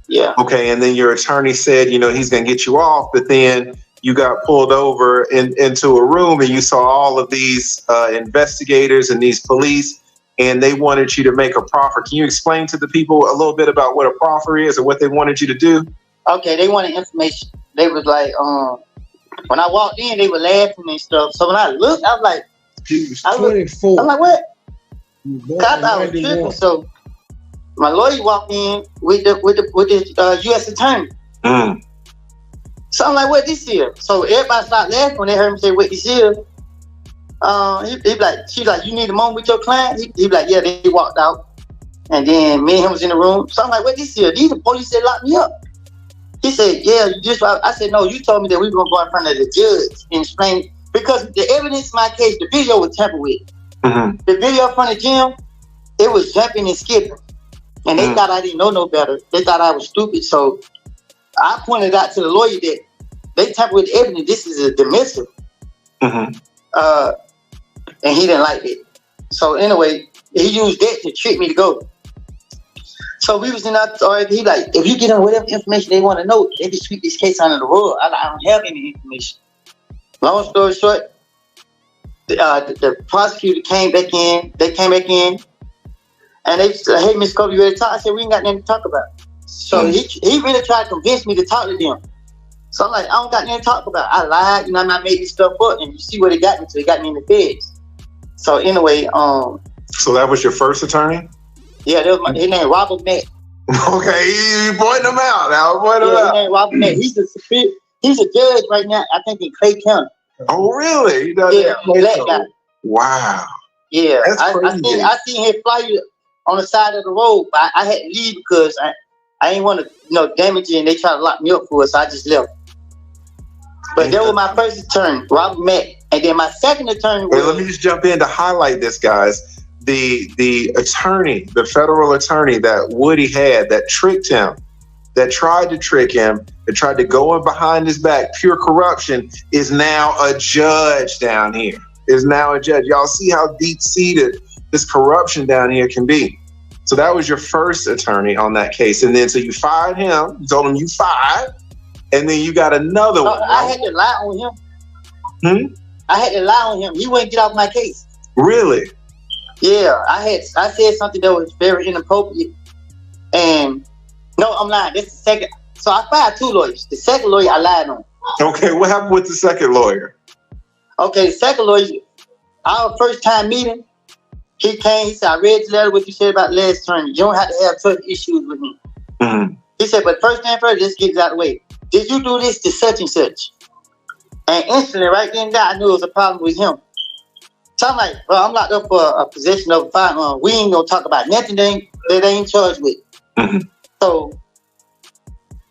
Yeah. Okay, and then your attorney said, you know, he's going to get you off, but then you got pulled over into a room and you saw all of these investigators and these police, and they wanted you to make a proffer. Can you explain to the people a little bit about what a proffer is and what they wanted you to do? Okay, they wanted information. They was like, when I walked in, they were laughing and stuff. So when I looked, I was like, he was 24. I'm like, what? I thought I was tripping. So my lawyer walked in with the U.S. attorney. So I'm like, what this is? So everybody started laughing when they heard me say, what this is. He like, she's like, you need a moment with your client? He like, yeah, they walked out. And then me and him was in the room. So I'm like, what this is? These the police that locked me up. He said, yeah, you just, I said, no, you told me that we were going to go in front of the judge and explain, because the evidence in my case, the video was tampered with. The video from the gym, it was jumping and skipping. And they thought I didn't know no better. They thought I was stupid. So I pointed out to the lawyer that they tampered with the evidence. This is a domestic. And he didn't like it. So anyway, he used that to trick me to go. So we was in that, he like, if you get them whatever information they want to know, they can sweep this case under the rug. I don't have any information. Long story short, the prosecutor came back in. They came back in, and they said, "Hey, Miss Kobe, you ready to talk?" I said, "We ain't got nothing to talk about." So he really tried to convince me to talk to them. So I'm like, I don't got nothing to talk about. I lied, you know, I made this stuff up, and you see what it got me to. It got me in the feds. So anyway, so that was your first attorney? Yeah, that was his name, Robert Mack. Okay, you pointing him out now. Point him out. His name, Robert Mack. He's a judge right now, I think, in Clay County. Oh, really? Yeah, black guy. Wow. Yeah, I seen his flyer on the side of the road, but I had to leave because I didn't want to, damage it, and they tried to lock me up for it, so I just left. But that was my first attorney, Robert Mack, and then my second attorney was. Let me just jump in to highlight this, guys. The attorney, the federal attorney that Woody had, that tricked him, that tried to trick him, that tried to go in behind his back, pure corruption, is now a judge down here. Is now a judge. Y'all see how deep-seated this corruption down here can be. So that was your first attorney on that case. And then so you fired him, you told him you fired, and then you got another one. I had to lie on him. I had to lie on him. He wouldn't get off my case. Really? Yeah, I said something that was very inappropriate. And no, I'm lying. This is the second. So I fired two lawyers. The second lawyer I lied on. Okay, what happened with the second lawyer? Okay, the second lawyer, our first time meeting, he came, he said, I read the letter, what you said about last attorney. You don't have to have such issues with me. He said, but first thing first, let's get it out of the way. Did you do this to such and such? And instantly, right then and there, I knew it was a problem with him. So I'm like, bro, I'm locked up for a possession of a firearm. We ain't gonna talk about nothing that they ain't charged with. So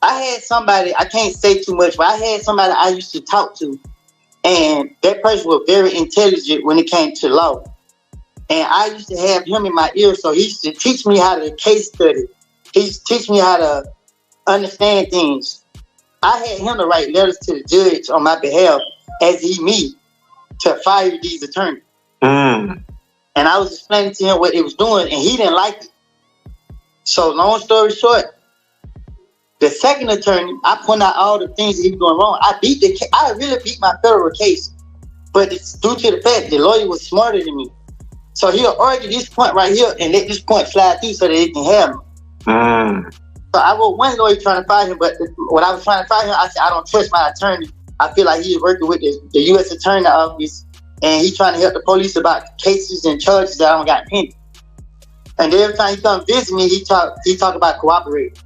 I had somebody, I can't say too much, but I had somebody I used to talk to, and that person was very intelligent when it came to law. And I used to have him in my ear, so he used to teach me how to case study. He used to teach me how to understand things. I had him to write letters to the judge on my behalf as me to fire these attorneys. And I was explaining to him what he was doing, and he didn't like it. So long story short, the second attorney, I pointed out all the things that he was doing wrong. I really beat my federal case, but it's due to the fact the lawyer was smarter than me. So he'll argue this point right here and let this point slide through so that they can have me. So I wrote one lawyer trying to fire him, but when I was trying to fire him, I said, I don't trust my attorney. I feel like he's working with the U.S. Attorney Office, and he's trying to help the police about cases and charges that I don't got pending. And every time he come visit me, he talk about cooperating.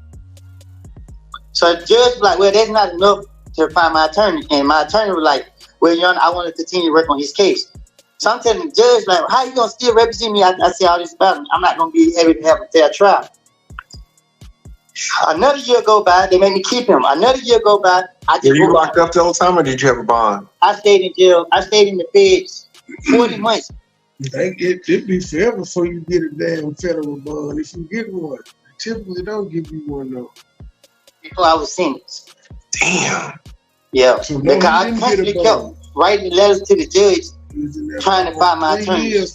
So the judge was like, well, that's not enough to find my attorney. And my attorney was like, well, Your Honor, I want to continue to work on his case. So I'm telling the judge, like, how you going to still represent me? I say all this about him. I'm not going to be able to have a fair trial. Another year go by, they made me keep him. Another year go by. Were you locked up the whole time, or did you have a bond? I stayed in jail. I stayed in the feds 40 months. It'd be forever before you get a damn federal bond. If you get one, they typically don't give you one though. Before I was sentenced. Damn. Yeah. So because I constantly kept writing letters to the judge trying to find my attorney.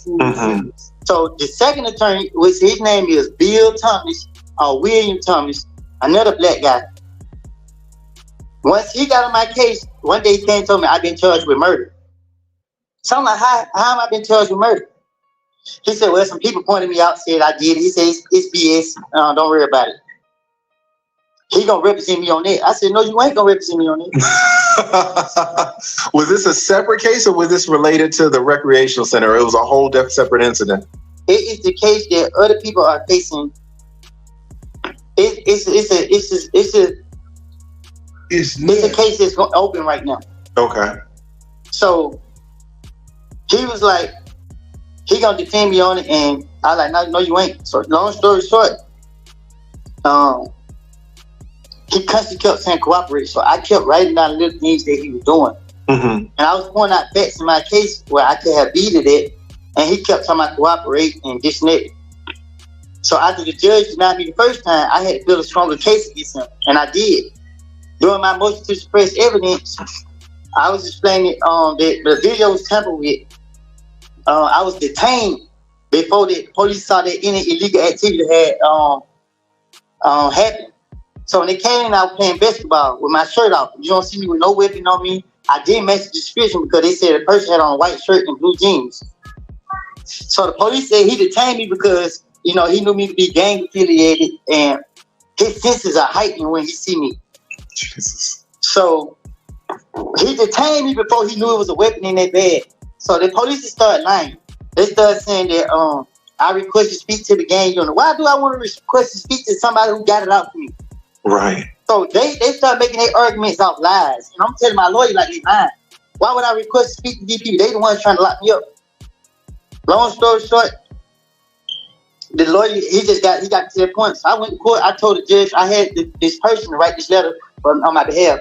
So the second attorney, which his name is Bill Thomas or William Thomas, another black guy. Once he got on my case, one day he came and told me I've been charged with murder. So I'm like, how am I been charged with murder? He said, well, some people pointed me out, said I did it. He said, it's BS. Don't worry about it. He gonna represent me on that. I said, no, you ain't gonna represent me on that. Was this a separate case or was this related to the recreational center? It was a whole separate incident. It is the case that other people are facing. It's a case that's going to open right now. Okay. So he was like, he gonna defend me on it, and I like, no, you ain't. So long story short, he constantly kept saying cooperate. So I kept writing down the little things that he was doing. Mm-hmm. And I was pointing out facts in my case where I could have beaten it, and he kept talking about cooperate and this and that. So after the judge denied me the first time, I had to build a stronger case against him, and I did. During my motion to suppress evidence, I was explaining that the video was tampered with. I was detained before the police saw that any illegal activity had happened. So when they came in, I was playing basketball with my shirt off. You don't see me with no weapon on me. I didn't match the description because they said the person had on a white shirt and blue jeans. So the police said he detained me because, you know, he knew me to be gang affiliated and his senses are heightened when he see me. Jesus. So he detained me before he knew it was a weapon in that bag. So the police started lying. They started saying that I request to speak to the gang unit. Why do I want to request to speak to somebody who got it out for me? Right. So they started making their arguments off lies. And I'm telling my lawyer like they lying. Why would I request to speak to DP? They the ones trying to lock me up. Long story short, the lawyer, he got to that point. So I went to court. I told the judge I had this person to write this letter on my behalf.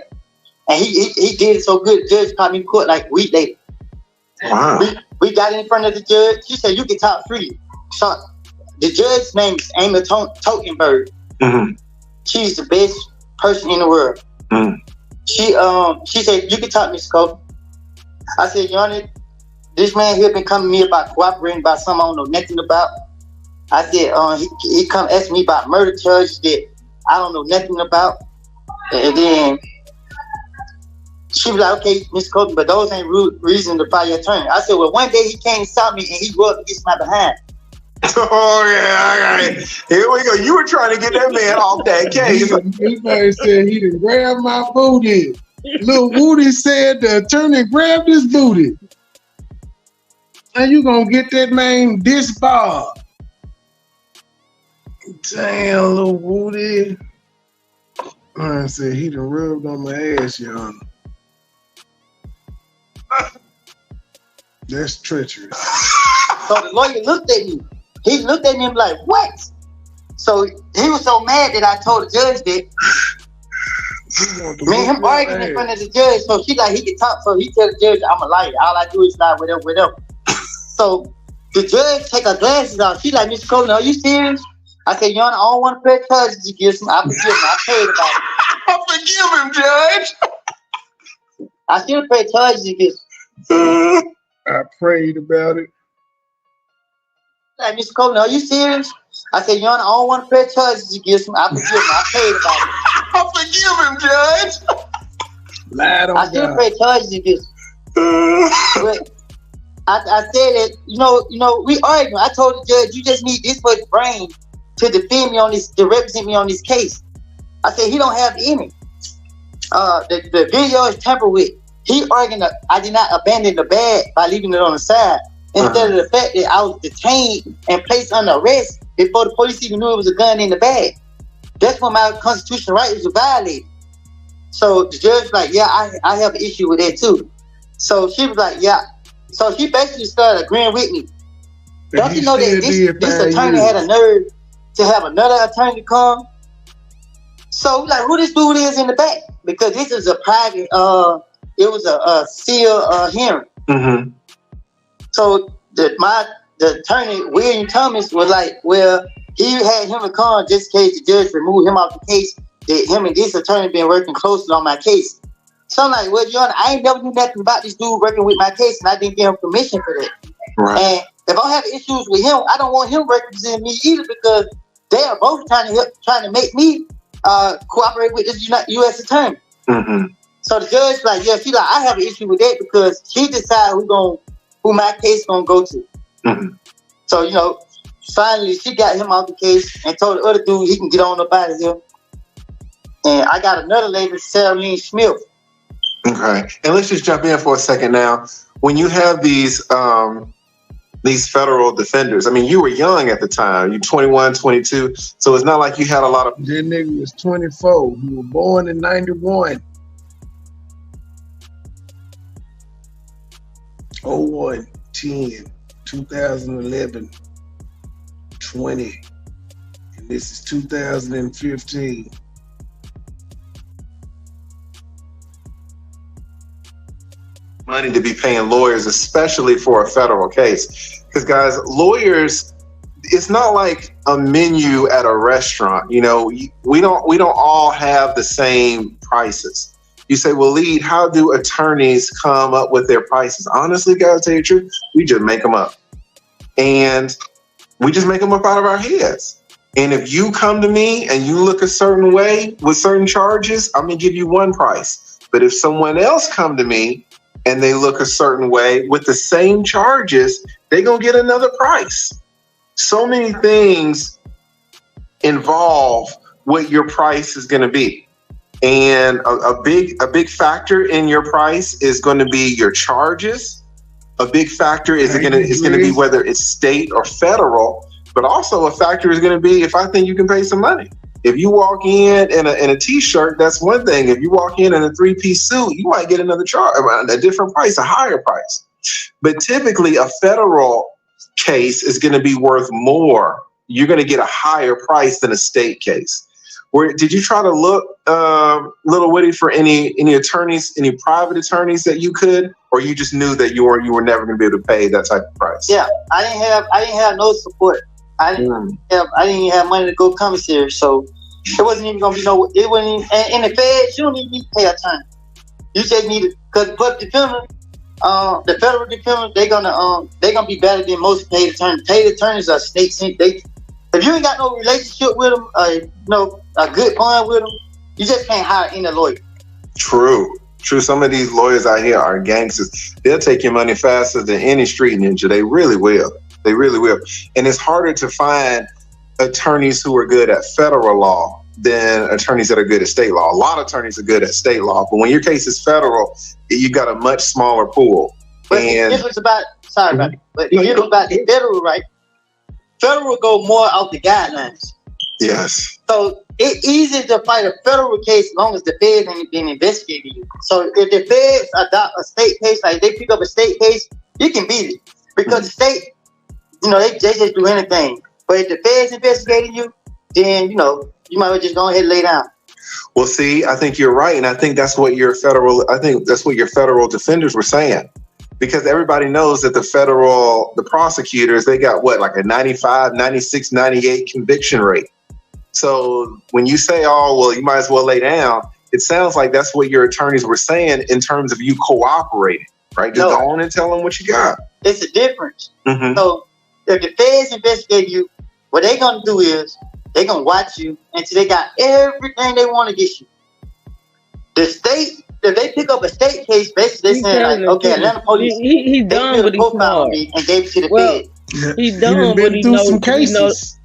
And he did it so good, the judge called me to court like a week later. Wow. We got in front of the judge. She said, you can talk freely. So the judge's name is Amy Totenberg. Mm-hmm. She's the best person in the world. Mm. She said, you can talk, Mr. Cole. I said, Your Honor, this man here been coming to me about cooperating about something I don't know nothing about. I said, he come ask me about murder charges that I don't know nothing about. And then she was like, okay, Mr. Colton, but those ain't reason to fire your attorney. I said, well, one day he came and stopped me and he rubbed against my behind. Oh, yeah, all right. Here we go. You were trying to get that man off that case. This man said he done grabbed my booty. Lil Woody said the attorney grabbed his booty. And you gonna get that man disbarred. Damn, Lil Woody. I said he done rubbed on my ass, Your Honor. That's treacherous. So the lawyer looked at me. He looked at me and was like, what? So he was so mad that I told the judge that. Me and him arguing in front of the judge. So she like, he can talk. So he tell the judge, I'm a liar. All I do is lie, whatever. So the judge take her glasses off. She like, Mr. Colton, are you serious? I said, Your Honor, I don't want to press charges against him. I forgive him. I prayed about it. I forgive him, Judge. I still press charges against him. I prayed about it. Like, Mr. Colton, are you serious? I said, Your Honor, I don't want to press charges against him. I forgive him. I prayed about it. I forgive him, Judge. Lied on I still press charges against him. But I said that, you know, we arguing. I told the judge, you just need this much brain to defend me on this, to represent me on this case. I said, he don't have any. The video is tampered with. He arguing that I did not abandon the bag by leaving it on the side. Instead of the fact that I was detained and placed under arrest before the police even knew it was a gun in the bag. That's when my constitutional rights were violated. So the judge was like, yeah, I have an issue with that too. So she was like, yeah. So she basically started agreeing with me. Don't you know that this attorney had a nerve to have another attorney come? So like, who this dude is in the back? Because this is a private, it was a sealed hearing. Mm-hmm. So the attorney, William Thomas, was like, well, he had him to come just in case the judge removed him off the case. That him and this attorney been working closely on my case. So I'm like, well, Your Honor, I ain't never knew nothing about this dude working with my case, and I didn't give him permission for that. Right. And if I have issues with him, I don't want him representing me either because they are both trying to make me cooperate with this U.S. attorney. Mm-hmm. So the judge like, yeah, she like, I have an issue with that because she decide who my case gonna go to. Mm-hmm. So finally she got him off the case and told the other dude he can get on up out of here. And I got another lady, Sarah Lynn Smith. Okay, and let's just jump in for a second now. When you have these federal defenders, I mean, you were young at the time. You're 21, 22, so it's not like you had a lot of... That nigga was 24. He was born in 91. 01, 10, 2011, 20, and this is 2015. Money to be paying lawyers, especially for a federal case. Because guys, lawyers, it's not like a menu at a restaurant. We don't all have the same prices. You say, well, Lead, how do attorneys come up with their prices? Honestly, guys, to tell you the truth, we just make them up. And we just make them up out of our heads. And if you come to me and you look a certain way with certain charges, I'm going to give you one price. But if someone else come to me and they look a certain way with the same charges, they're going to get another price. So many things involve what your price is going to be. And a big factor in your price is going to be your charges. A big factor is going to be whether it's state or federal, but also a factor is going to be if I think you can pay some money. If you walk in a t-shirt, that's one thing. If you walk in a 3-piece suit, you might get another charge, a different price, a higher price. But typically a federal case is going to be worth more. You're going to get a higher price than a state case. Did you try to look, Little Woody, for any attorneys, any private attorneys that you could, or you just knew that you were never going to be able to pay that type of price? Yeah, I didn't have no support. I didn't even have money to go commissary, so it wasn't even gonna be no. It wasn't even, in the feds. You don't even need to pay attorney. You just need to, but the federal defendant, they're gonna be better than most paid attorneys. Paid attorneys are state. If you ain't got no relationship with them, a good bond with them, you just can't hire any lawyer. True. Some of these lawyers out here are gangsters. They'll take your money faster than any street ninja. They really will. They really will. And it's harder to find attorneys who are good at federal law than attorneys that are good at state law. A lot of attorneys are good at state law, but when your case is federal, you got a much smaller pool. But it was about the federal, right? Federal go more off the guidelines. Yes. So it's easy to fight a federal case as long as the feds ain't been investigating you. So if the feds adopt a state case, like they pick up a state case, you can beat it. Because the state, they just do anything. But if the feds investigating you, then, you might as well just go ahead and lay down. Well, see, I think you're right. And I think that's what your federal defenders were saying. Because everybody knows that the prosecutors, they got like a 95, 96, 98 conviction rate. So when you say, oh, well, you might as well lay down, it sounds like that's what your attorneys were saying in terms of you cooperating, right? Just go on and tell them what you got. It's a difference. Mm-hmm. So if the feds investigate you, what they're going to do is they're going to watch you until they got everything they want against you. The state, if they pick up a state case, basically they're saying, like, okay, Atlanta police, he done, but he's smart. And gave it to the feds. He done, but he knows. Some cases.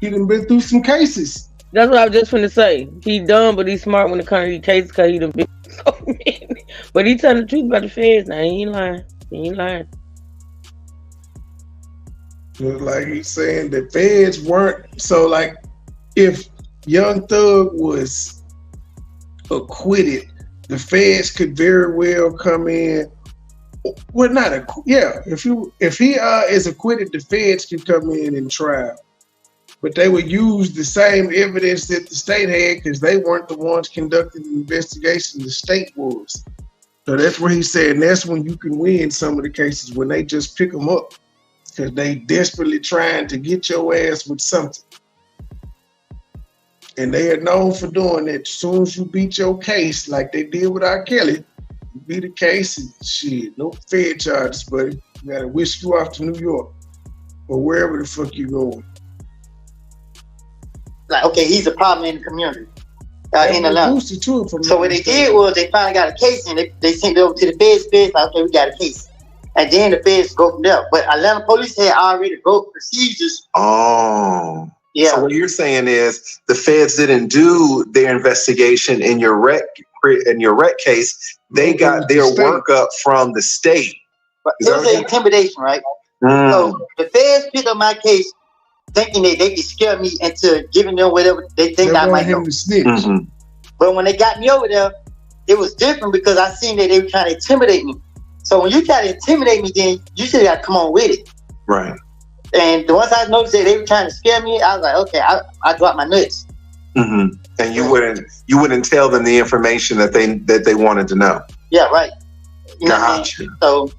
He done been through some cases. That's what I was just finna say. He done, but he's smart when it comes to these cases because he done been so many. But he telling the truth about the feds now. He ain't lying. Like he's saying the feds weren't. So like if Young Thug was acquitted, the feds could very well come in. Well, if he is acquitted, the feds could come in and trial. But they would use the same evidence that the state had because they weren't the ones conducting the investigation, the state was. So that's what he's saying. That's when you can win some of the cases, when they just pick them up because they desperately trying to get your ass with something. And they are known for doing that. As soon as you beat your case, like they did with R. Kelly, you beat a case and shit, no Fed charges, buddy. You gotta whisk you off to New York or wherever the fuck you going. Like, okay, he's a problem in the community. In Atlanta. So what they did was they finally got a case and they sent it over to the feds. Feds like, okay, we got a case. And then the feds go from there. But Atlanta police had already broke procedures. Oh. Yeah. So what you're saying is the feds didn't do their investigation in your wreck case. They got their workup from the state. But it was an intimidation, right? So the feds picked up my case thinking that they could scare me into giving them whatever they think I might know. Mm-hmm. But when they got me over there, it was different because I seen that they were trying to intimidate me. So when you try to intimidate me, then you should have come on with it. Right. And once I noticed that they were trying to scare me, I was like, okay, I dropped my nuts. Mm-hmm. And you wouldn't tell them the information that they wanted to know. Yeah, right. You know gotcha. What I mean? So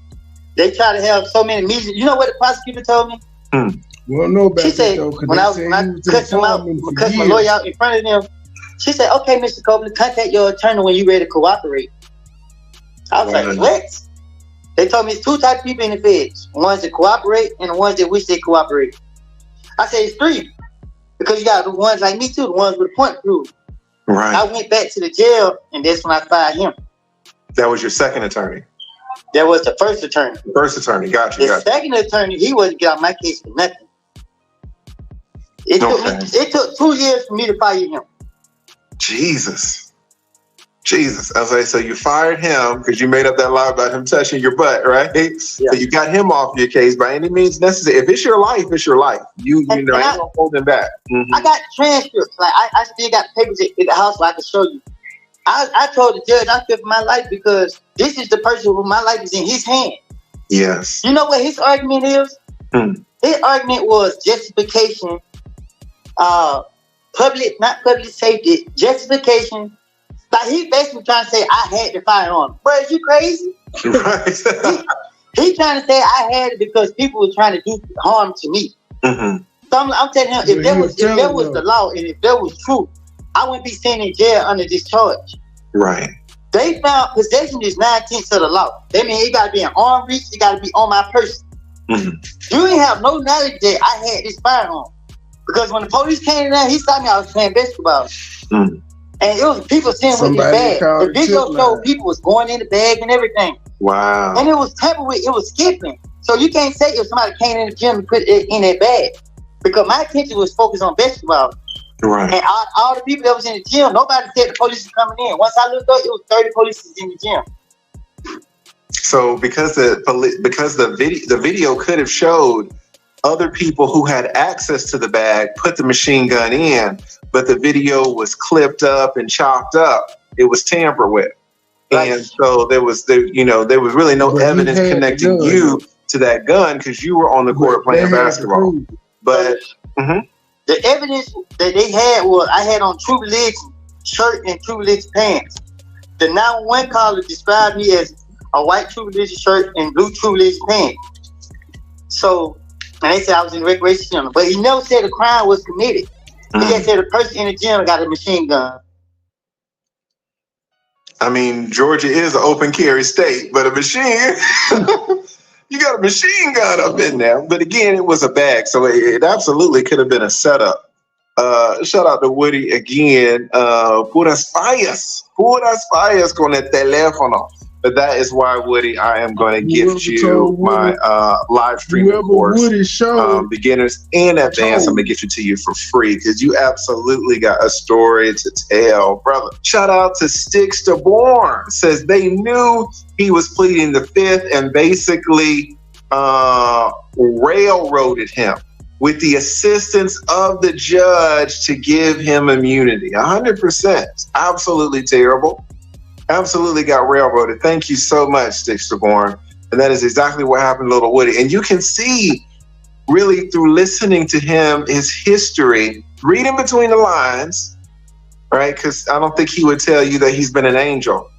they try to have so many meetings. You know what the prosecutor told me? We don't know about she said, though, when I cussed him out, cussed my lawyer out in front of them, she said, okay, Mr. Copeland, contact your attorney when you're ready to cooperate. I was like, what? They told me it's two types of people in the feds. The ones that cooperate and the ones that wish they cooperate. I said it's three. Because you got the ones like me too, the ones with a point to prove. Right. I went back to the jail and that's when I fired him. That was your second attorney? That was the first attorney. The first attorney, gotcha. The second attorney, he wasn't get out my case for nothing. It took 2 years for me to fire him. Jesus. Okay, so you fired him because you made up that lie about him touching your butt, right? Yeah. So you got him off your case by any means necessary. If it's your life, it's your life. You know, ain't no holding back. Mm-hmm. I got transcripts. Like I still got papers at the house where I can show you. I told the judge I fear for my life because this is the person who my life is in his hand. Yes. You know what his argument is? His argument was justification, not public safety, justification. Like he basically trying to say I had the firearm. Bro, is you crazy? Right. he trying to say I had it because people were trying to do harm to me. Mm-hmm. So I'm telling him, if there was the law and if there was truth, I wouldn't be sitting in jail under this charge. Right. They found possession is 9/10 of the law. They mean it got to be an arm reach. It got to be on my person. Mm-hmm. You ain't have no knowledge that I had this firearm because when the police came in there, he saw me. I was playing basketball. Mm-hmm. And it was people sitting with this bag. The video showed people was going in the bag and everything. Wow. And it was tampered with. It was skipping. So you can't say if somebody came in the gym and put it in that bag. Because my attention was focused on basketball. Right. And all the people that was in the gym, nobody said the police was coming in. Once I looked up, it was 30 police in the gym. So because the video could have showed other people who had access to the bag put the machine gun in, but the video was clipped up and chopped up. It was tampered with. Right. And so there was really no evidence connecting you to that gun because you were on the court playing basketball. But the evidence that they had was I had on True Religion shirt and True Religion pants. The 911 caller described me as a white True Religion shirt and blue True Religion pants. So, and they said I was in recreation center, but he never said a crime was committed. He just said a person in the gym got a machine gun. I mean, Georgia is an open carry state, but a machine, you got a machine gun up in there. But again, it was a bag, so it absolutely could have been a setup. Shout out to Woody again. Puras fallas con el teléfono. But that is why, Woody, I am going to gift you my live streaming course, beginners and advanced. I'm going to gift it to you for free because you absolutely got a story to tell, brother. Shout out to Sticks to Born. Says they knew he was pleading the fifth and basically railroaded him with the assistance of the judge to give him immunity. 100%. Absolutely terrible. Absolutely got railroaded. Thank you so much, Sticks to Born. And that is exactly what happened to Little Woody. And you can see, really, through listening to him, his history, reading between the lines, right? Because I don't think he would tell you that he's been an angel.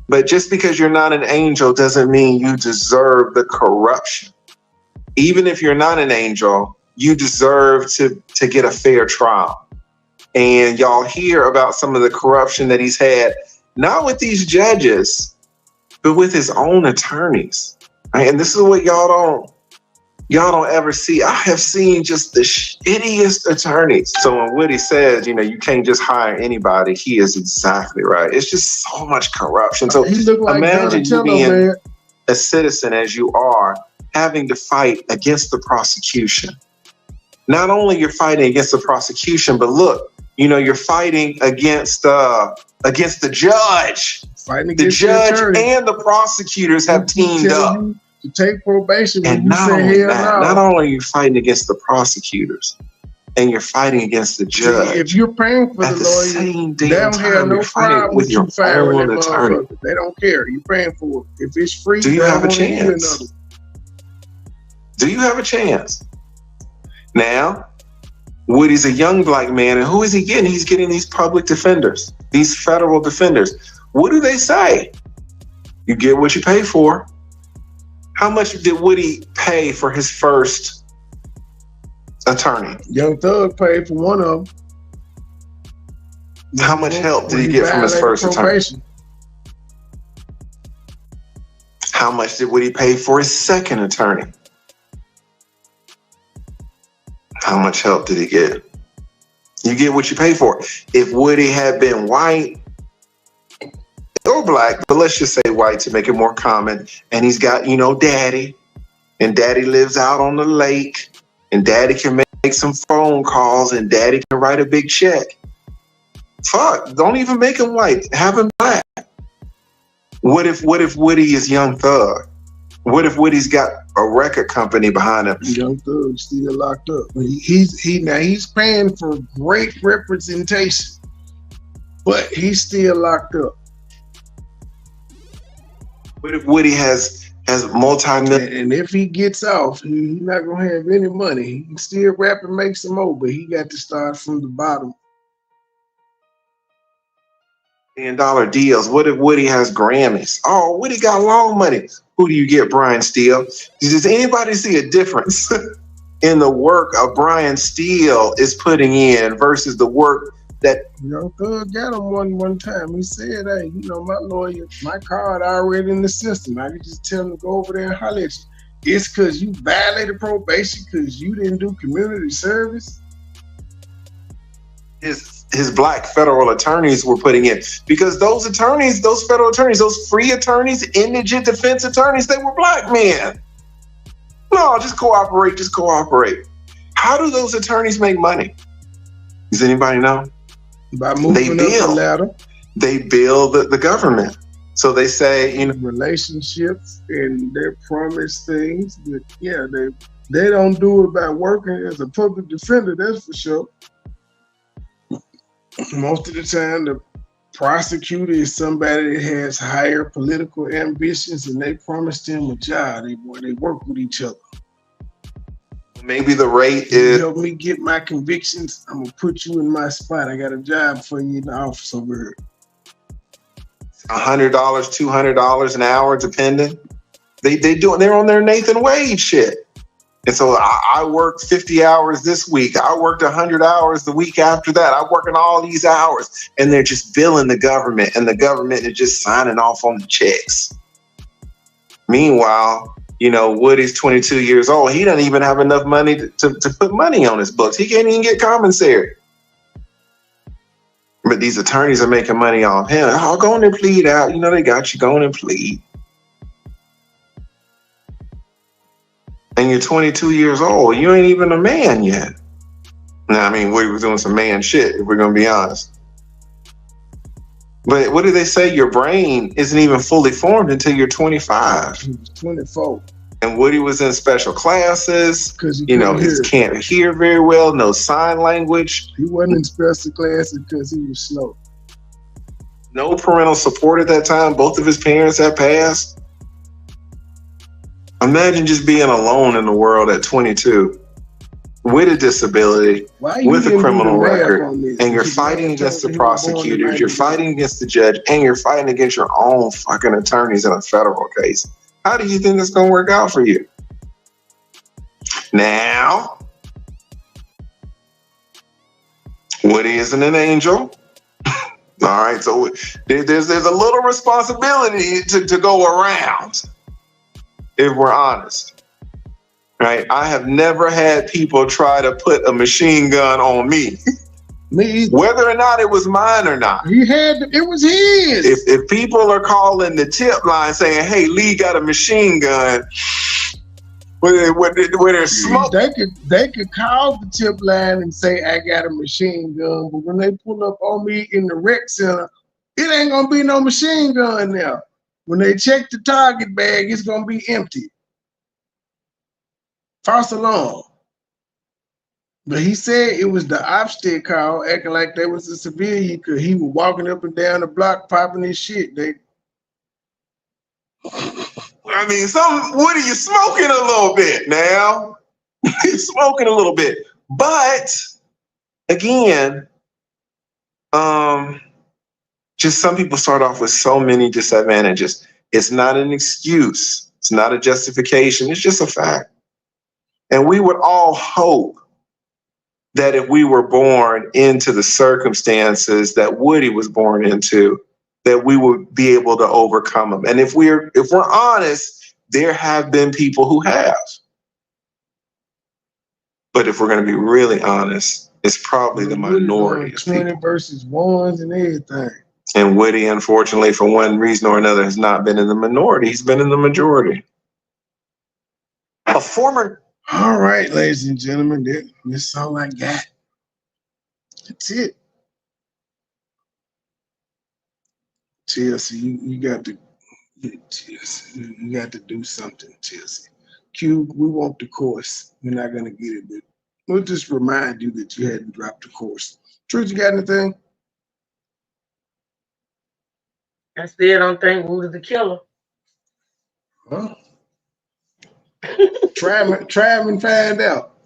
But just because you're not an angel doesn't mean you deserve the corruption. Even if you're not an angel, you deserve to get a fair trial. And y'all hear about some of the corruption that he's had, not with these judges, but with his own attorneys. Right? And this is what y'all don't ever see. I have seen just the shittiest attorneys. So when Woody says, you can't just hire anybody, he is exactly right. It's just so much corruption. So imagine you being a citizen as you are, having to fight against the prosecution. Not only you're fighting against the prosecution, but look, you're fighting against the judge. Fighting the against judge and the prosecutors have teamed up. To take probation, and not only are you fighting against the prosecutors, and you're fighting against the judge. If you're paying for the lawyer, they don't have no problem with you firing that motherfucker. They don't care. You're paying for it. If it's free, do you have a chance? Do you have a chance? Now, Woody's a young black man, and who is he getting? He's getting these public defenders, these federal defenders. What do they say? You get what you pay for. How much did Woody pay for his first attorney? Young Thug paid for one of them. How much help did he get from his first attorney? How much did Woody pay for his second attorney? How much help did he get? You get what you pay for. If Woody had been white or black, but let's just say white to make it more common, and he's got, daddy, and daddy lives out on the lake, and daddy can make some phone calls, and daddy can write a big check. Fuck, don't even make him white. Have him black. What if Woody is Young Thug? What if Woody's got a record company behind him? Young Thug's still locked up. He's paying for great representation, but he's still locked up. What if Woody has multi-million? And if he gets off, he's not gonna have any money. He can still rap and make some more, but he got to start from the bottom. $1 million deals. What if Woody has Grammys? Oh, Woody got long money. Who do you get, Brian Steele? Does anybody see a difference in the work of Brian Steele is putting in versus the work that Young Thug got him one time? He said, hey, my lawyer, my card already in the system. I can just tell him to go over there and holler at you. It's because you violated probation because you didn't do community service. His black federal attorneys were putting in, because those attorneys, those federal attorneys, those free attorneys, indigent defense attorneys, they were black men. No, just cooperate. How do those attorneys make money? Does anybody know? By moving up the ladder. They bill the government. So they say, relationships, and they promise things. But yeah, they don't do it by working as a public defender, that's for sure. Most of the time, the prosecutor is somebody that has higher political ambitions, and they promise them a job. They work with each other. Maybe the rate is... help me get my convictions, I'm going to put you in my spot. I got a job for you in the office over here. $100, $200 an hour, depending. They're on their Nathan Wade shit. And so I worked 50 hours this week. I worked 100 hours the week after that. I'm working all these hours, and they're just billing the government, and the government is just signing off on the checks. Meanwhile, Woody's 22 years old. He doesn't even have enough money to put money on his books. He can't even get commissary. But these attorneys are making money off him. Oh, go on and plead out. They got you. Go on and plead. And you're 22 years old. You ain't even a man yet. Now, Woody was doing some man shit, if we're going to be honest. But what do they say? Your brain isn't even fully formed until you're 25. He was 24. And Woody was in special classes. He can't hear very well, no sign language. He wasn't in special classes because he was slow. No parental support at that time. Both of his parents had passed. Imagine just being alone in the world at 22 with a disability, with a criminal record, and you're fighting against the prosecutors, you're fighting against the judge, and you're fighting against your own fucking attorneys in a federal case. How do you think that's going to work out for you? Now, Woody isn't an angel. All right, so there's a little responsibility to go around. if we're honest. Right? I have never had people try to put a machine gun on me. Me, whether or not it was mine or not. It was his. If people are calling the tip line saying, "Hey, Lee got a machine gun," where there's smoke, they could call the tip line and say, "I got a machine gun," but when they pull up on me in the rec center, it ain't gonna be no machine gun there. When they check the target bag, it's gonna be empty. False alarm. But he said it was the ops that called, acting like they was a civilian, because he was walking up and down the block popping his shit. I mean, Woody, you're smoking a little bit now. You're smoking a little bit. But again, just some people start off with so many disadvantages. It's not an excuse. It's not a justification. It's just a fact. And we would all hope that if we were born into the circumstances that Woody was born into, that we would be able to overcome them. And if we're honest, there have been people who have. But if we're going to be really honest, it's probably the minority of 20 versus ones and everything. And Woody, unfortunately, for one reason or another, has not been in the minority. He's been in the majority. A former... All right, ladies and gentlemen, that's all I got. That's it. Chelsea, you got to do something, Chelsea. Q, we want the course. We're not gonna get it, but we'll just remind you that you hadn't dropped the course. Truth, you got anything? I still don't think Woody's the killer. Huh? Try him and find out.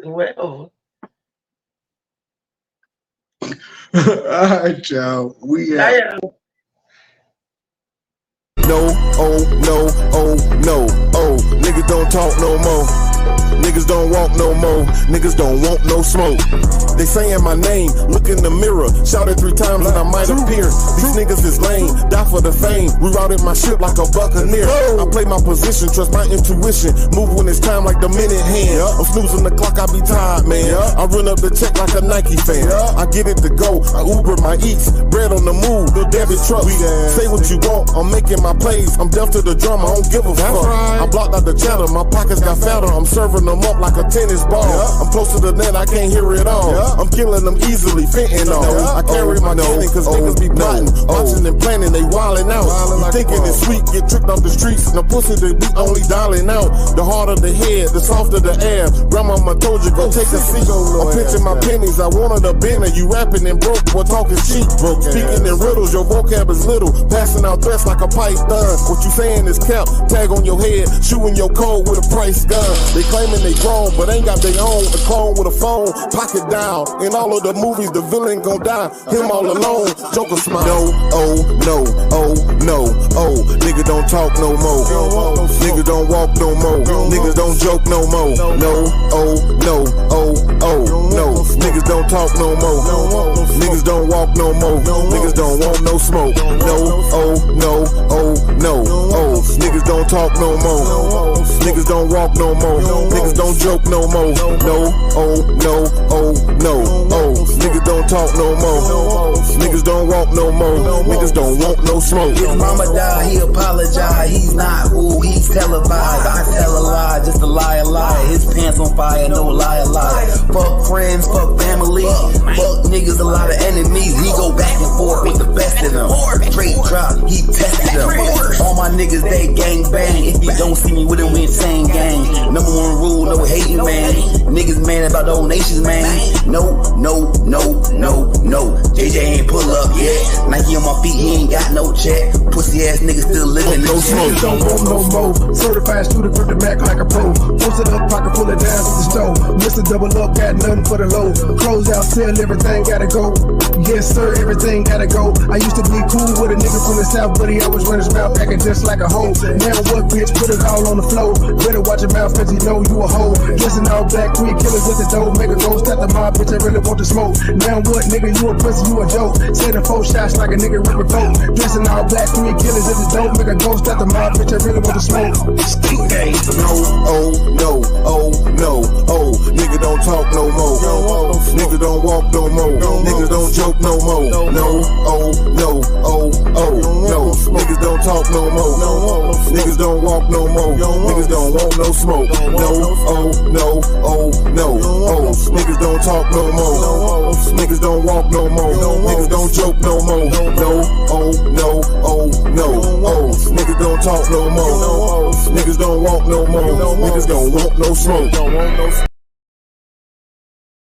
Well. All right, y'all. We out. No, niggas don't talk no more. Niggas don't walk no more. Niggas don't want no smoke. They saying my name, look in the mirror. Shout it 3 times and I might appear. These niggas is lame, die for the fame. Rerouted my ship like a buccaneer. I play my position, trust my intuition. Move when it's time like the minute hand. I'm snoozing the clock, I be tired, man. I run up the check like a Nike fan. I get it to go, I Uber my eats. Bread on the move, the debit truck. Say what you want, I'm making my plays. I'm deaf to the drum, I don't give a fuck. I blocked out the chatter, my pockets got fatter. I'm serving them up like a tennis ball. I'm close to the net, I can't hear it all. I'm killing them easily, fentanyl. I carry my cannon cause niggas be plotting. Watching and planning, they wildin' out. You thinking it's sweet, get tricked off the streets. The pussy they be only dialing out. The harder the head, the softer the air. Grandmama told you, go take a seat. I'm pinching my pennies, I wanted a bender. You rapping and broke, boy talking cheap. Speaking in riddles, your vocab is little. Passing out threats like a python. What you saying is cap, tag on your head. Shooting your code with a price gun. They claiming they grown, but ain't got their own. A clone with a phone, pocket down. In all of the movies, the villain gon' die. Him all alone, Joker smile. No, nigga don't talk no more. Nigga don't walk no more. Niggas don't joke no more. No, niggas don't talk no more. Niggas don't walk no more. Niggas don't want no smoke. No, niggas don't talk no more. Niggas don't walk no more. Niggas don't joke no more. No, niggas don't talk no more. Niggas don't walk no more. Niggas don't want no smoke. His mama died, he apologized. He's not who he's televised. I tell a lie, just a lie. His pants on fire, no lie. Fuck friends, fuck family. Fuck niggas, a lot of enemies. He go back and forth with the best of them. Straight drop, he tested them. All my niggas, they gang bang. If you don't see me with them, we insane gang. Number 1 rule, no hating, man. Niggas mad about donations, man. No. JJ ain't pull up yet. Nike on my feet, he ain't got no check. Pussy ass niggas still living. No smoke, don't want no more. Certified student from the Mac like a pro. Post it up, pocket pull it down to the stove. Mr. Double Up, got nothing for the low. Close out, sell, everything gotta go. Yes, sir, everything gotta go. I used to be cool with a nigga from the South, but he always run his mouth back and just like a hoe. Now what, bitch, put it all on the floor. Better watch your mouth, cause you know you a hoe. Dressing all black, 3 killers at the door. Make a ghost at the mob, bitch, I really want to smoke. Now what, nigga, nigga, you a pussy, you a joke. Sending 4 shots like a nigga ripping coke. Dressing all black, 3 killers at the dope. Make a ghost at the mob, bitch, I really want to smoke. Stick game. No, oh, no, oh, no, oh. Nigga don't talk no more. Nigga don't walk no more. Niggas don't joke no more. No, oh, no, oh, oh, no. Niggas don't talk no more. Niggas don't walk no more. Niggas don't want no smoke. No, oh, no, oh, no, oh. Niggas don't talk no more. Niggas don't walk no more. Niggas don't joke no more. No, oh, no, oh, no, oh. Niggas don't talk no more. Niggas don't walk no more. Niggas don't want no smoke.